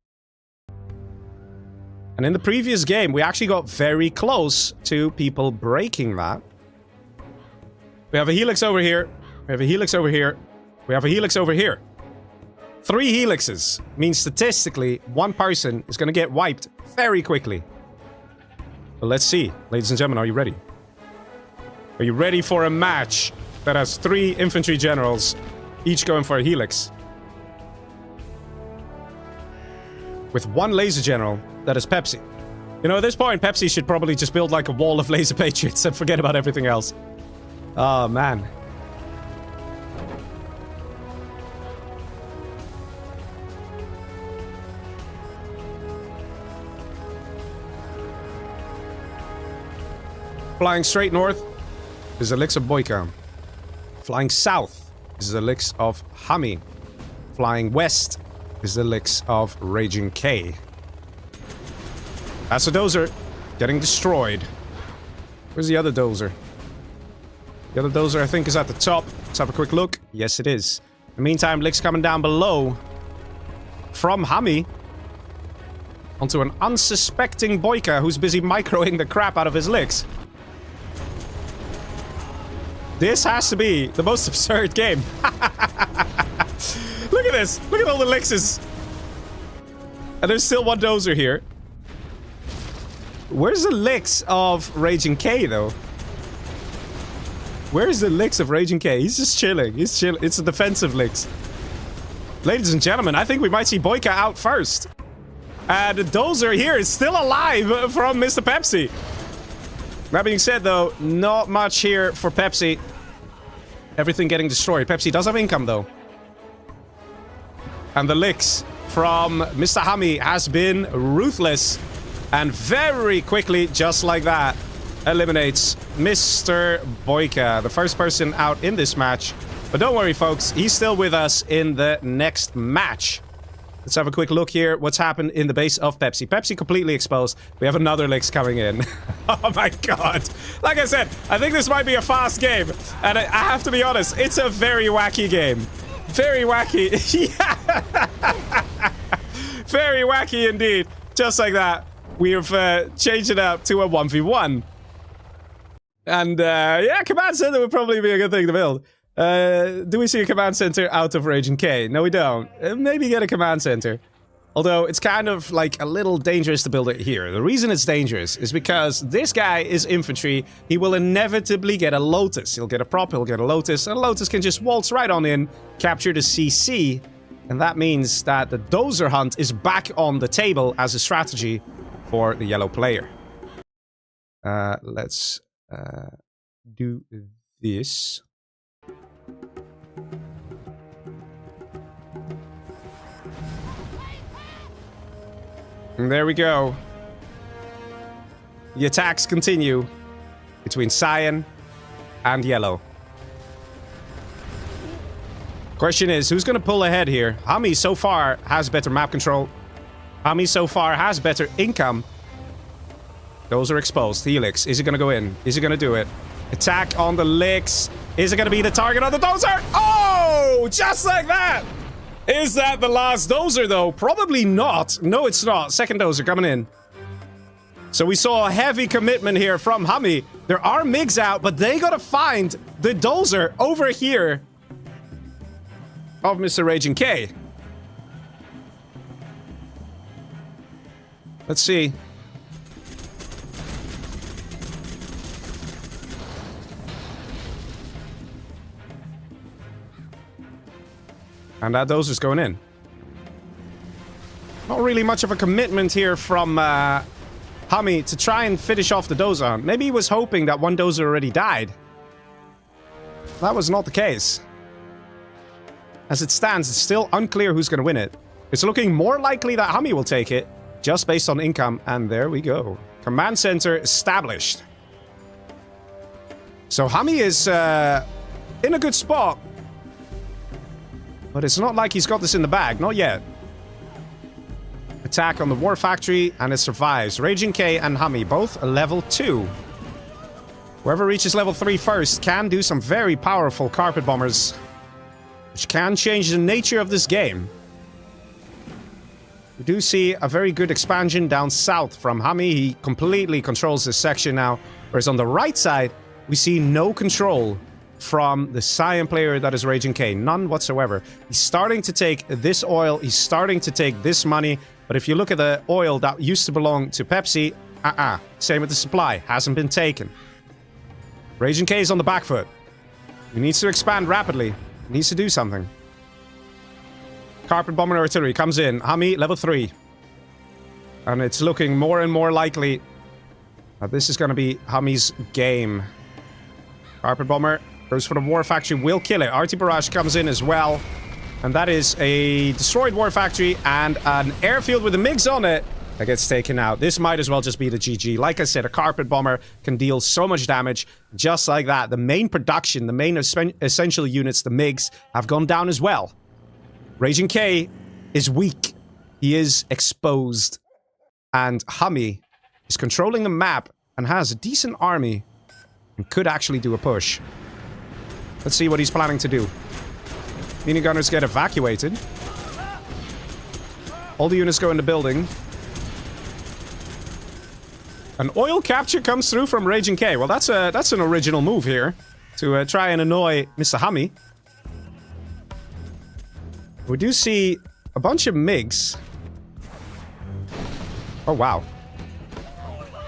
And in the previous game, we actually got very close to people breaking that. We have a helix over here. We have a helix over here. We have a helix over here. 3 helixes means statistically, 1 person is going to get wiped very quickly. But let's see. Ladies and gentlemen, are you ready? Are you ready for a match that has 3 infantry generals each going for a helix. With one laser general, that is Pepsi. You know, at this point, Pepsi should probably just build like a wall of laser patriots and forget about everything else. Oh, man. Flying straight north is the licks of BoYcaH. Flying south is the licks of HuMMi. Flying west is the licks of RagingK. That's a dozer getting destroyed. Where's the other dozer? The other dozer, I think, is at the top. Let's have a quick look. Yes, it is. In the meantime, licks coming down below from HuMMi onto an unsuspecting BoYcaH who's busy microing the crap out of his licks. This has to be the most absurd game. Look at this. Look at all the lixes. And there's still one dozer here. Where's the licks of RagingK, though? Where's the licks of RagingK? He's just chilling. He's chilling. It's a defensive licks. Ladies and gentlemen, I think we might see BoYcaH out first. And the dozer here is still alive from Mr. Pepsi. That being said, though, not much here for Pepsi. Everything getting destroyed. Pepsi does have income, though. And the licks from Mr. HuMMi has been ruthless. And very quickly, just like that, eliminates Mr. BoYcaH, the first person out in this match. But don't worry, folks. He's still with us in the next match. Let's have a quick look here. What's happened in the base of Pepsi. Pepsi completely exposed. We have another licks coming in. Oh my god. Like I said, I think this might be a fast game. And I have to be honest, it's a very wacky game. Very wacky. Very wacky indeed. Just like that. We have changed it up to a 1v1. And yeah, command center would probably be a good thing to build. Do we see a command center out of RagingK? No, we don't. Maybe get a command center. Although, it's kind of like a little dangerous to build it here. The reason it's dangerous is because this guy is infantry. He will inevitably get a Lotus. He'll get a prop, he'll get a Lotus, and a Lotus can just waltz right on in, capture the CC, and that means that the dozer hunt is back on the table as a strategy for the yellow player. Let's do this. And there we go. The attacks continue between cyan and yellow. Question is, who's going to pull ahead here? HuMMi so far has better map control. HuMMi so far has better income. Those are exposed. Helix. Is he going to go in? Is he going to do it? Attack on the licks. Is it going to be the target on the dozer? Oh! Just like that! Is that the last dozer, though? Probably not. No, it's not. Second dozer coming in. So we saw a heavy commitment here from HuMMi. There are MiGs out, but they gotta find the dozer over here of Mr. RagingK. Let's see. And that dozer's going in. Not really much of a commitment here from HuMMi to try and finish off the dozer. Maybe he was hoping that one dozer already died. That was not the case. As it stands, it's still unclear who's going to win it. It's looking more likely that HuMMi will take it, just based on income. And there we go. Command center established. So HuMMi is in a good spot. But it's not like he's got this in the bag. Not yet. Attack on the war factory, and it survives. RagingK and HuMMi, both level 2. Whoever reaches level 3 first can do some very powerful carpet bombers, which can change the nature of this game. We do see a very good expansion down south from HuMMi. He completely controls this section now. Whereas on the right side, we see no control from the cyan player that is RagingK. None whatsoever. He's starting to take this oil. He's starting to take this money. But if you look at the oil that used to belong to Pepsi, same with the supply. Hasn't been taken. RagingK is on the back foot. He needs to expand rapidly. Needs to do something. Carpet bomber artillery comes in. HuMMi, level 3. And it's looking more and more likely that this is going to be HuMMi's game. Carpet bomber goes for the war factory, will kill it. RT barrage comes in as well. And that is a destroyed war factory and an airfield with the MiGs on it that gets taken out. This might as well just be the GG. Like I said, a carpet bomber can deal so much damage just like that. The main production, the main essential units, the MiGs, have gone down as well. Raging K is weak. He is exposed. And HuMMi is controlling the map and has a decent army and could actually do a push. Let's see what he's planning to do. Minigunners get evacuated. All the units go in the building. An oil capture comes through from Raging K. Well, that's an original move here to try and annoy Mr. HuMMi. We do see a bunch of MiGs. Oh, wow.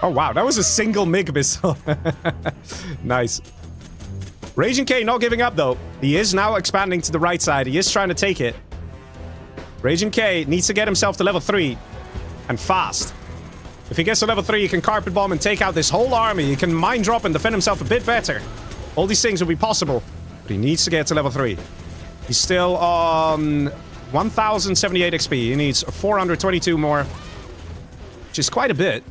Oh, wow. That was a single MiG missile. Nice. Raging K not giving up, though. He is now expanding to the right side. He is trying to take it. Raging K needs to get himself to level 3. And fast. If he gets to level 3, he can carpet bomb and take out this whole army. He can mine drop and defend himself a bit better. All these things will be possible. But he needs to get to level 3. He's still on 1,078 XP. He needs 422 more. Which is quite a bit.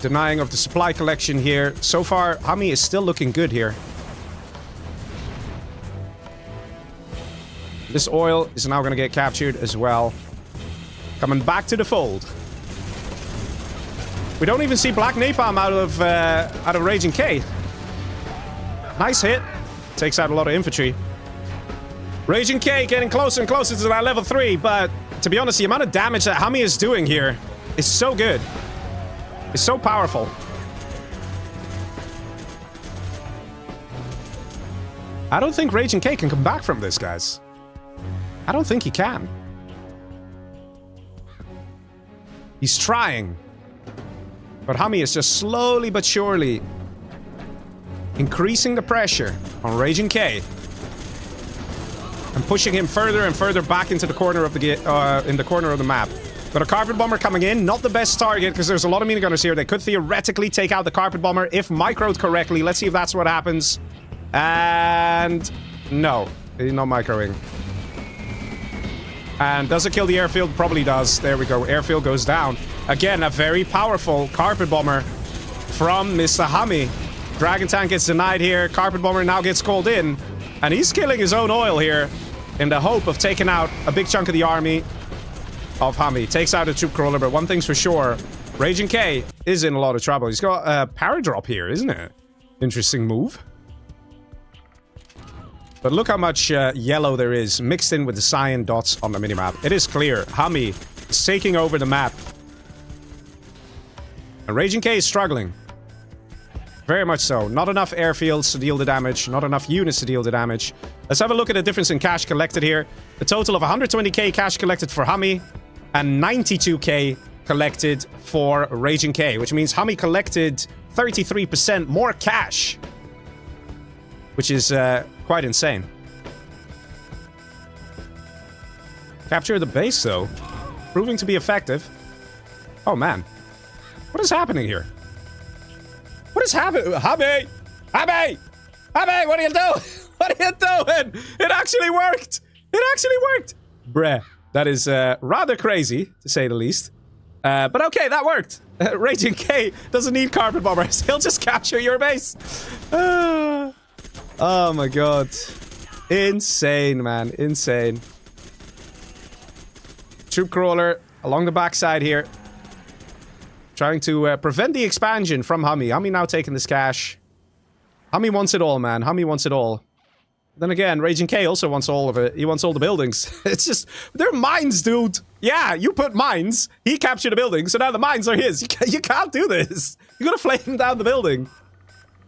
Denying of the supply collection here. So far, HuMMi is still looking good here. This oil is now going to get captured as well. Coming back to the fold. We don't even see Black Napalm out of Raging K. Nice hit. Takes out a lot of infantry. Raging K getting closer and closer to that level 3, but to be honest, the amount of damage that HuMMi is doing here is so good. It's so powerful. I don't think Raging K can come back from this, guys. I don't think he can. He's trying. But HuMMi is just slowly but surely increasing the pressure on Raging K. And pushing him further and further back into the corner of the map. Got a carpet bomber coming in. Not the best target because there's a lot of minigunners here. They could theoretically take out the carpet bomber if microed correctly. Let's see if that's what happens. And no, he's not microing. And does it kill the airfield? Probably does. There we go. Airfield goes down. Again, a very powerful carpet bomber from Mr. HuMMi. Dragon tank gets denied here. Carpet bomber now gets called in. And he's killing his own oil here in the hope of taking out a big chunk of the army of HuMMi. Takes out a troop crawler, but one thing's for sure. Raging K is in a lot of trouble. He's got a paradrop here, isn't it? Interesting move. But look how much yellow there is mixed in with the cyan dots on the minimap. It is clear. HuMMi is taking over the map. And Raging K is struggling. Very much so. Not enough airfields to deal the damage. Not enough units to deal the damage. Let's have a look at the difference in cash collected here. A total of 120k cash collected for HuMMi. And 92k collected for Raging K. Which means HuMMi collected 33% more cash. Which is quite insane. Capture the base, though. Proving to be effective. Oh, man. What is happening here? What is happening? HuMMi! HuMMi! HuMMi, what are you doing? What are you doing? It actually worked! It actually worked! Bruh. That is rather crazy, to say the least. But okay, that worked. Raging K doesn't need carpet bombers. He'll just capture your base. Oh my god. Insane, man. Insane. Troop crawler along the backside here. Trying to prevent the expansion from HuMMi. HuMMi now taking this cash. HuMMi wants it all, man. HuMMi wants it all. Then again, Raging K also wants all of it. He wants all the buildings. It's just... They're mines, dude. Yeah, you put mines. He captured the building, so now the mines are his. You can't do this. You gotta flame down the building.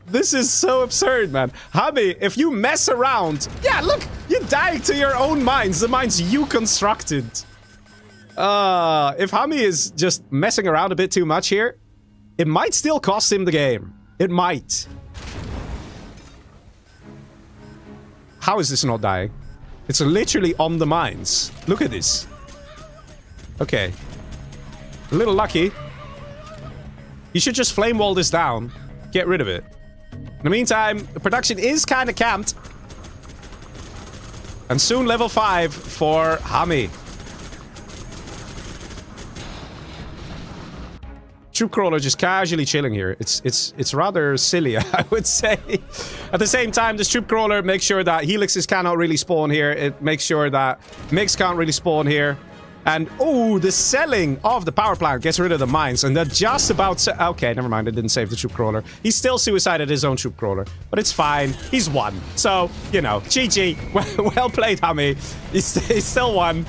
This is so absurd, man. HuMMi, if you mess around... Yeah, look! You died to your own mines. The mines you constructed. If HuMMi is just messing around a bit too much here, It might still cost him the game. It might. How is this not dying? It's literally on the mines. Look at this. Okay. A little lucky. You should just flame wall this down. Get rid of it. In the meantime, the production is kind of camped. And soon level 5 for HuMMi. Troop crawler just casually chilling here. It's rather silly, I would say. At the same time, this troop crawler makes sure that helixes cannot really spawn here. It makes sure that MiGs can't really spawn here. And, oh, the selling of the power plant gets rid of the mines. And they're just about... Okay, never mind. I didn't save the troop crawler. He still suicided his own troop crawler. But it's fine. He's won. So, you know, GG. Well played, HuMMi. He's still won.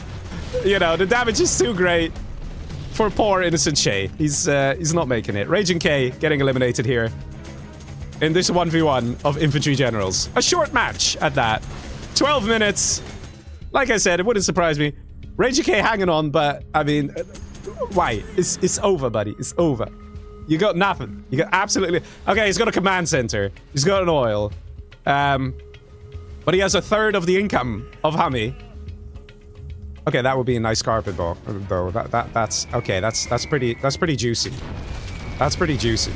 You know, the damage is too great for poor innocent Shay. He's not making it. Raging K getting eliminated here in this 1v1 of infantry generals. A short match at that. 12 minutes. Like I said, it wouldn't surprise me. Raging K hanging on, but I mean, why? It's over, buddy. It's over. You got nothing. You got absolutely... Okay, he's got a command center. He's got an oil. But he has a third of the income of HuMMi. Okay, that would be a nice carpet though. That's okay. That's pretty juicy. That's pretty juicy.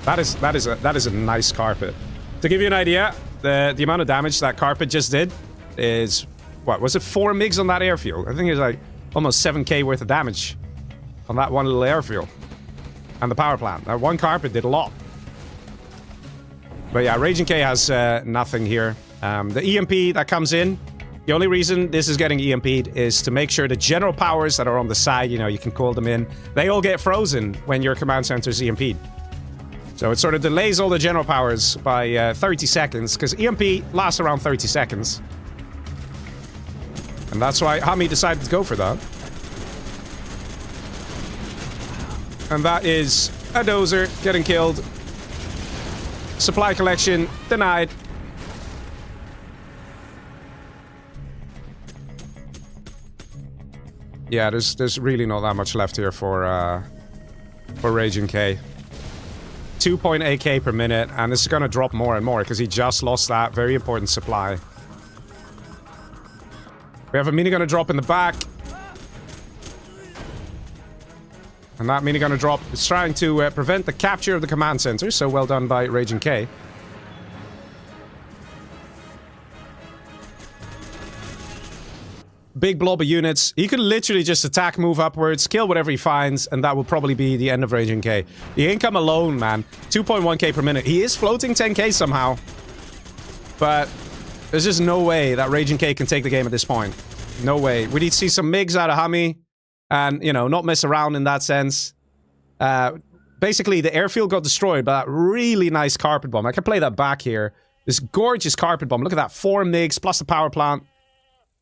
That is a nice carpet. To give you an idea, the amount of damage that carpet just did is, what was it, 4 MiGs on that airfield? I think it's like almost 7k worth of damage on that one little airfield and the power plant. That one carpet did a lot. But yeah, Raging K has nothing here. The EMP that comes in. The only reason this is getting EMP'd is to make sure the general powers that are on the side, you know, you can call them in, they all get frozen when your command center is EMP'd. So it sort of delays all the general powers by 30 seconds, because EMP lasts around 30 seconds. And that's why HuMMi decided to go for that. And that is a dozer getting killed. Supply collection denied. Yeah, there's really not that much left here for Raging K. 2.8k per minute, and this is gonna drop more and more because he just lost that very important supply. We have a minigun drop in the back. And that minigun drop is trying to prevent the capture of the command center, so well done by Raging K. Big blob of units. He could literally just attack, move upwards, kill whatever he finds, and that will probably be the end of Raging K. The income alone, man, 2.1k per minute. He is floating 10k somehow. But there's just no way that Raging K can take the game at this point. No way. We need to see some MiGs out of HuMMi. And, you know, not mess around in that sense. Basically, the airfield got destroyed by that really nice carpet bomb. I can play that back here. This gorgeous carpet bomb. Look at that. 4 MiGs plus the power plant.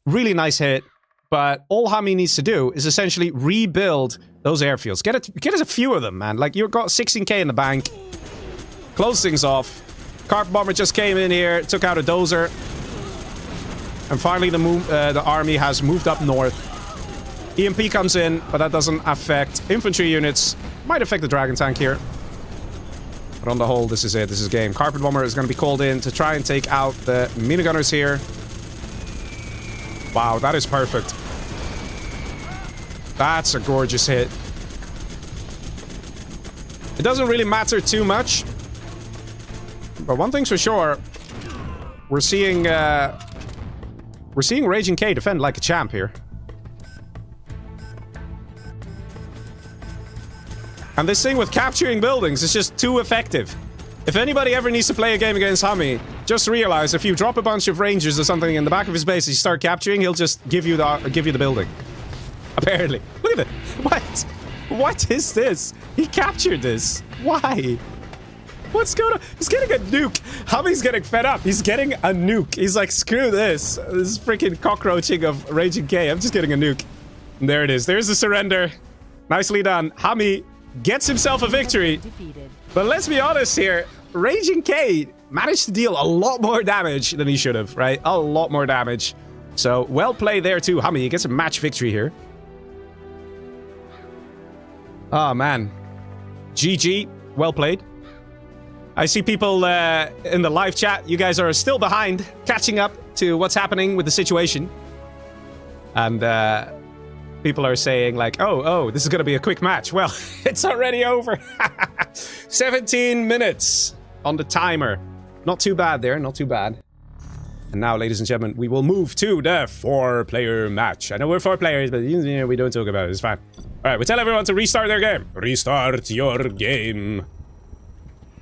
Really nice hit. But all HuMMi needs to do is essentially rebuild those airfields. Get us a few of them, man. Like, you've got 16k in the bank. Close things off. Carpet bomber just came in here, took out a dozer. And finally, the army has moved up north. EMP comes in, but that doesn't affect infantry units. Might affect the dragon tank here. But on the whole, this is it. This is game. Carpet bomber is going to be called in to try and take out the minigunners here. Wow, that is perfect. That's a gorgeous hit. It doesn't really matter too much. But one thing's for sure. We're seeing Raging K defend like a champ here. And this thing with capturing buildings is just too effective. If anybody ever needs to play a game against HuMMi, just realize if you drop a bunch of rangers or something in the back of his base and you start capturing, he'll just give you the building. Apparently. Look at it. What? What is this? He captured this. Why? What's going on? He's getting a nuke. HuMMi's getting fed up. He's getting a nuke. He's like, screw this. This freaking cockroaching of Raging K. I'm just getting a nuke. And there it is. There's the surrender. Nicely done. HuMMi gets himself a victory. But let's be honest here. Raging K managed to deal a lot more damage than he should have, right? A lot more damage. So, well played there too. HuMMi gets a match victory here. Oh, man. GG. Well played. I see people in the live chat. You guys are still behind, catching up to what's happening with the situation. And people are saying like, oh, this is going to be a quick match. Well, it's already over. 17 minutes on the timer. Not too bad there, not too bad. And now, ladies and gentlemen, we will move to the 4-player match. I know we're 4 players, but we don't talk about it. It's fine. All right, we tell everyone to restart their game. Restart your game.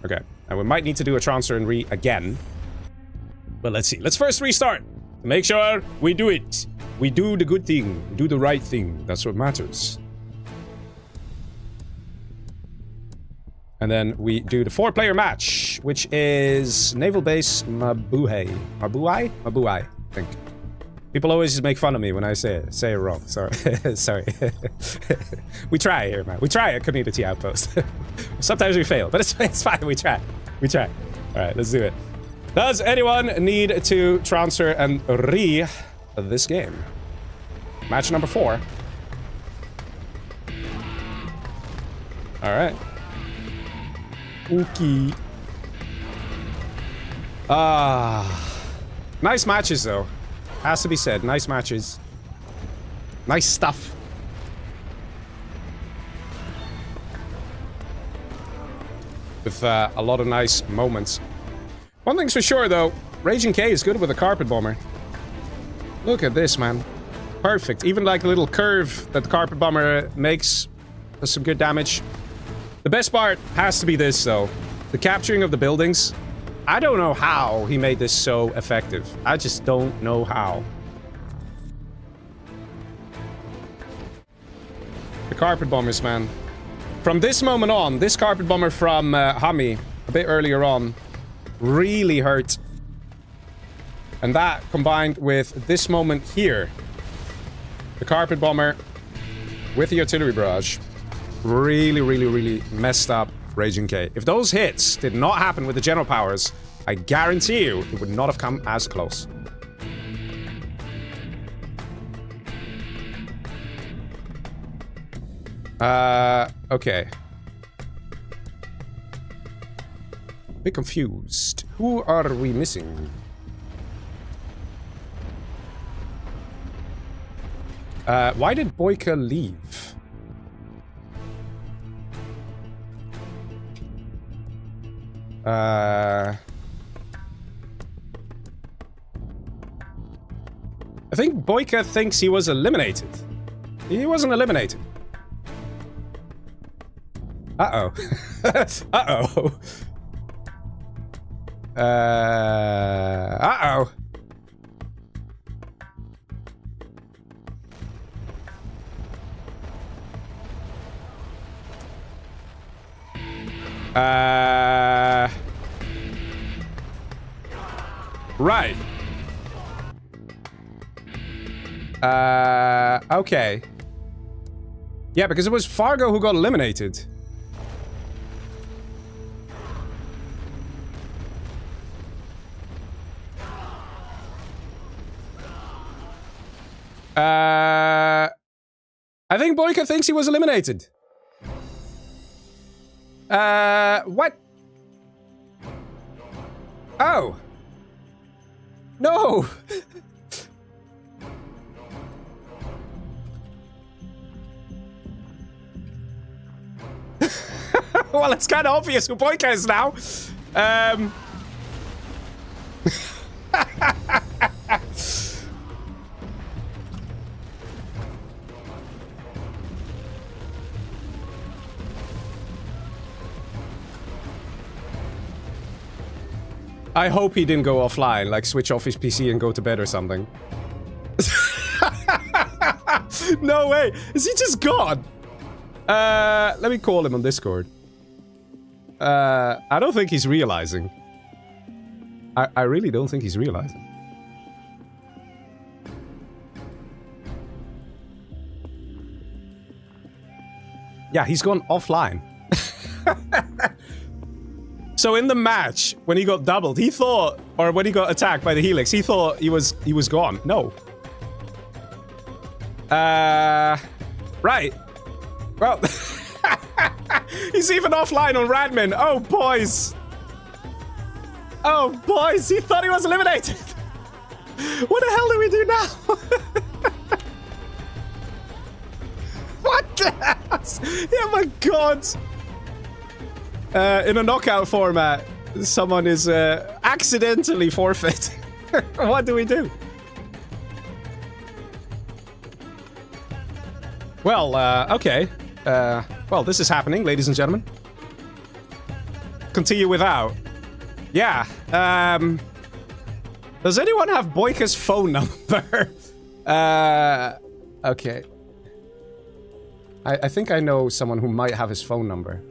Okay, and we might need to do a transfer and re again. But let's see. Let's first restart. Make sure we do it. We do the good thing. Do the right thing. That's what matters. And then we do the 4-player match, which is Naval Base Mabuhay. Mabuhay, I think. People always just make fun of me when I say it wrong. Sorry. Sorry. We try here, man. We try at Community Outpost. Sometimes we fail, but it's fine. We try. We try. All right, let's do it. Does anyone need to transfer and re this game? Match number 4. All right. Okay. Nice matches, though. Has to be said. Nice matches. Nice stuff. With a lot of nice moments. One thing's for sure, though. Raging K is good with a carpet bomber. Look at this, man. Perfect. Even like the little curve that the carpet bomber makes does some good damage. The best part has to be this, though. The capturing of the buildings. I don't know how he made this so effective. I just don't know how. The carpet bombers, man. From this moment on, this carpet bomber from HuMMi, a bit earlier on, really hurt. And that, combined with this moment here, the carpet bomber with the artillery barrage, really messed up Raging K. If those hits did not happen with the general powers, I guarantee you it would not have come as close. Okay. A bit confused. Who are we missing? Why did BoYcaH leave? I think BoYcaH thinks he was eliminated. He wasn't eliminated. Uh-oh. Uh-oh. Uh-oh. Right. Okay. Yeah, because it was Fargo who got eliminated. I think BoYcaH thinks he was eliminated. What? Oh. No. Well, it's kind of obvious who BoYcaH is now. I hope he didn't go offline, like switch off his PC and go to bed or something. No way! Is he just gone? Let me call him on Discord. I don't think he's realizing. I really don't think he's realizing. Yeah, he's gone offline. So in the match, when he got doubled, he thought, or when he got attacked by the Helix, he thought he was gone. No. Right. Well, He's even offline on Radmin. Oh, boys. Oh, boys. He thought he was eliminated. What the hell do we do now? What the hell? Yeah, my God. In a knockout format, someone is accidentally forfeit. What do we do? Well, okay. Well, this is happening, ladies and gentlemen. Continue without. Yeah. Does anyone have BoYcaH's phone number? Okay. I think I know someone who might have his phone number.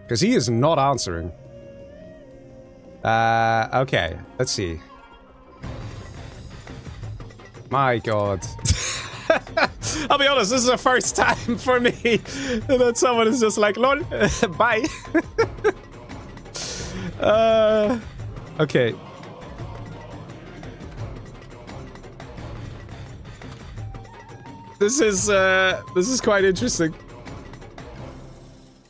Because he is not answering. Okay. Let's see. My God. I'll be honest, this is the first time for me that someone is just like, lol, bye. Okay. This is quite interesting.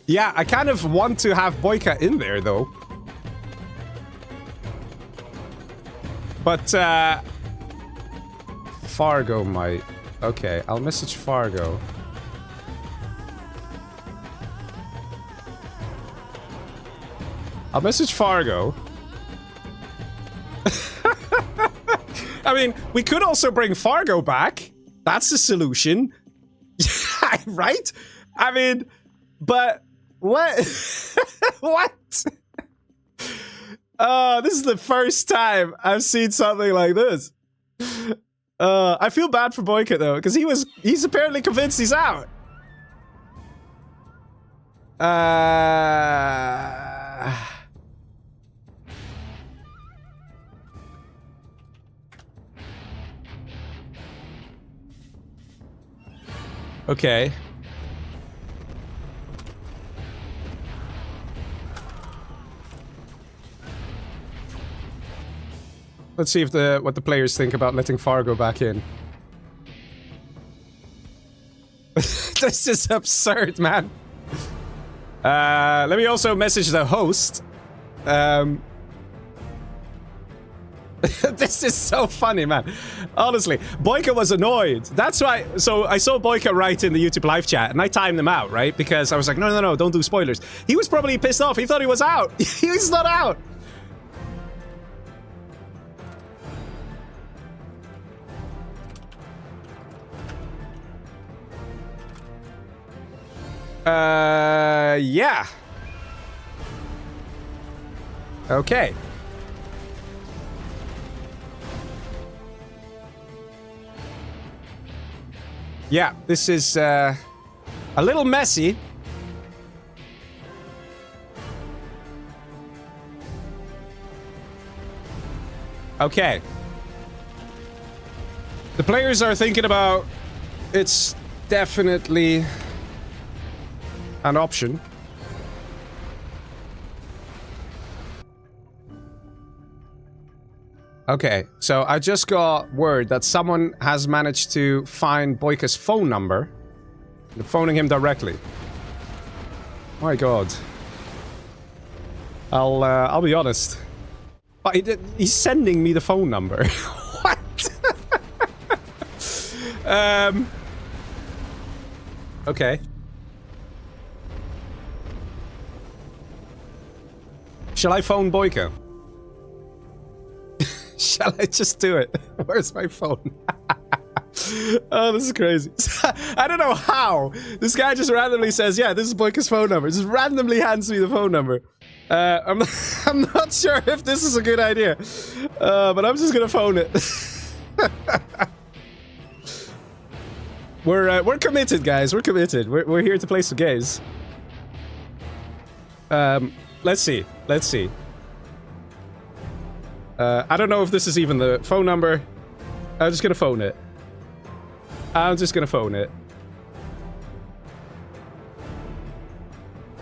Yeah, I kind of want to have BoYcaH in there, though. But, Fargo might. Okay, I'll message Fargo. I'll message Fargo. I mean, we could also bring Fargo back. That's the solution. Right? I mean, but... What? What? This is the first time I've seen something like this. I feel bad for BoYcaH though, because he's apparently convinced he's out. Okay. Let's see if what the players think about letting Fargo back in. This is absurd, man. Let me also message the host. This is so funny, man. Honestly, BoYcaH was annoyed. That's why. So I saw BoYcaH write in the YouTube live chat, and I timed them out, right? Because I was like, no, don't do spoilers. He was probably pissed off. He thought he was out. He's not out. Yeah. Okay. Yeah, this is, a little messy. Okay. The players are thinking about... It's definitely... an option. Okay, so I just got word that someone has managed to find BoYcaH's phone number. They're phoning him directly. My God. I'll be honest. But he's sending me the phone number. What? Okay. Shall I phone BoYcaH? Shall I just do it? Where's my phone? Oh, this is crazy. I don't know how. This guy just randomly says, yeah, this is BoYcaH's phone number. Just randomly hands me the phone number. I'm not sure if this is a good idea. But I'm just gonna phone it. We're committed, guys. We're committed. We're here to play some games. Let's see. Let's see. I don't know if this is even the phone number. I'm just gonna phone it. I'm just gonna phone it.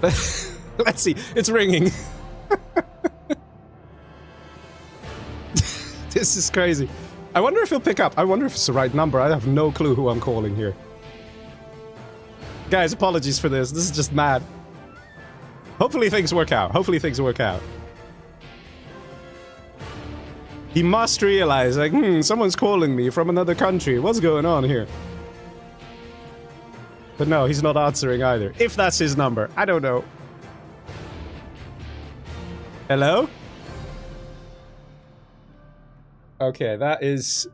Let's see. It's ringing. This is crazy. I wonder if he'll pick up. I wonder if it's the right number. I have no clue who I'm calling here. Guys, apologies for this. This is just mad. Hopefully things work out. Hopefully things work out. He must realize, like, someone's calling me from another country. What's going on here? But no, he's not answering either. If that's his number. I don't know. Hello? Okay, that is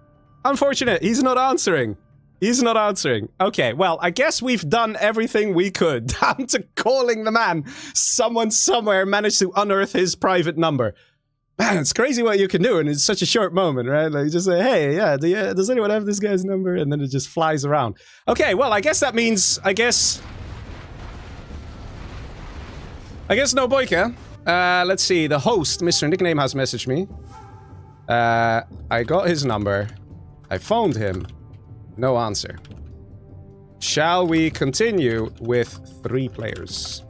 unfortunate. He's not answering. He's not answering. Okay, well, I guess we've done everything we could. Down to calling the man. Someone somewhere managed to unearth his private number. Man, it's crazy what you can do in such a short moment, right? Like, you just say, hey, yeah, does anyone have this guy's number? And then it just flies around. Okay, well, I guess that means, I guess no BoYcaH. Let's see, the host, Mr. Nickname, has messaged me. I got his number. I phoned him. No answer. Shall we continue with 3 players?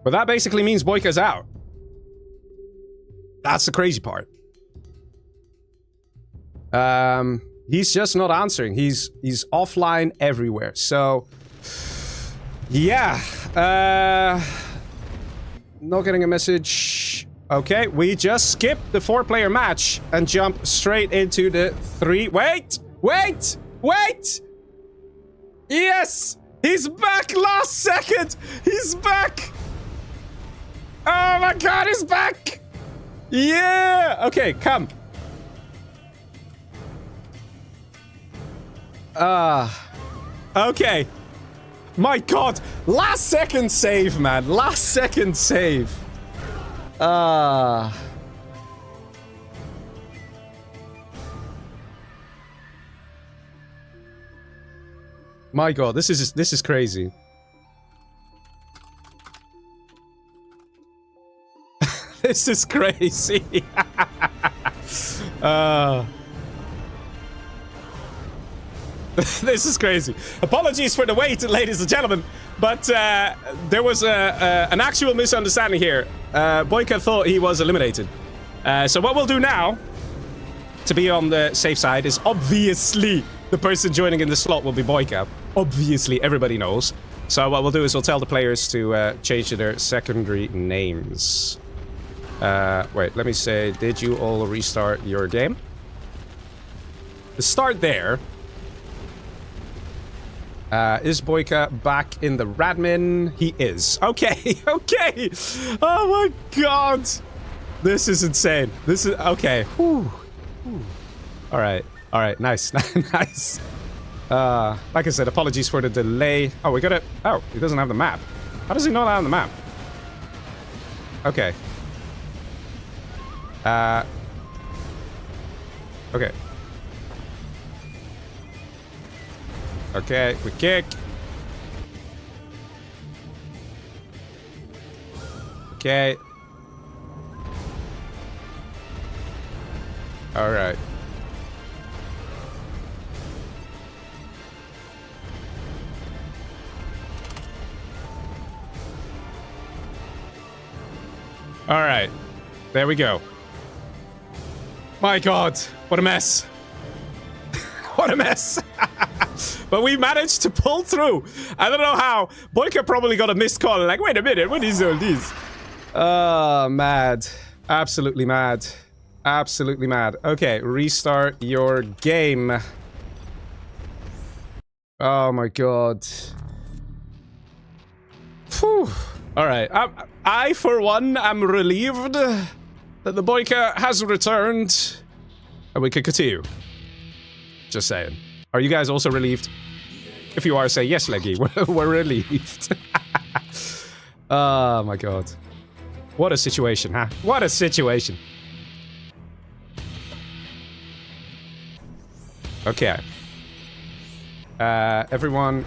But that basically means BoYcaH's out. That's the crazy part. He's just not answering. He's offline everywhere. So, yeah. Not getting a message. Okay, we just skipped the 4-player match and jump straight into the 3. Wait! Yes! He's back last second! He's back! Oh my god, he's back! Yeah! Okay, come. Okay. My god. Last second save, man. Last second save. My god, this is crazy. This is crazy. This is crazy. Apologies for the wait, ladies and gentlemen, but there was an actual misunderstanding here. BoYcaH thought he was eliminated. So what we'll do now, to be on the safe side, is obviously the person joining in the slot will be BoYcaH. Obviously, everybody knows. So what we'll do is we'll tell the players to change their secondary names. Wait, let me say, did you all restart your game? To start there. Is BoYcaH back in the Radmin? He is. Okay, okay. Oh my god. This is insane. This is, okay. Whew. All right, nice, nice. Like I said, apologies for the delay. Oh, we gotta, oh, he doesn't have the map. How does he not have the map? Okay. Okay. Okay, we kick. Okay. All right. All right. There we go. My god, what a mess. What a mess. But we managed to pull through. I don't know how. BoYcaH probably got a missed call. Like, wait a minute, what is all this? Mad. Absolutely mad. Absolutely mad. Okay, restart your game. Oh my god. Whew. Alright, I for one am relieved that the BoYcaH has returned. And we can continue. Just saying. Are you guys also relieved? If you are, say yes, Leggy. We're relieved. Oh my god. What a situation, huh? What a situation. Okay. Everyone.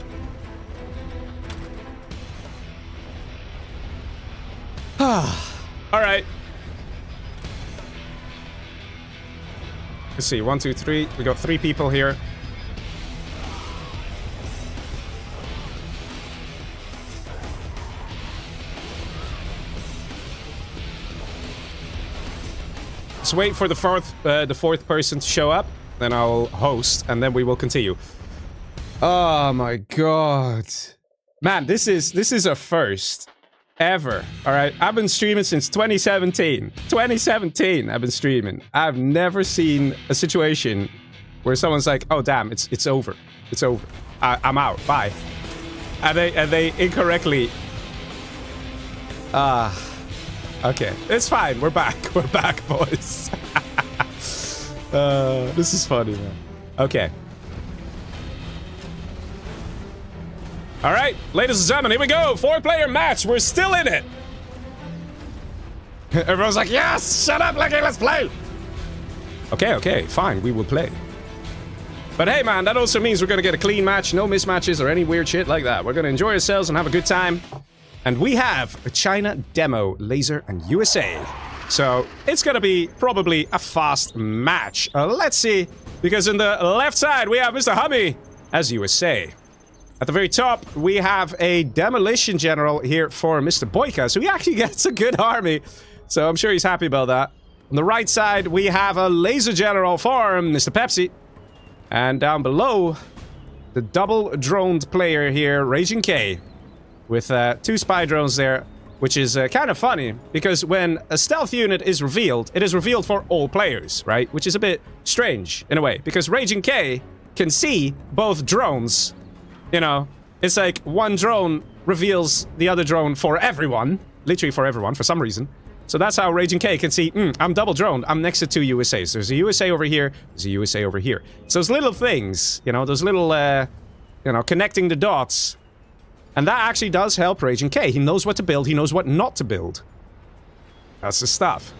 Alright. Let's see, 1, 2, 3. We got 3 people here. Let's wait for the fourth person to show up. Then I'll host, and then we will continue. Oh my god. Man, this is a first. Ever. Alright, I've been streaming since 2017. 2017 I've been streaming. I've never seen a situation where someone's like, oh damn, it's over. It's over. I'm out. Bye. And they incorrectly... okay. It's fine. We're back. We're back, boys. This is funny, man. Okay. Alright, ladies and gentlemen, here we go. 4-player match. We're still in it. Everyone's like, yes! Shut up, Lucky, let's play! Okay, fine. We will play. But hey, man, that also means we're gonna get a clean match. No mismatches or any weird shit like that. We're gonna enjoy ourselves and have a good time. And we have a China demo, laser, and USA. So it's gonna be probably a fast match. Let's see. Because in the left side, we have Mr. HuMMi as USA. At the very top, we have a demolition general here for Mr. BoYcaH, so he actually gets a good army. So I'm sure he's happy about that. On the right side, we have a laser general for Mr. Pepsi. And down below, the double-droned player here, RagingK, with 2 spy drones there, which is kind of funny, because when a stealth unit is revealed, it is revealed for all players, right? Which is a bit strange, in a way, because RagingK can see both drones. You know, it's like one drone reveals the other drone for everyone. Literally for everyone, for some reason. So that's how RagingK can see, I'm double droned. I'm next to 2 USAs. There's a USA over here. There's a USA over here. So those little things, you know, those little, you know, connecting the dots. And that actually does help RagingK. He knows what to build. He knows what not to build. That's the stuff.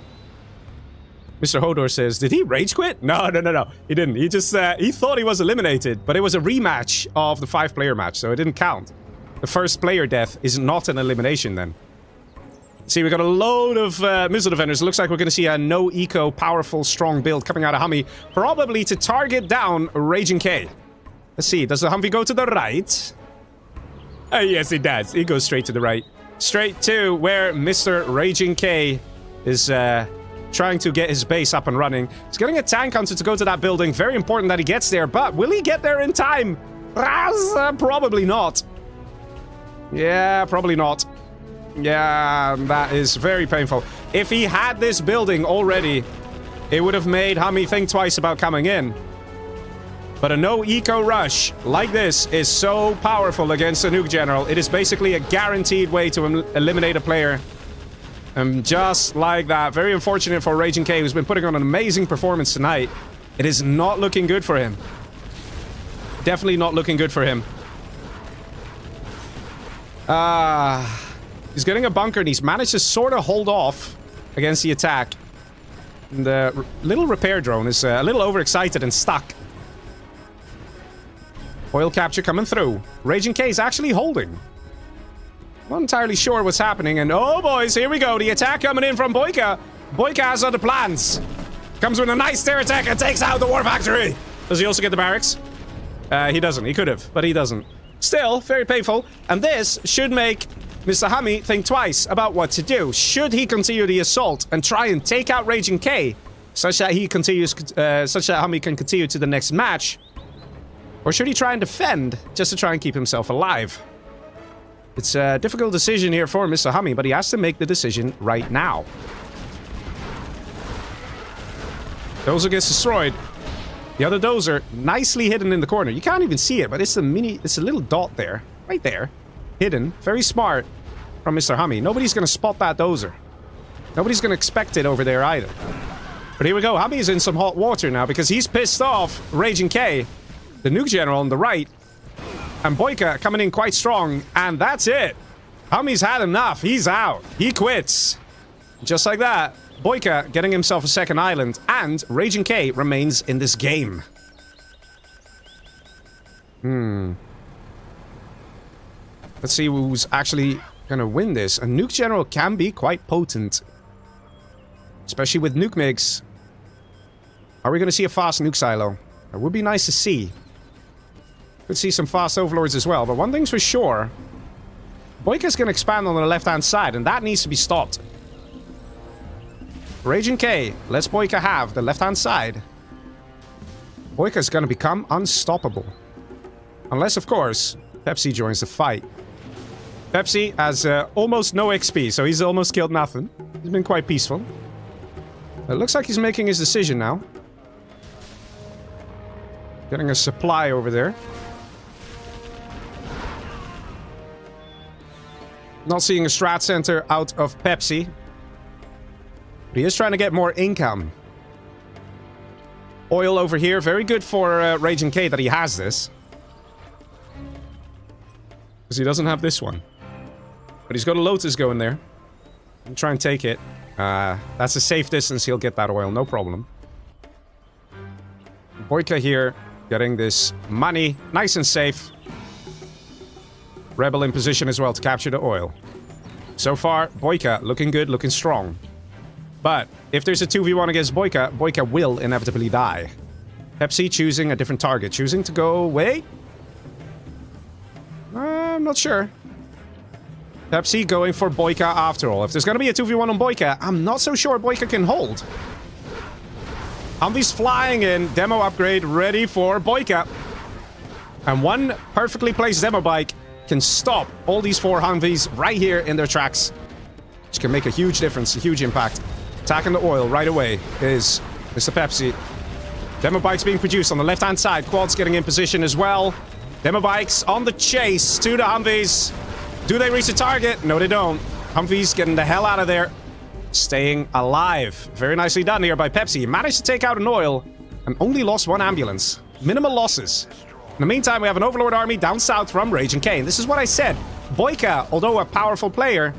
Mr. Hodor says, did he rage quit? No. He didn't. He just, he thought he was eliminated, but it was a rematch of the 5-player match, so it didn't count. The first player death is not an elimination then. See, we got a load of missile defenders. It looks like we're going to see a no-eco, powerful, strong build coming out of HuMMi, probably to target down RagingK. Let's see, does the Humvee go to the right? Yes, it does. It goes straight to the right. Straight to where Mr. RagingK is, trying to get his base up and running. He's getting a tank hunter to go to that building. Very important that he gets there, but will he get there in time? Probably not. Yeah, probably not. Yeah, that is very painful. If he had this building already, it would have made HuMMi think twice about coming in. But a no-eco rush like this is so powerful against a nuke general. It is basically a guaranteed way to eliminate a player. And just like that, very unfortunate for RagingK, who's been putting on an amazing performance tonight. It is not looking good for him. Definitely not looking good for him. He's getting a bunker, and he's managed to sort of hold off against the attack. And the little repair drone is a little overexcited and stuck. Oil capture coming through. RagingK is actually holding. Not entirely sure what's happening, and oh boys, here we go. The attack coming in from BoYcaH. BoYcaH has other plans. Comes with a nice stair attack and takes out the war factory. Does he also get the barracks? He doesn't. He could have, but he doesn't. Still, very painful. And this should make Mr. HuMMi think twice about what to do. Should he continue the assault and try and take out RagingK, such that he continues, such that HuMMi can continue to the next match? Or should he try and defend, just to try and keep himself alive? It's a difficult decision here for Mr. HuMMi, but he has to make the decision right now. Dozer gets destroyed. The other Dozer, nicely hidden in the corner. You can't even see it, but it's a little dot there. Right there. Hidden. Very smart from Mr. HuMMi. Nobody's gonna spot that Dozer. Nobody's gonna expect it over there either. But here we go. HuMMi is in some hot water now because he's pissed off RagingK, the nuke general on the right. And BoYcaH coming in quite strong, and that's it. HuMMi's had enough. He's out. He quits. Just like that, BoYcaH getting himself a second island, and RagingK remains in this game. Let's see who's actually gonna win this. A nuke general can be quite potent, especially with nuke MiGs. Are we gonna see a fast nuke silo? That would be nice to see. Could see some fast overlords as well, but one thing's for sure. BoYcaH's gonna expand on the left-hand side, and that needs to be stopped. Raging K, let's BoYcaH have the left-hand side. BoYcaH is gonna become unstoppable. Unless, of course, Pepsi joins the fight. Pepsi has almost no XP, so he's almost killed nothing. He's been quite peaceful. It looks like he's making his decision now. Getting a supply over there. Not seeing a strat center out of Pepsi. But he is trying to get more income. Oil over here, very good for Raging K that he has this. Because he doesn't have this one. But he's got a Lotus going there. I'll try and take it. That's a safe distance, he'll get that oil, no problem. BoYcaH here, getting this money, nice and safe. Rebel in position as well to capture the oil. So far, BoYcaH looking good, looking strong. But if there's a 2v1 against BoYcaH, BoYcaH will inevitably die. Pepsi choosing a different target, choosing to go... Wait? I'm not sure. Pepsi going for BoYcaH after all. If there's going to be a 2v1 on BoYcaH, I'm not so sure BoYcaH can hold. Humvee's flying in, demo upgrade ready for BoYcaH. And one perfectly placed demo bike can stop all these 4 Humvees right here in their tracks. Which can make a huge difference, a huge impact. Attacking the oil right away is Mr. Pepsi. Demo bikes being produced on the left-hand side. Quads getting in position as well. Demo bikes on the chase to the Humvees. Do they reach the target? No, they don't. Humvees getting the hell out of there. Staying alive. Very nicely done here by Pepsi. He managed to take out an oil and only lost 1 ambulance. Minimal losses. In the meantime, we have an Overlord army down south from Raging K. And this is what I said. BoYcaH, although a powerful player,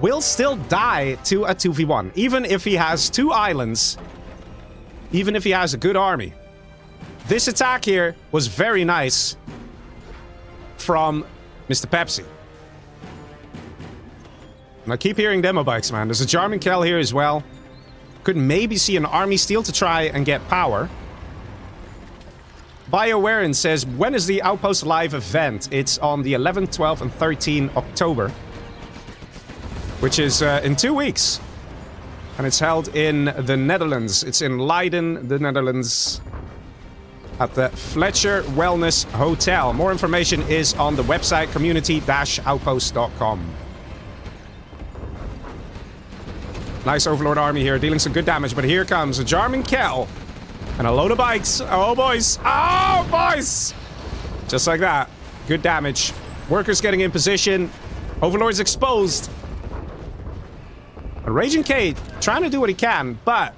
will still die to a 2v1. Even if he has 2 islands. Even if he has a good army. This attack here was very nice from Mr. Pepsi. And I keep hearing demo bikes, man. There's a Jarman Kell here as well. Could maybe see an army steal to try and get power. BioWaren says, when is the Outpost live event? It's on the 11th, 12th, and 13th October. Which is in 2 weeks. And it's held in the Netherlands. It's in Leiden, the Netherlands. At the Fletcher Wellness Hotel. More information is on the website community-outpost.com. Nice Overlord army here, dealing some good damage. But here comes a Jarman Kell. And a load of bikes. Oh, boys. Oh, boys! Just like that. Good damage. Workers getting in position. Overlord's exposed. And Raging K trying to do what he can, but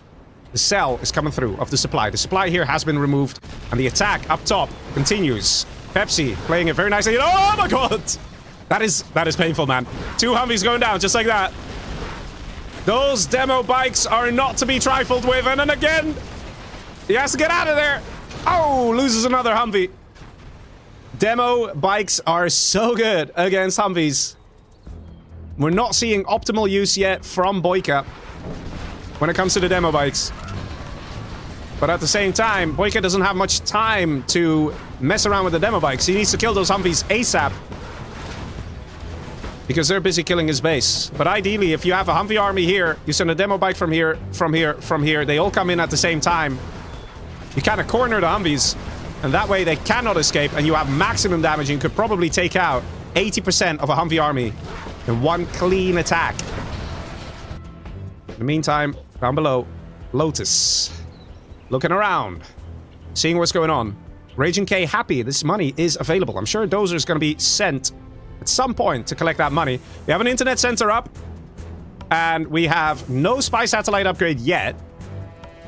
the cell is coming through of the supply. The supply here has been removed, and the attack up top continues. Pepsi playing it very nicely. Oh my god! That is painful, man. 2 Humvees going down just like that. Those demo bikes are not to be trifled with, and then again, he has to get out of there. Oh, loses another Humvee. Demo bikes are so good against Humvees. We're not seeing optimal use yet from BoYcaH when it comes to the demo bikes. But at the same time, BoYcaH doesn't have much time to mess around with the demo bikes. He needs to kill those Humvees ASAP. Because they're busy killing his base. But ideally, if you have a Humvee army here, you send a demo bike from here, from here, from here. They all come in at the same time. You kind of corner the Humvees. And that way they cannot escape. And you have maximum damage. And you could probably take out 80% of a Humvee army in one clean attack. In the meantime, down below, Lotus. Looking around. Seeing what's going on. Raging K happy. This money is available. I'm sure a dozer is going to be sent at some point to collect that money. We have an internet center up. And we have no spy satellite upgrade yet.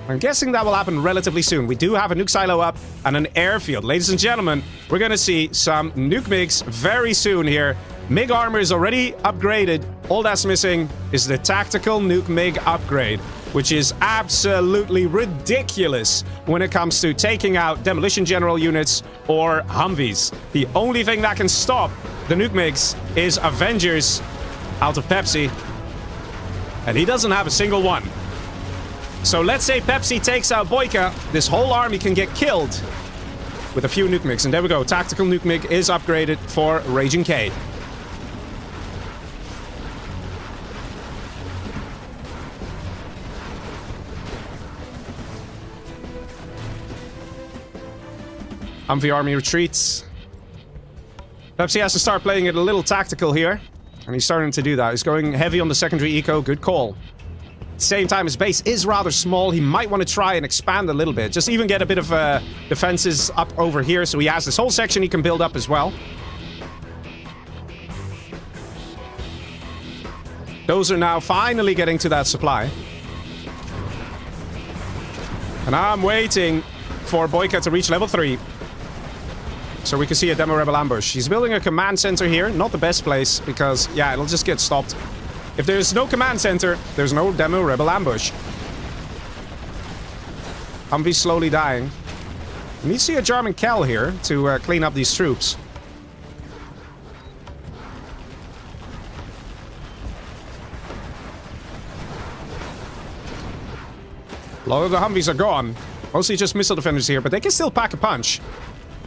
I'm guessing that will happen relatively soon. We do have a nuke silo up and an airfield. Ladies and gentlemen, we're going to see some nuke MiGs very soon here. MiG armor is already upgraded. All that's missing is the tactical nuke MiG upgrade, which is absolutely ridiculous when it comes to taking out demolition general units or Humvees. The only thing that can stop the nuke MiGs is Avengers out of Pepsi. And he doesn't have a single one. So let's say Pepsi takes out BoYcaH, this whole army can get killed with a few nuke MiGs. And there we go, tactical nuke MiG is upgraded for Raging K. HuMMi army retreats. Pepsi has to start playing it a little tactical here. And he's starting to do that. He's going heavy on the secondary eco. Good call. At the same time, his base is rather small. He might want to try and expand a little bit. Just even get a bit of defenses up over here. So he has this whole section he can build up as well. Those are now finally getting to that supply. And I'm waiting for BoYcaH to reach level 3. So we can see a Demo Rebel ambush. He's building a command center here. Not the best place because, yeah, it'll just get stopped. If there's no command center, there's no Demo Rebel ambush. HuMMi's slowly dying. We need to see a German Kell here to clean up these troops. A lot of the HuMMis are gone. Mostly just missile defenders here, but they can still pack a punch.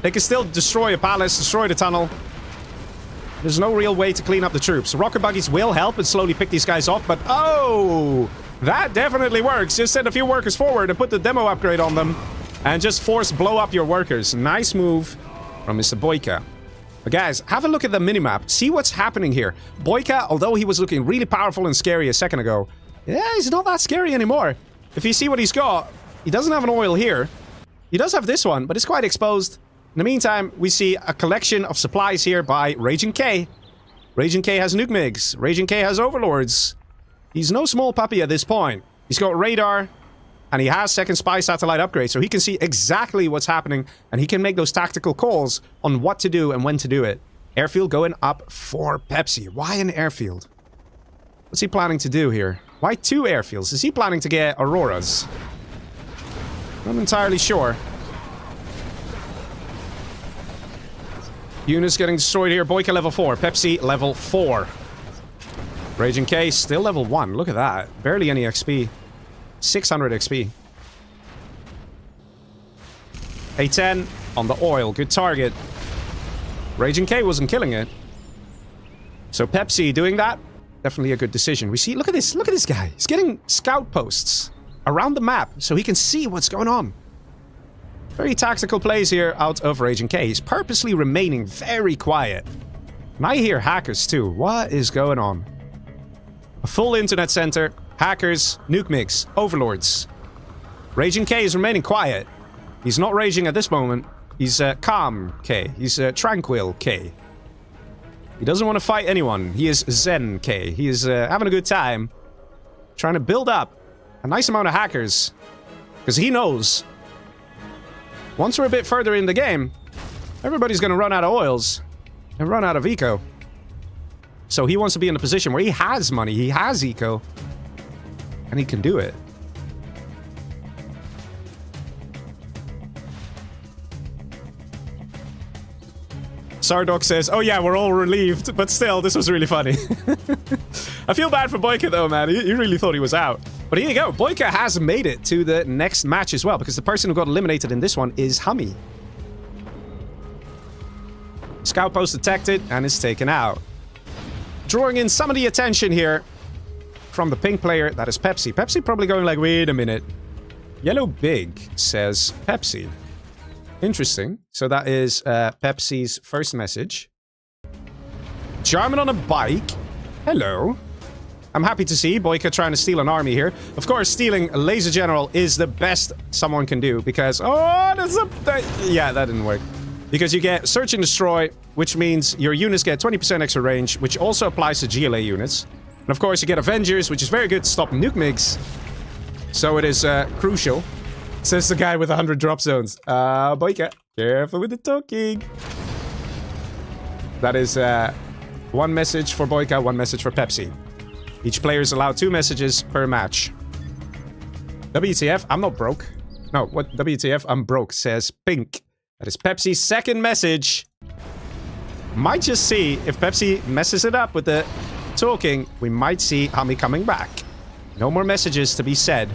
They can still destroy a palace, destroy the tunnel. There's no real way to clean up the troops. Rocket buggies will help and slowly pick these guys off, but oh! That definitely works. Just send a few workers forward and put the demo upgrade on them. And just force blow up your workers. Nice move from Mr. BoYcaH. But guys, have a look at the minimap. See what's happening here. BoYcaH, although he was looking really powerful and scary a second ago, yeah, he's not that scary anymore. If you see what he's got, he doesn't have an oil here. He does have this one, but it's quite exposed. In the meantime, we see a collection of supplies here by Raging K. Raging K has nuke MiGs. Raging K has overlords. He's no small puppy at this point. He's got radar, and he has second spy satellite upgrade, so he can see exactly what's happening, and he can make those tactical calls on what to do and when to do it. Airfield going up for Pepsi. Why an airfield? What's he planning to do here? Why 2 airfields? Is he planning to get Auroras? Not entirely sure. Units getting destroyed here. BoYcaH level 4. Pepsi level 4. Raging K still level 1. Look at that. Barely any XP. 600 XP. A10 on the oil. Good target. Raging K wasn't killing it. So Pepsi doing that, definitely a good decision. We see, look at this guy. He's getting scout posts around the map so he can see what's going on. Very tactical plays here out of Raging K. He's purposely remaining very quiet. And I hear hackers too. What is going on? A full internet center, hackers, nuke MiGs, overlords. Raging K is remaining quiet. He's not raging at this moment. He's calm K. He's tranquil K. He doesn't want to fight anyone. He is Zen K. He is having a good time. Trying to build up a nice amount of hackers. Because he knows once we're a bit further in the game, everybody's going to run out of oils and run out of eco. So he wants to be in a position where he has money, he has eco, and he can do it. Sardok says, oh yeah, we're all relieved, but still, this was really funny. I feel bad for BoYcaH though, man. He really thought he was out. But here you go. BoYcaH has made it to the next match as well, because the person who got eliminated in this one is HuMMi. Scout post detected and is taken out. Drawing in some of the attention here from the pink player, that is Pepsi. Pepsi probably going like, wait a minute. Yellow Big says Pepsi. Interesting. So that is Pepsi's first message. German on a bike. Hello. I'm happy to see BoYcaH trying to steal an army here. Of course, stealing a laser general is the best someone can do because... Oh, that's a... yeah, that didn't work. Because you get search and destroy, which means your units get 20% extra range, which also applies to GLA units. And of course, you get Avengers, which is very good to stop nuke MiGs. So it is crucial. Says the guy with 100 drop zones. BoYcaH, careful with the talking. That is one message for BoYcaH, one message for Pepsi. Each player is allowed 2 messages per match. WTF, I'm not broke. No, what? WTF, I'm broke, says Pink. That is Pepsi's second message. Might just see if Pepsi messes it up with the talking. We might see HuMMi coming back. No more messages to be said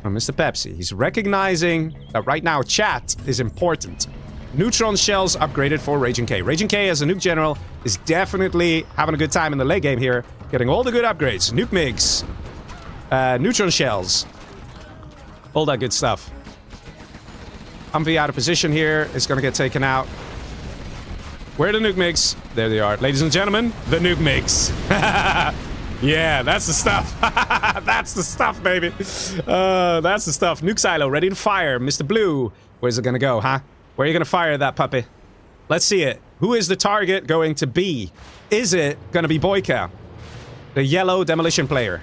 from Mr. Pepsi. He's recognizing that right now chat is important. Neutron shells upgraded for Raging K. Raging K as a nuke general is definitely having a good time in the late game here. Getting all the good upgrades. Nuke MiGs. Neutron shells. All that good stuff. HuMMi out of position here. It's going to get taken out. Where are the nuke MiGs? There they are. Ladies and gentlemen, the nuke MiGs. Yeah, that's the stuff. That's the stuff, baby. That's the stuff. Nuke silo ready to fire. Mr. Blue. Where's it going to go, huh? Where are you going to fire that puppy? Let's see it. Who is the target going to be? Is it going to be BoYcaH, the yellow demolition player?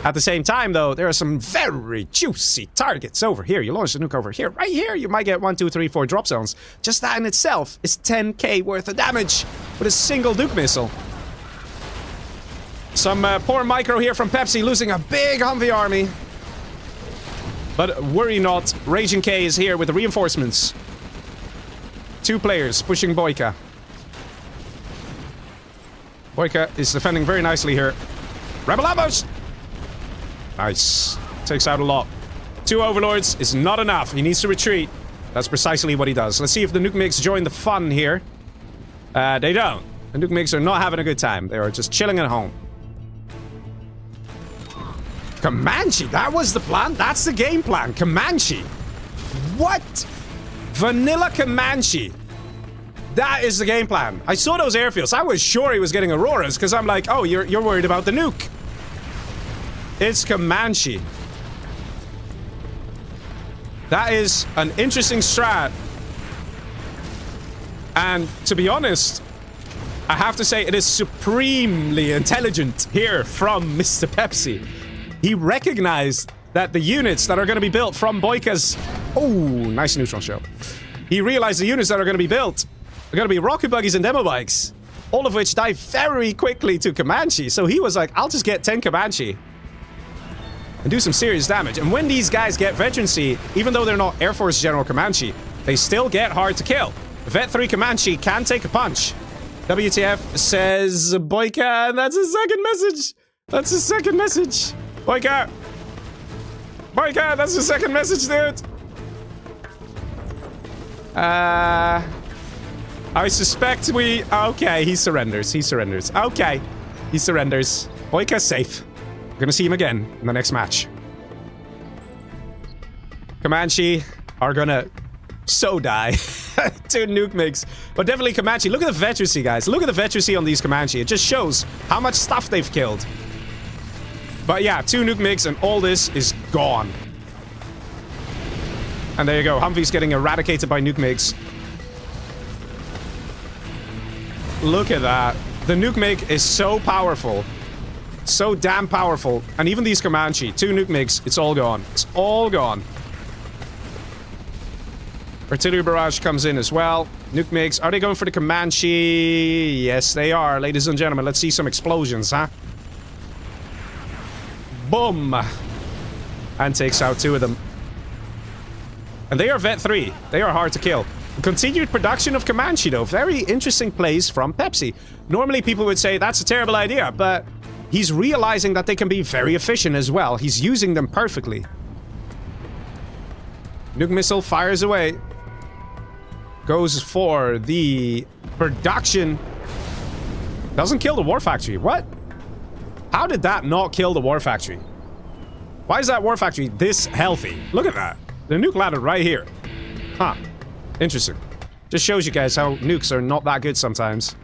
At the same time, though, there are some very juicy targets over here. You launch the nuke over here. Right here, you might get 1, 2, 3, 4 drop zones. Just that in itself is 10k worth of damage with a single nuke missile. Some poor micro here from Pepsi, losing a big HuMMi army. But worry not, Raging K is here with the reinforcements. 2 players pushing BoYcaH. BoYcaH is defending very nicely here. Rebel Outpost! Nice. Takes out a lot. 2 overlords is not enough. He needs to retreat. That's precisely what he does. Let's see if the nuke MiGs join the fun here. They don't. The nuke MiGs are not having a good time. They are just chilling at home. Comanche, that was the plan? That's the game plan. Comanche. What? Vanilla Comanche. That is the game plan. I saw those airfields. I was sure he was getting Auroras because I'm like, oh, you're worried about the nuke. It's Comanche. That is an interesting strat. And to be honest, I have to say it is supremely intelligent here from Mr. Pepsi. He recognized that the units that are going to be built from BoYcaH's... Oh, nice neutron shell. He realized the units that are going to be built are going to be rocket buggies and demo bikes, all of which die very quickly to Comanche. So he was like, I'll just get 10 Comanche and do some serious damage. And when these guys get veterancy, even though they're not Air Force General Comanche, they still get hard to kill. Vet 3 Comanche can take a punch. WTF says BoYcaH, and that's his second message. That's his second message. BoYcaH! BoYcaH, that's the second message, dude! I suspect we... Okay, he surrenders. He surrenders. Okay. He surrenders. BoYcaH's safe. We're gonna see him again in the next match. Comanche are gonna so die. 2 nuke MiGs. But definitely Comanche. Look at the veterancy, guys. Look at the veterancy on these Comanche. It just shows how much stuff they've killed. But yeah, 2 nuke MiGs and all this is gone. And there you go. HuMMi's getting eradicated by nuke MiGs. Look at that. The nuke MiG is so powerful. So damn powerful. And even these Comanche, 2 nuke MiGs, it's all gone. It's all gone. Artillery barrage comes in as well. Nuke MiGs. Are they going for the Comanche? Yes, they are. Ladies and gentlemen, let's see some explosions, huh? Boom! And takes out 2 of them. And they are Vet 3. They are hard to kill. Continued production of Comanche, though. Very interesting plays from Pepsi. Normally, people would say that's a terrible idea, but he's realizing that they can be very efficient as well. He's using them perfectly. Nuke missile fires away. Goes for the production. Doesn't kill the war factory. What? How did that not kill the war factory? Why is that war factory this healthy? Look at that. The nuke landed right here. Huh. Interesting. Just shows you guys how nukes are not that good sometimes.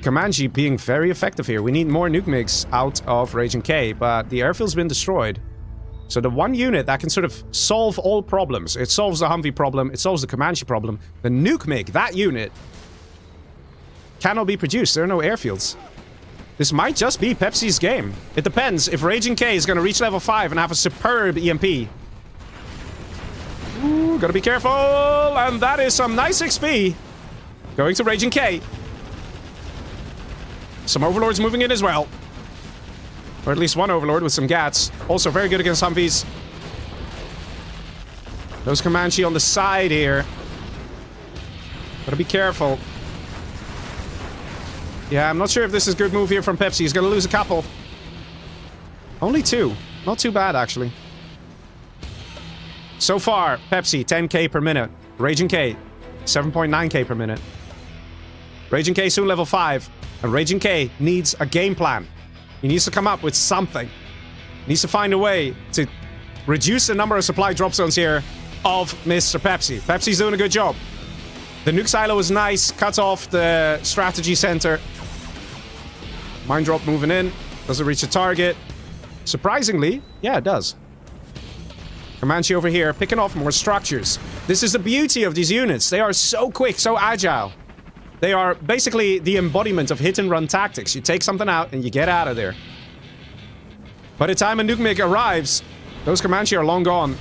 Comanche being very effective here. We need more nuke MiGs out of Raging K, but the airfield's been destroyed. So the one unit that can sort of solve all problems. It solves the HuMMi problem. It solves the Comanche problem. The nuke MiG, that unit, cannot be produced. There are no airfields. This might just be Pepsi's game. It depends if Raging K is going to reach level 5 and have a superb EMP. Ooh, gotta be careful. And that is some nice XP. Going to Raging K. Some overlords moving in as well. Or at least one overlord with some gats. Also very good against HuMMis. Those Comanche on the side here. Gotta be careful. Yeah, I'm not sure if this is a good move here from Pepsi. He's gonna lose a couple. Only 2. Not too bad, actually. So far, Pepsi, 10k per minute. Raging K, 7.9k per minute. Raging K soon level 5. And Raging K needs a game plan. He needs to come up with something. He needs to find a way to reduce the number of supply drop zones here of Mr. Pepsi. Pepsi's doing a good job. The nuke silo is nice. Cuts off the strategy center. Mine drop moving in. Does it reach the target? Surprisingly, yeah, it does. Comanche over here, picking off more structures. This is the beauty of these units. They are so quick, so agile. They are basically the embodiment of hit-and-run tactics. You take something out and you get out of there. By the time a nuke MiG arrives, those Comanche are long gone.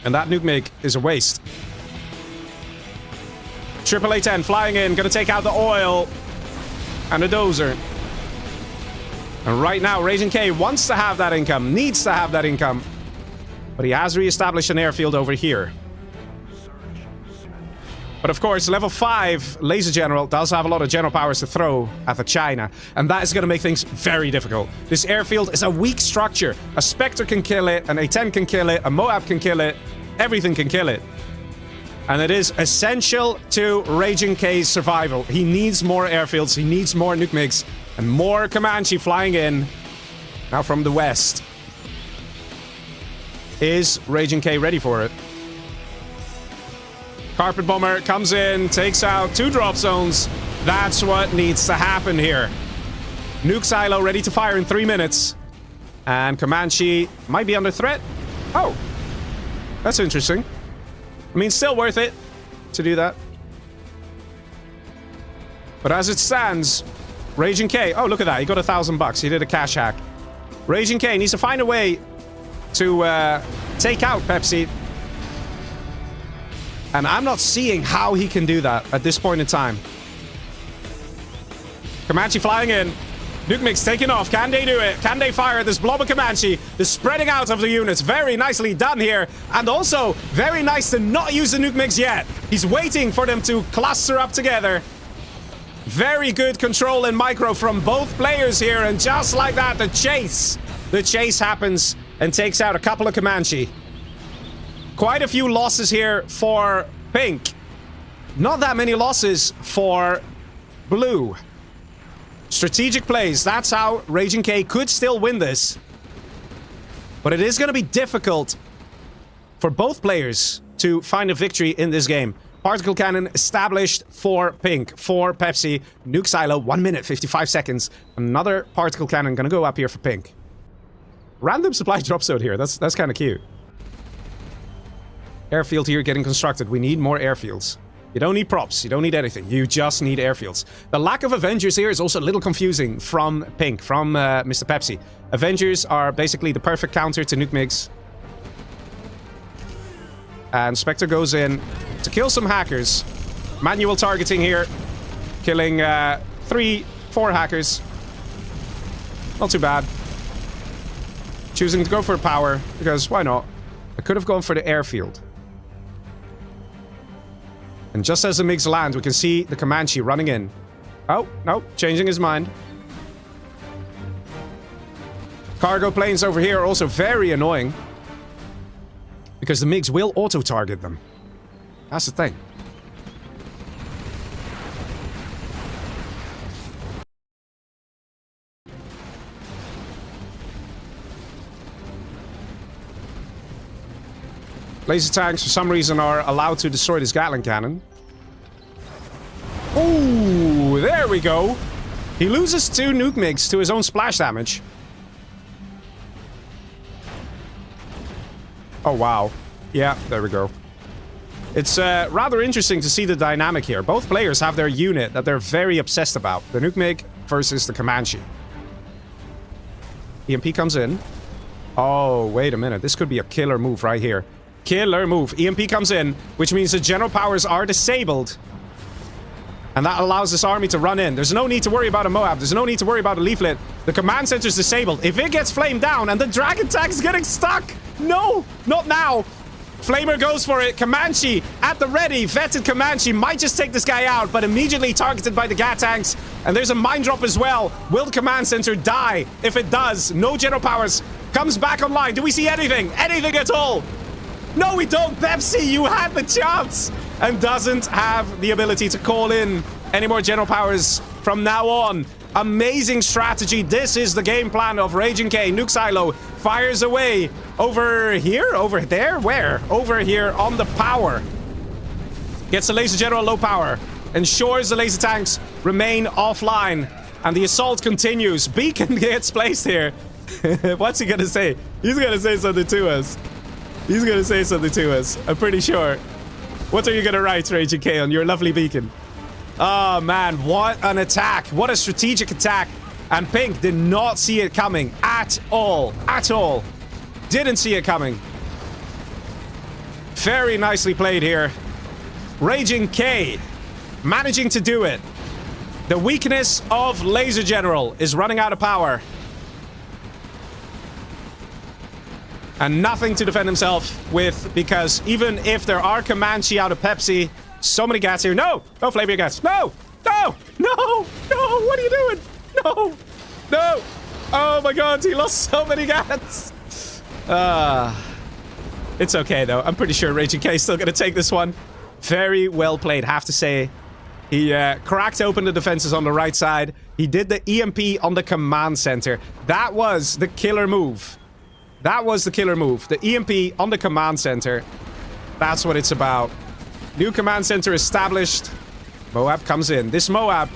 And that nuke MiG is a waste. Triple A-10 flying in, gonna take out the oil and the dozer. And right now, Raging K wants to have that income, needs to have that income. But he has re-established an airfield over here. But of course, level 5 Laser General does have a lot of general powers to throw at the China. And that is going to make things very difficult. This airfield is a weak structure. A Spectre can kill it, an A-10 can kill it, a Moab can kill it. Everything can kill it. And it is essential to Raging K's survival. He needs more airfields, he needs more nuke MiGs, and more Comanche flying in. Now from the west. Is Raging K ready for it? Carpet Bomber comes in, takes out 2 drop zones. That's what needs to happen here. Nuke silo ready to fire in 3 minutes. And Comanche might be under threat. Oh, that's interesting. I mean, still worth it to do that. But as it stands, Raging K... Oh, look at that. He got $1,000. He did a cash hack. Raging K needs to find a way to take out Pepsi. And I'm not seeing how he can do that at this point in time. Comanche flying in. Nuke MiGs taking off. Can they do it? Can they fire this blob of Comanche? The spreading out of the units. Very nicely done here. And also, very nice to not use the Nuke MiGs yet. He's waiting for them to cluster up together. Very good control and micro from both players here. And just like that, the chase happens and takes out a couple of Comanche. Quite a few losses here for Pink. Not that many losses for Blue. Strategic plays. That's how Raging K could still win this. But it is going to be difficult for both players to find a victory in this game. Particle cannon established for Pink. For Pepsi. Nuke silo, 1 minute, 55 seconds. Another particle cannon going to go up here for Pink. Random supply drop zone here. That's kind of cute. Airfield here getting constructed. We need more airfields. You don't need props. You don't need anything. You just need airfields. The lack of Avengers here is also a little confusing from Pink, from Mr. Pepsi. Avengers are basically the perfect counter to nuke MiGs. And Spectre goes in to kill some hackers. Manual targeting here. Killing 3, 4 hackers. Not too bad. Choosing to go for power, because why not? I could have gone for the airfield. And just as the MiGs land, we can see the Comanche running in. Oh, no, changing his mind. Cargo planes over here are also very annoying. Because the MiGs will auto-target them. That's the thing. Laser tanks, for some reason, are allowed to destroy this Gatling cannon. Ooh, there we go. He loses 2 nuke MiGs to his own splash damage. Oh, wow. Yeah, there we go. It's rather interesting to see the dynamic here. Both players have their unit that they're very obsessed about. The nuke MiG versus the Comanche. EMP comes in. Oh, wait a minute. This could be a killer move right here. Killer move. EMP comes in, which means the general powers are disabled. And that allows this army to run in. There's no need to worry about a Moab. There's no need to worry about a leaflet. The command center is disabled. If it gets flamed down and the dragon tank is getting stuck. No, not now. Flamer goes for it. Comanche at the ready. Vetted Comanche might just take this guy out, but immediately targeted by the Gat tanks. And there's a mine drop as well. Will the command center die? If it does, no general powers. Comes back online. Do we see anything? Anything at all? No, we don't. Pepsi, you had the chance. And doesn't have the ability to call in any more general powers from now on. Amazing strategy. This is the game plan of Raging K. Nuke Silo fires away. Over here? Over there? Where? Over here on the power. Gets the laser general low power. Ensures the laser tanks remain offline. And the assault continues. Beacon gets placed here. What's he gonna say? He's gonna say something to us. He's gonna say something to us. I'm pretty sure. What are you gonna write, Raging K, on your lovely beacon? Oh, man. What an attack. What a strategic attack. And Pink did not see it coming at all. At all. Didn't see it coming. Very nicely played here. Raging K managing to do it. The weakness of Laser General is running out of power. And nothing to defend himself with, because even if there are Comanche out of Pepsi, so many gats here. No! No flavor gats. No! No! No! No! What are you doing? No! No! Oh my god, he lost so many gats. It's okay though. I'm pretty sure Raging K is still gonna take this one. Very well played, have to say. He cracked open the defenses on the right side. He did the EMP on the command center. That was the killer move. That was the killer move. The EMP on the command center. That's what it's about. New command center established. Moab comes in. This Moab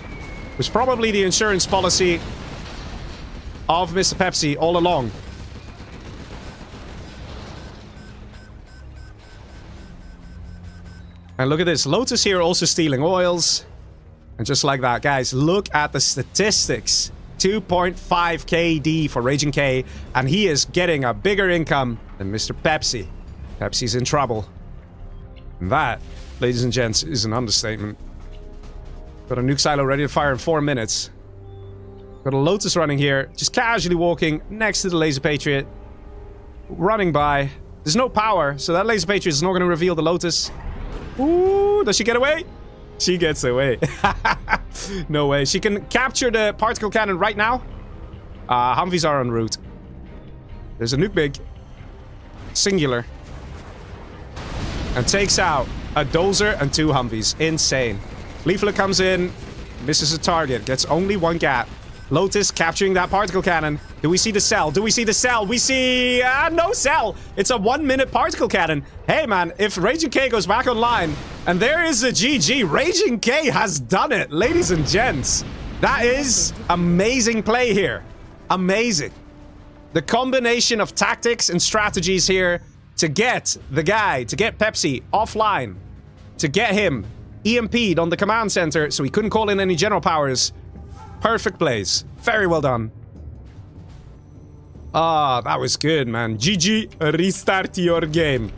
was probably the insurance policy of Mr. Pepsi all along. And look at this. Lotus here also stealing oils. And just like that, guys, look at the statistics. 2.5 KD for Raging K. And he is getting a bigger income than Mr. Pepsi. Pepsi's in trouble. And that, ladies and gents, is an understatement. Got a nuke silo ready to fire in 4 minutes. Got a Lotus running here. Just casually walking next to the Laser Patriot. Running by. There's no power, so that Laser Patriot is not going to reveal the Lotus. Ooh, does she get away? She gets away. No way. She can capture the particle cannon right now. Humvees are en route. There's a nuke big. Singular. And takes out a dozer and 2 Humvees. Insane. Leaflet comes in. Misses a target. Gets only 1 gat. Lotus capturing that particle cannon. Do we see the cell? Do we see the cell? We see... no cell. It's a 1-minute particle cannon. Hey, man. If Raging K goes back online... And there is a GG. Raging K has done it, ladies and gents. That is amazing play here. Amazing. The combination of tactics and strategies here to get the guy, to get Pepsi offline, to get him EMP'd on the command center so he couldn't call in any general powers. Perfect plays. Very well done. Ah, that was good, man. GG, restart your game.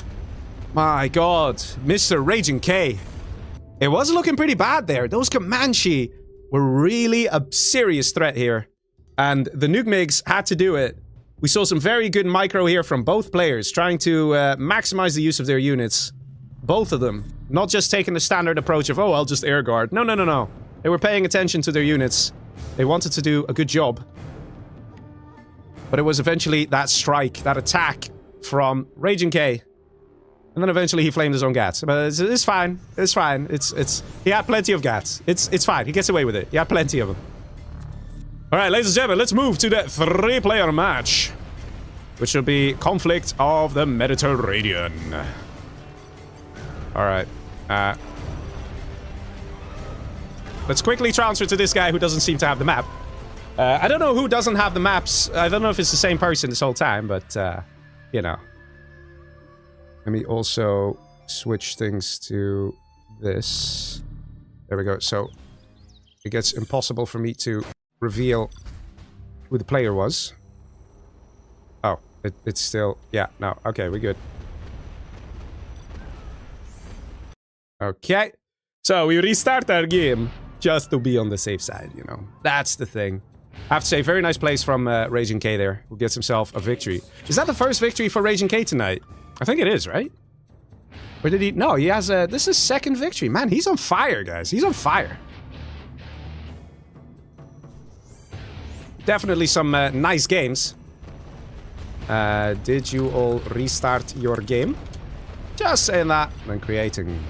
My god, Mr. Raging K. It was looking pretty bad there. Those Comanche were really a serious threat here. And the Nuke MiGs had to do it. We saw some very good micro here from both players, trying to maximize the use of their units. Both of them. Not just taking the standard approach of, oh, I'll just air guard. No, no, no, no. They were paying attention to their units. They wanted to do a good job. But it was eventually that strike, that attack from Raging K. And then eventually he flamed his own gats. But it's fine. It's fine. He had plenty of gats. It's fine. He gets away with it. He had plenty of them. Alright, ladies and gentlemen, let's move to the 3-player match. Which will be Conflict of the Mediterranean. Alright. Let's quickly transfer to this guy who doesn't seem to have the map. I don't know who doesn't have the maps. I don't know if it's the same person this whole time, but, you know. Let me also switch things to this. There we go. So, it gets impossible for me to reveal who the player was. Oh, it's still... Yeah, no. Okay, we're good. Okay. So, we restart our game just to be on the safe side, you know. That's the thing. I have to say, very nice plays from Raging K there, who gets himself a victory. Is that the first victory for Raging K tonight? I think it is, right? Or did he... No, he has a... This is second victory. Man, he's on fire, guys. He's on fire. Definitely some nice games. Did you all restart your game? Just saying that. And creating.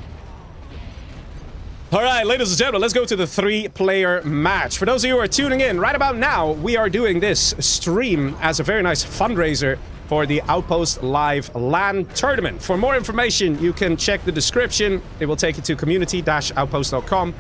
All right, ladies and gentlemen, let's go to the 3-player match. For those of you who are tuning in, right about now, we are doing this stream as a very nice fundraiser for the Outpost Live LAN tournament. For more information, you can check the description. It will take you to community-outpost.com.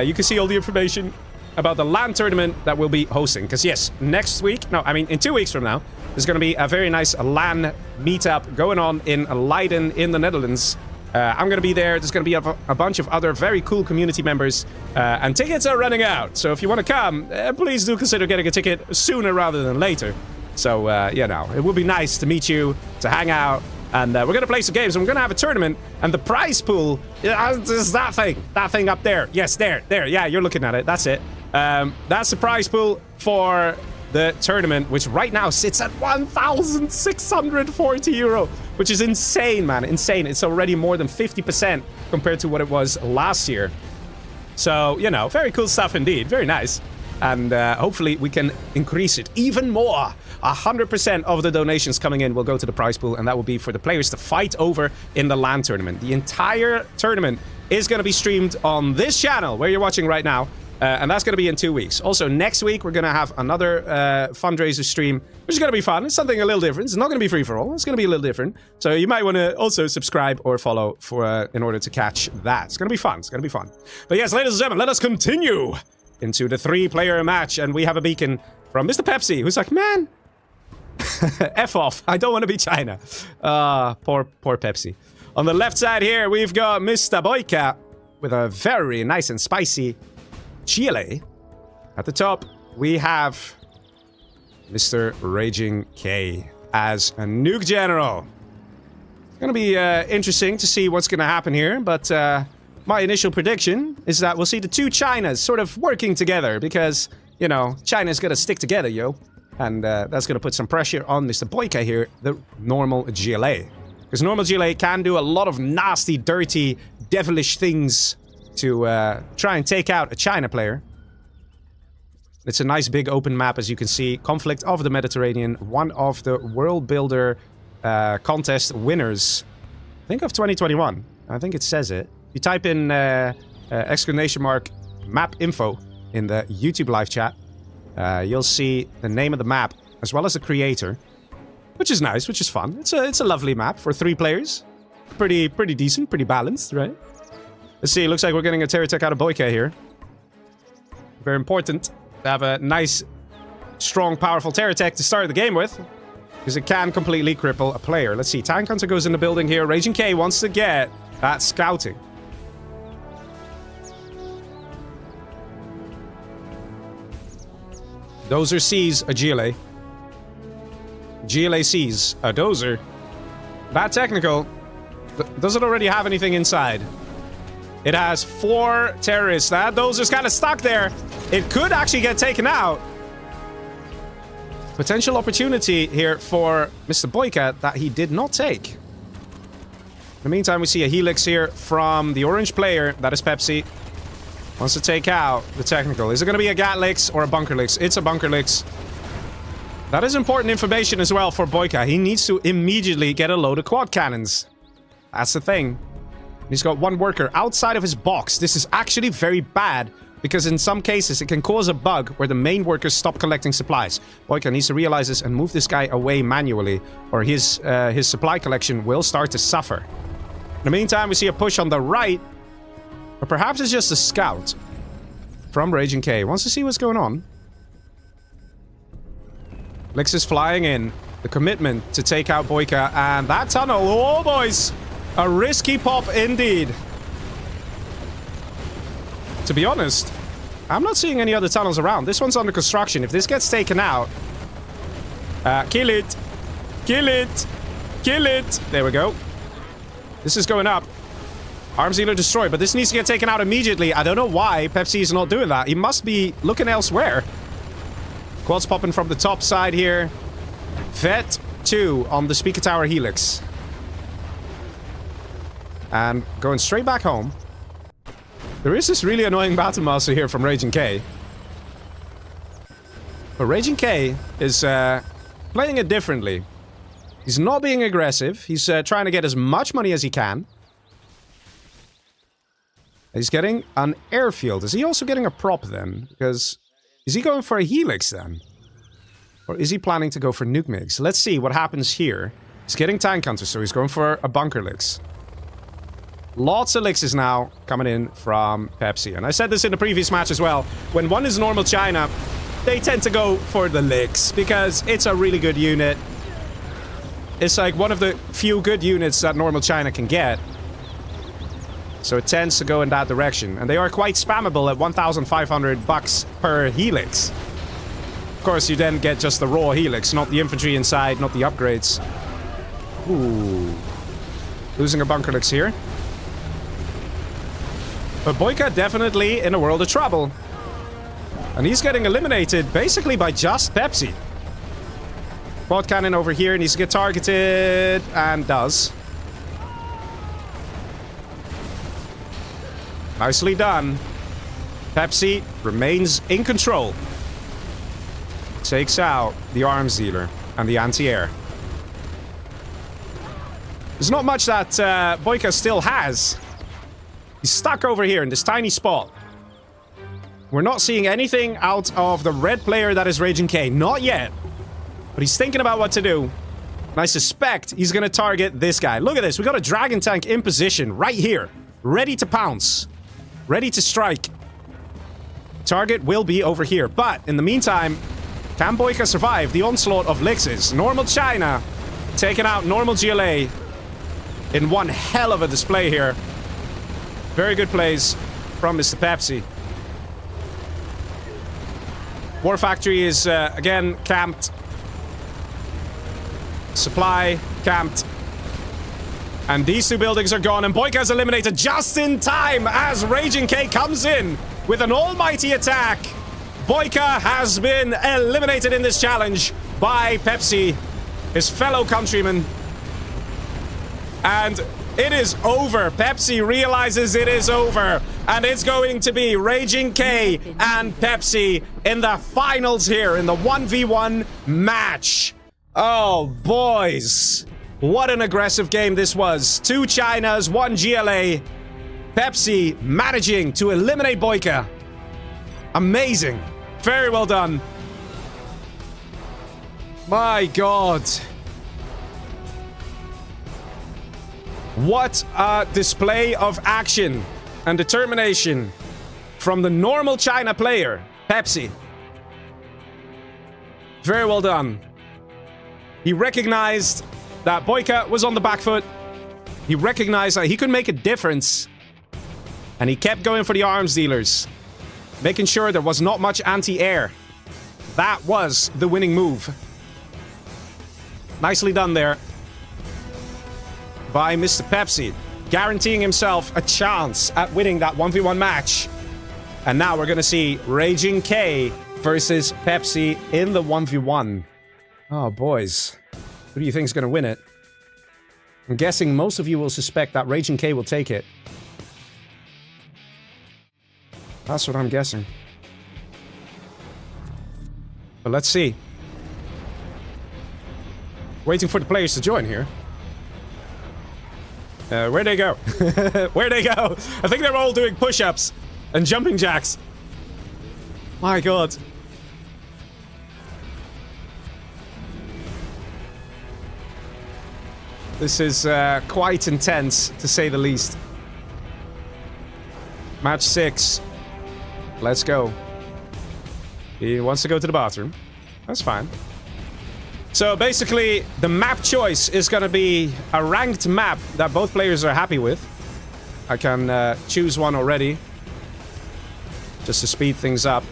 You can see all the information about the LAN tournament that we'll be hosting. Because yes, next week, no, I mean in 2 weeks from now, there's going to be a very nice LAN meetup going on in Leiden in the Netherlands. I'm going to be there. There's going to be a bunch of other very cool community members. And tickets are running out. So if you want to come, please do consider getting a ticket sooner rather than later. So, you know, it would be nice to meet you, to hang out. And we're going to play some games. And we're going to have a tournament. And the prize pool is that thing. That thing up there. Yes, there. Yeah, you're looking at it. That's it. That's the prize pool for the tournament, which right now sits at 1,640 euro, which is insane, man. Insane. It's already more than 50% compared to what it was last year. So, you know, very cool stuff indeed. Very nice. And hopefully we can increase it even more. 100% of the donations coming in will go to the prize pool, and that will be for the players to fight over in the LAN tournament. The entire tournament is going to be streamed on this channel where you're watching right now. And that's going to be in 2 weeks. Also, next week, we're going to have another fundraiser stream, which is going to be fun. It's something a little different. It's not going to be free-for-all. It's going to be a little different. So you might want to also subscribe or follow for in order to catch that. It's going to be fun. It's going to be fun. But yes, ladies and gentlemen, let us continue into the 3-player match. And we have a beacon from Mr. Pepsi, who's like, man, F off. I don't want to be China. Poor Pepsi. On the left side here, we've got Mr. BoYcaH with a very nice and spicy Chile. At the top, we have Mr. Raging K as a nuke general. It's going to be interesting to see what's going to happen here, but my initial prediction is that we'll see the two Chinas sort of working together because, you know, China's going to stick together, yo. And that's going to put some pressure on Mr. BoYcaH here, the normal GLA. Because normal GLA can do a lot of nasty, dirty, devilish things to try and take out a China player. It's a nice big open map, as you can see. Conflict of the Mediterranean, one of the World Builder contest winners, I think of 2021. I think it says it. If you type in exclamation mark map info in the YouTube live chat, you'll see the name of the map as well as the creator, which is nice, which is fun. It's a lovely map for 3 players. Pretty decent, pretty balanced, right? Let's see, it looks like we're getting a terror attack out of BoYcaH here. Very important to have a nice, strong, powerful terror attack to start the game with. Because it can completely cripple a player. Let's see, Tank Hunter goes in the building here. Raging K wants to get that scouting. Dozer sees a GLA. GLA sees a Dozer. That technical. Does it already have anything inside? It has 4 terrorists. That Dozer's kind of stuck there. It could actually get taken out. Potential opportunity here for Mr. BoYcaH that he did not take. In the meantime, we see a helix here from the orange player. That is Pepsi. Wants to take out the technical. Is it going to be a Gatlix or a Bunkerlix? It's a Bunkerlix. That is important information as well for BoYcaH. He needs to immediately get a load of quad cannons. That's the thing. He's got 1 worker outside of his box. This is actually very bad, because in some cases it can cause a bug where the main workers stop collecting supplies. BoYcaH needs to realize this and move this guy away manually, or his supply collection will start to suffer. In the meantime, we see a push on the right, or perhaps it's just a scout from Raging K. Wants to see what's going on. Lix is flying in. The commitment to take out BoYcaH, and that tunnel, oh boys! A risky pop indeed. To be honest, I'm not seeing any other tunnels around. This one's under construction. If this gets taken out... kill it! Kill it! Kill it! There we go. This is going up. Arms dealer destroyed, but this needs to get taken out immediately. I don't know why Pepsi is not doing that. He must be looking elsewhere. Quads popping from the top side here. Vet 2 on the speaker tower helix. And going straight back home. There is this really annoying battle master here from Raging K. But Raging K is playing it differently. He's not being aggressive. He's trying to get as much money as he can. He's getting an airfield. Is he also getting a prop then? Because is he going for a helix then? Or is he planning to go for nuke MiGs? Let's see what happens here. He's getting tank hunters, so he's going for a bunker lix. Lots of lixes now coming in from Pepsi. And I said this in the previous match as well. When one is normal China, they tend to go for the lix because it's a really good unit. It's like one of the few good units that normal China can get. So it tends to go in that direction. And they are quite spammable at 1,500 bucks per helix. Of course, you then get just the raw helix, not the infantry inside, not the upgrades. Ooh. Losing a bunker lix here. But BoYcaH definitely in a world of trouble. And he's getting eliminated basically by just Pepsi. Quad cannon over here needs to get targeted, and does. Nicely done. Pepsi remains in control. Takes out the arms dealer and the anti-air. There's not much that BoYcaH still has. He's stuck over here in this tiny spot. We're not seeing anything out of the red player that is Raging K. Not yet. But he's thinking about what to do. And I suspect he's going to target this guy. Look at this. We got a dragon tank in position right here. Ready to pounce. Ready to strike. Target will be over here. But in the meantime, can BoYcaH survive the onslaught of lixes? Normal China taking out normal GLA in one hell of a display here. Very good plays from Mr. Pepsi. War Factory is, again, camped. Supply, camped. And these two buildings are gone, and BoYcaH's eliminated just in time as Raging K comes in with an almighty attack. BoYcaH has been eliminated in this challenge by Pepsi, his fellow countryman. And it is over. Pepsi realizes it is over. And it's going to be Raging K and Pepsi in the finals here in the 1v1 match. Oh, boys. What an aggressive game this was. 2 Chinas, 1 GLA. Pepsi managing to eliminate BoYcaH. Amazing. Very well done. My God. What a display of action and determination from the normal China player, Pepsi. Very well done. He recognized that BoYcaH was on the back foot. He recognized that he could make a difference. And he kept going for the arms dealers, making sure there was not much anti-air. That was the winning move. Nicely done there by Mr. Pepsi, guaranteeing himself a chance at winning that 1v1 match. And now we're going to see Raging K versus Pepsi in the 1v1. Oh, boys. Who do you think is going to win it? I'm guessing most of you will suspect that Raging K will take it. That's what I'm guessing. But let's see. Waiting for the players to join here. Where'd they go? Where'd they go? I think they're all doing push-ups and jumping jacks. My God. This is quite intense, to say the least. Match 6. Let's go. He wants to go to the bathroom. That's fine. So basically, the map choice is going to be a ranked map that both players are happy with. I can choose one already, just to speed things up.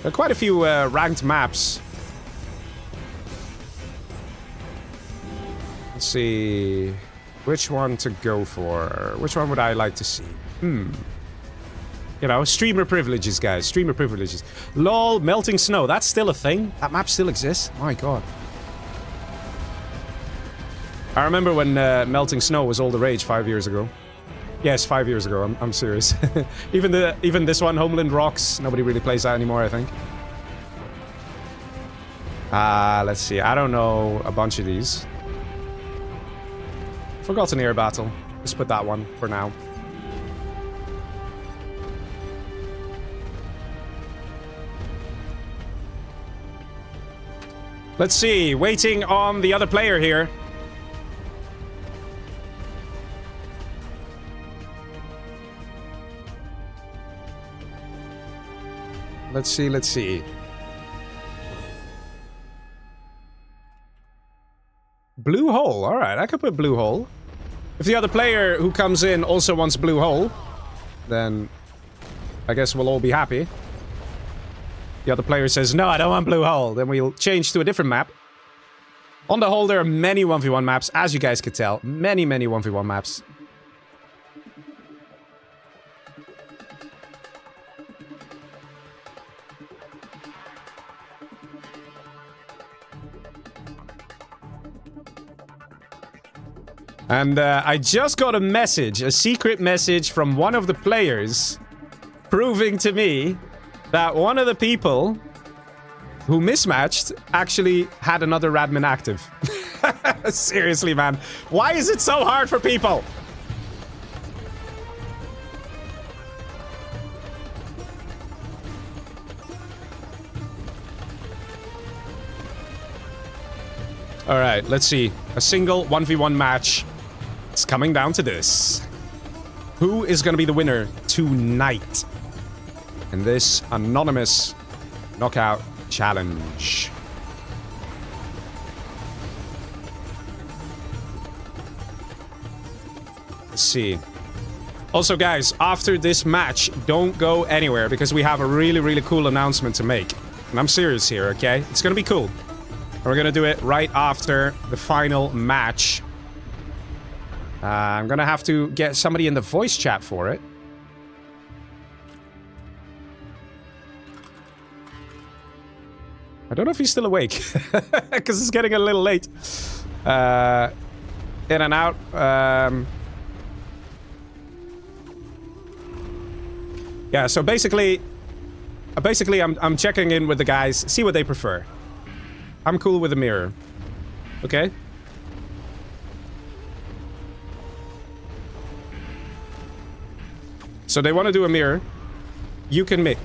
There are quite a few ranked maps. Let's see which one to go for. Which one would I like to see? You know, streamer privileges, guys. Streamer privileges. LOL, melting snow. That's still a thing? That map still exists? My God. I remember when melting snow was all the rage 5 years ago. Yes, 5 years ago. I'm serious. even this one, Homeland Rocks. Nobody really plays that anymore, I think. Let's see. I don't know a bunch of these. Forgotten Air Battle. Let's put that one for now. Let's see. Waiting on the other player here. Let's see, let's see. Blue hole. All right, I could put blue hole. If the other player who comes in also wants blue hole, then I guess we'll all be happy. The other player says, no, I don't want blue hole. Then we'll change to a different map. On the whole, there are many 1v1 maps, as you guys could tell. Many, many 1v1 maps. And I just got a message, a secret message from one of the players, proving to me that one of the people who mismatched actually had another admin active. Seriously, man. Why is it so hard for people? All right, let's see. A single 1v1 match. It's coming down to this. Who is going to be the winner tonight in this anonymous knockout challenge? Let's see. Also, guys, after this match, don't go anywhere because we have a really, really cool announcement to make. And I'm serious here, okay? It's going to be cool. We're going to do it right after the final match. I'm going to have to get somebody in the voice chat for it. I don't know if he's still awake. Because it's getting a little late. In and out. Yeah, so basically I'm checking in with the guys, see what they prefer. I'm cool with a mirror. Okay? So they want to do a mirror. You can pick.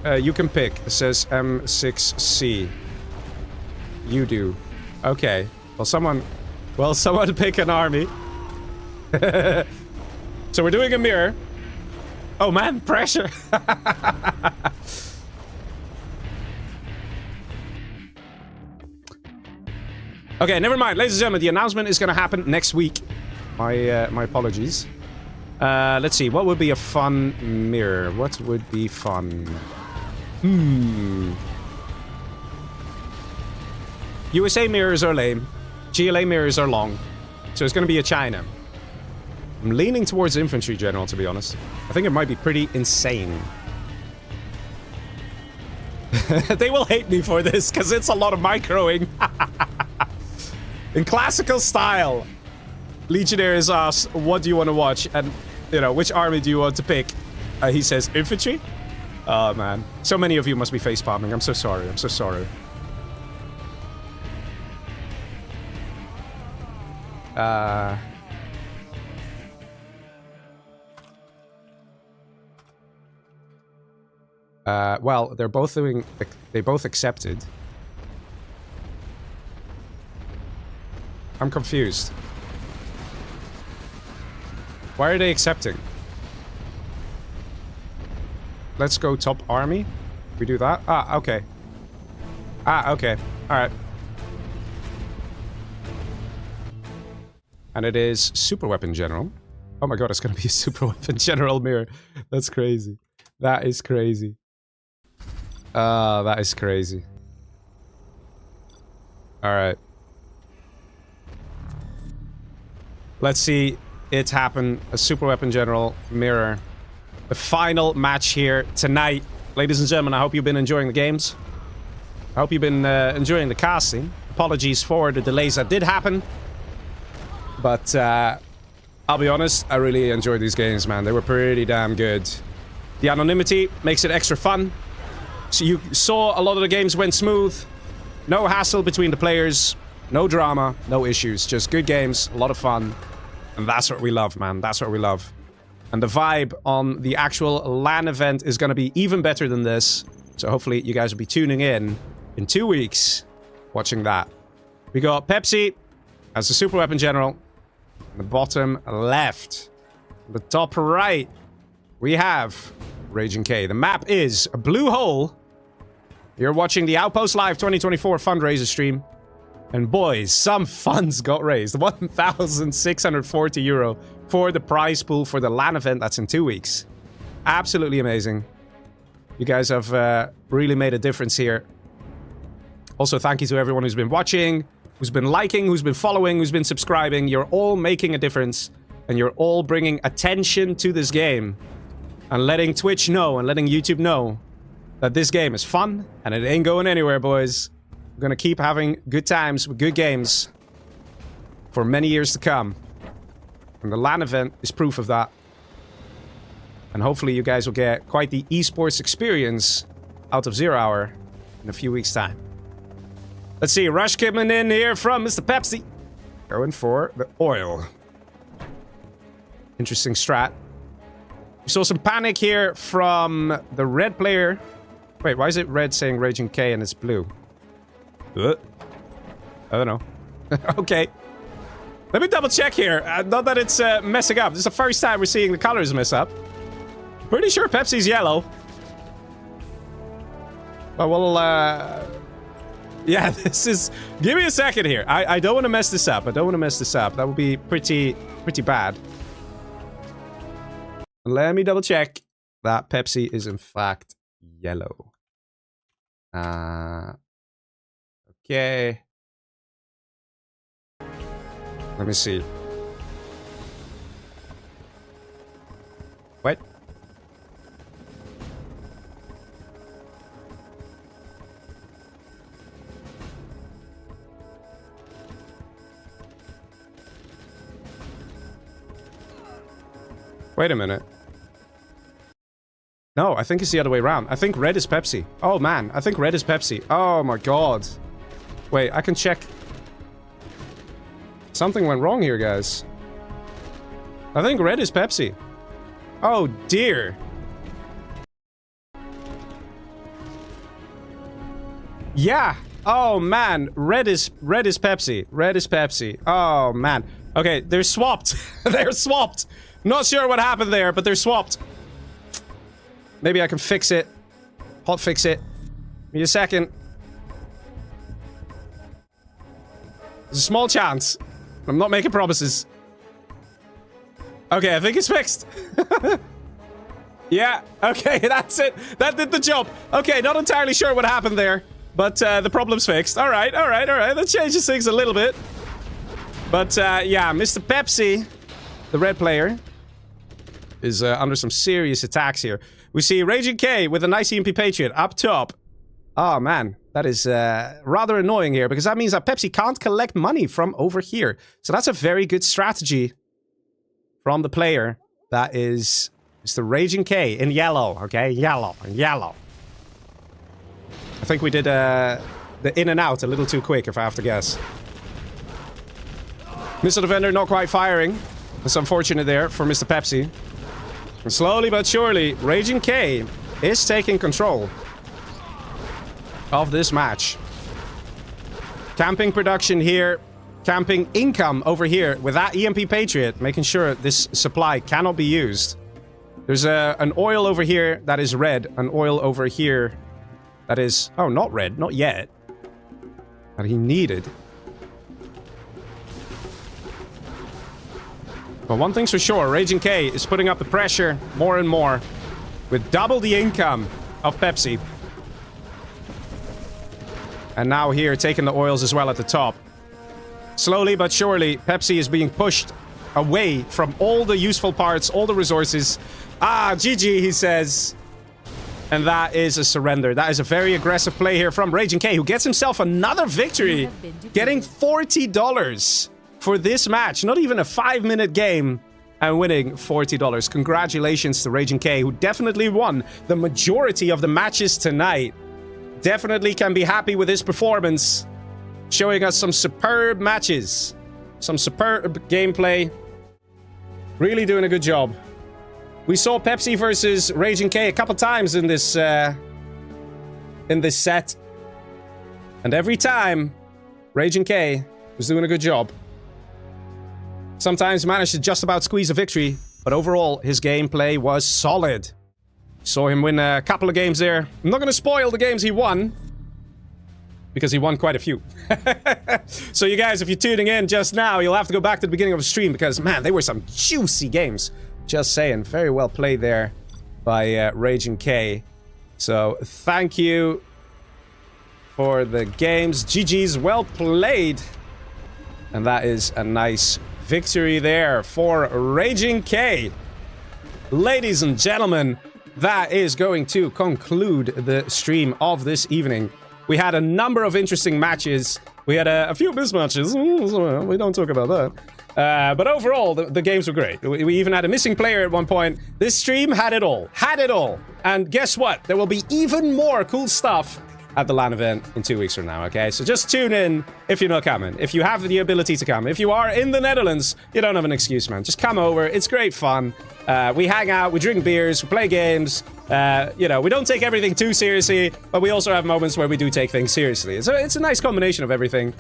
It says M6C. You do. Okay. Well, someone pick an army. So we're doing a mirror. Oh man, pressure. Okay, never mind. Ladies and gentlemen, the announcement is going to happen next week. My apologies. Let's see. What would be a fun mirror? What would be fun? USA mirrors are lame. GLA mirrors are long. So it's going to be a China. I'm leaning towards infantry general, to be honest. I think it might be pretty insane. They will hate me for this, because it's a lot of microing. In classical style, Legionnaires asks, what do you want to watch? And, you know, which army do you want to pick? He says, infantry? Oh, man. So many of you must be facepalming. I'm so sorry. I'm so sorry. Well, they're both doing... They both accepted. I'm confused. Why are they accepting? Let's go top army. We do that? Ah, okay. Ah, okay. Alright. And it is super weapon general. Oh my god, it's gonna be a super weapon general mirror. That's crazy. That is crazy. That is crazy. Alright. Let's see it happen. A super weapon general mirror. The final match here tonight. Ladies and gentlemen, I hope you've been enjoying the games. I hope you've been enjoying the casting. Apologies for the delays that did happen. But I'll be honest, I really enjoyed these games, man. They were pretty damn good. The anonymity makes it extra fun. So you saw a lot of the games went smooth. No hassle between the players. No drama, no issues. Just good games, a lot of fun. And that's what we love, man. That's what we love. And the vibe on the actual LAN event is going to be even better than this. So hopefully you guys will be tuning in 2 weeks, watching that. We got Pepsi as the super weapon general. On the bottom left. On the top right, we have Raging K. The map is a blue hole. You're watching the Outpost Live 2024 fundraiser stream. And boys, some funds got raised. 1,640 euro for the prize pool for the LAN event. That's in 2 weeks. Absolutely amazing. You guys have really made a difference here. Also, thank you to everyone who's been watching, who's been liking, who's been following, who's been subscribing. You're all making a difference. And you're all bringing attention to this game. And letting Twitch know and letting YouTube know that this game is fun. And it ain't going anywhere, boys. We're gonna keep having good times with good games for many years to come. And the LAN event is proof of that. And hopefully you guys will get quite the esports experience out of 0 Hour in a few weeks' time. Let's see, rush coming in here from Mr. Pepsi. Going for the oil. Interesting strat. We saw some panic here from the red player. Wait, why is it red saying Raging K and it's blue? I don't know. Okay. Let me double check here. Not that it's messing up. This is the first time we're seeing the colors mess up. Pretty sure Pepsi's yellow. But we'll, yeah, this is... Give me a second here. I don't want to mess this up. I don't want to mess this up. That would be pretty bad. Let me double check that Pepsi is in fact yellow. Okay. Let me see. What? Wait a minute. No, I think it's the other way around. I think red is Pepsi. Oh man, I think red is Pepsi. Oh my god. Wait, I can check. Something went wrong here, guys. I think red is Pepsi. Oh dear. Yeah. Oh man, red is Pepsi. Red is Pepsi. Oh man. Okay, they're swapped. They're swapped. Not sure what happened there, but they're swapped. Maybe I can fix it. Hot fix it. Give me a second. There's a small chance. I'm not making promises. Okay, I think it's fixed. Yeah, okay, that's it. That did the job. Okay, not entirely sure what happened there, but the problem's fixed. All right. That changes things a little bit. But yeah, Mr. Pepsi, the red player, is under some serious attacks here. We see Raging K with a nice EMP Patriot up top. Oh man, that is rather annoying here, because that means that Pepsi can't collect money from over here. So that's a very good strategy from the player. That is Mr. Raging K in yellow, okay? Yellow. I think we did the in and out a little too quick, if I have to guess. Mr. Defender not quite firing. That's unfortunate there for Mr. Pepsi. And slowly but surely, Raging K is taking control of this match. Camping production here. Camping income over here with that EMP Patriot, making sure this supply cannot be used. There's an oil over here that is red. An oil over here that is... Oh, not red. Not yet. That he needed. But one thing's for sure, Raging K is putting up the pressure more and more with double the income of Pepsi. And now here, taking the oils as well at the top. Slowly but surely, Pepsi is being pushed away from all the useful parts, all the resources. Ah, GG, he says. And that is a surrender. That is a very aggressive play here from Raging K, who gets himself another victory, getting $40 for this match. Not even a 5-minute game, and winning $40. Congratulations to Raging K, who definitely won the majority of the matches tonight. Definitely can be happy with his performance. Showing us some superb matches. Some superb gameplay. Really doing a good job. We saw Pepsi versus Raging K a couple times in this set. And every time, Raging K was doing a good job. Sometimes managed to just about squeeze a victory, but overall, his gameplay was solid. Saw him win a couple of games there. I'm not going to spoil the games he won, because he won quite a few. So you guys, if you're tuning in just now, you'll have to go back to the beginning of the stream, because, man, they were some juicy games. Just saying. Very well played there by Raging K. So, thank you for the games. GG's, well played. And that is a nice victory there for Raging K. Ladies and gentlemen, that is going to conclude the stream of this evening. We had a number of interesting matches. We had a few mismatches. We don't talk about that. But overall, the games were great. We even had a missing player at one point. This stream had it all. Had it all. And guess what? There will be even more cool stuff at the LAN event in 2 weeks from now, okay? So just tune in if you're not coming. If you have the ability to come. If you are in the Netherlands, you don't have an excuse, man. Just come over. It's great fun. We hang out, we drink beers, we play games. You know, we don't take everything too seriously, but we also have moments where we do take things seriously. So it's a nice combination of everything.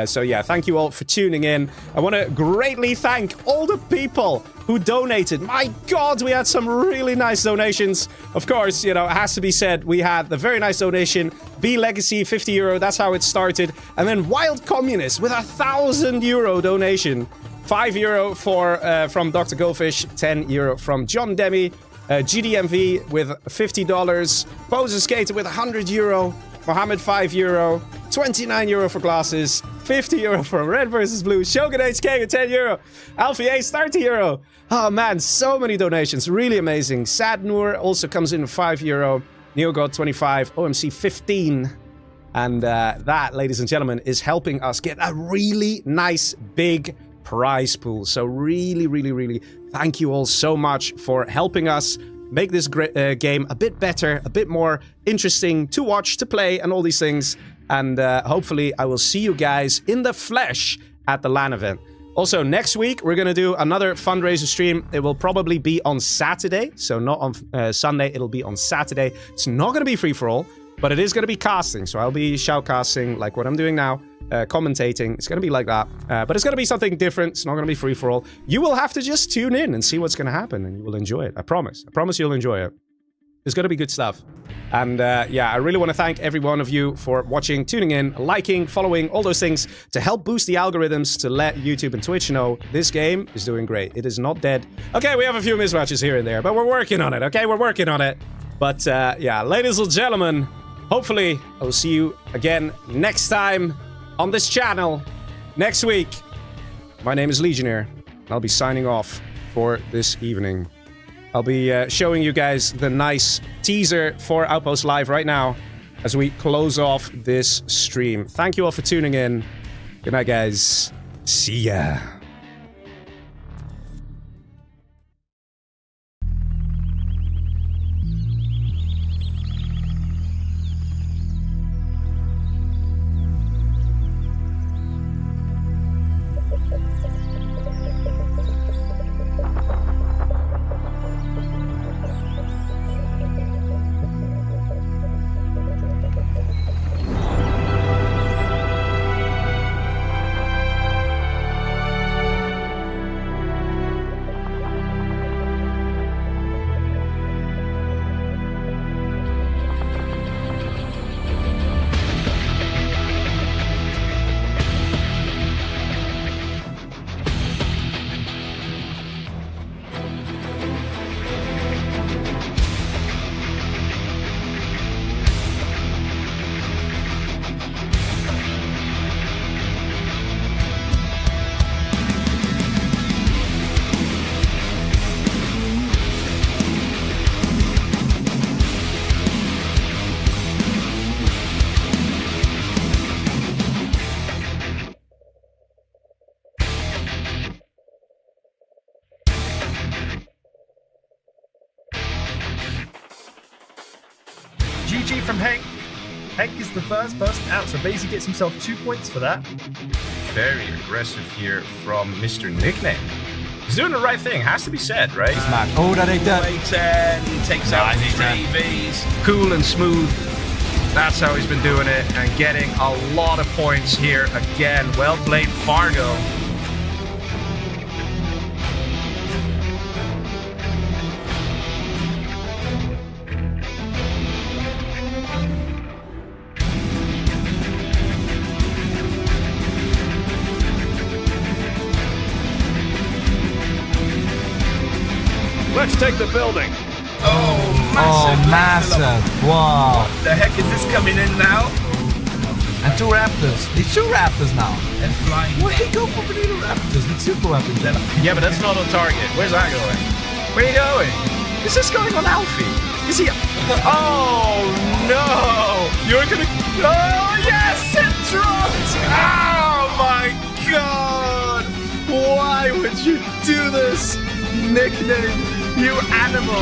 So yeah, thank you all for tuning in. I want to greatly thank all the people who donated. My God, we had some really nice donations. Of course, you know, it has to be said, we had the very nice donation, B Legacy, €50, that's how it started. And then Wild Communist with a €1,000 donation. €5 from Dr. Goldfish, €10 from John Demi, GDMV with $50, Poser Skater with €100, Mohammed €5, €29 for glasses, €50 from Red vs Blue, Shogun HK with €10, Alfie Ace €30. Oh man, so many donations, really amazing. Sad Noor also comes in with €5, NeoGod 25, OMC 15. And that, ladies and gentlemen, is helping us get a really nice big prize pool. So really thank you all so much for helping us make this game a bit better, a bit more interesting to watch, to play, and all these things. And hopefully I will see you guys in the flesh at the LAN event. Also, next week, we're going to do another fundraiser stream. It will probably be on Saturday, so not on Sunday. It'll be on Saturday. It's not going to be free-for-all, but it is going to be casting. So I'll be shoutcasting like what I'm doing now, commentating. It's going to be like that. But it's going to be something different. It's not going to be free-for-all. You will have to just tune in and see what's going to happen, and you will enjoy it. I promise. I promise you'll enjoy it. It's going to be good stuff. And yeah, I really want to thank every one of you for watching, tuning in, liking, following, all those things to help boost the algorithms to let YouTube and Twitch know this game is doing great. It is not dead. Okay, we have a few mismatches here and there, but we're working on it, okay? We're working on it. But yeah, ladies and gentlemen, hopefully I will see you again next time on this channel next week. My name is Legionnaire, and I'll be signing off for this evening. I'll be showing you guys the nice teaser for Outpost Live right now as we close off this stream. Thank you all for tuning in. Good night, guys. See ya. GG from Hank. Hank is the first person out, so basically gets himself 2 points for that. Very aggressive here from Mr. Nickname. He's doing the right thing, has to be said, right? Smack. Oh, that ain't that. A10, takes out Nice, 3 EVs. Cool and smooth. That's how he's been doing it and getting a lot of points here again. Well played, Fargo. Let's take the building. Oh, massive. Oh, massive. Wow. What the heck is this coming in now? And 2 raptors. It's 2 raptors now. And flying. Where he go for the raptors? It's super weapons. Yeah, but that's not on target. Where's that going? Where are you going? Is this going on Alfie? Is he? Oh no! You're gonna. Oh yes! It dropped! Oh my god! Why would you do this? Nickname, you animal!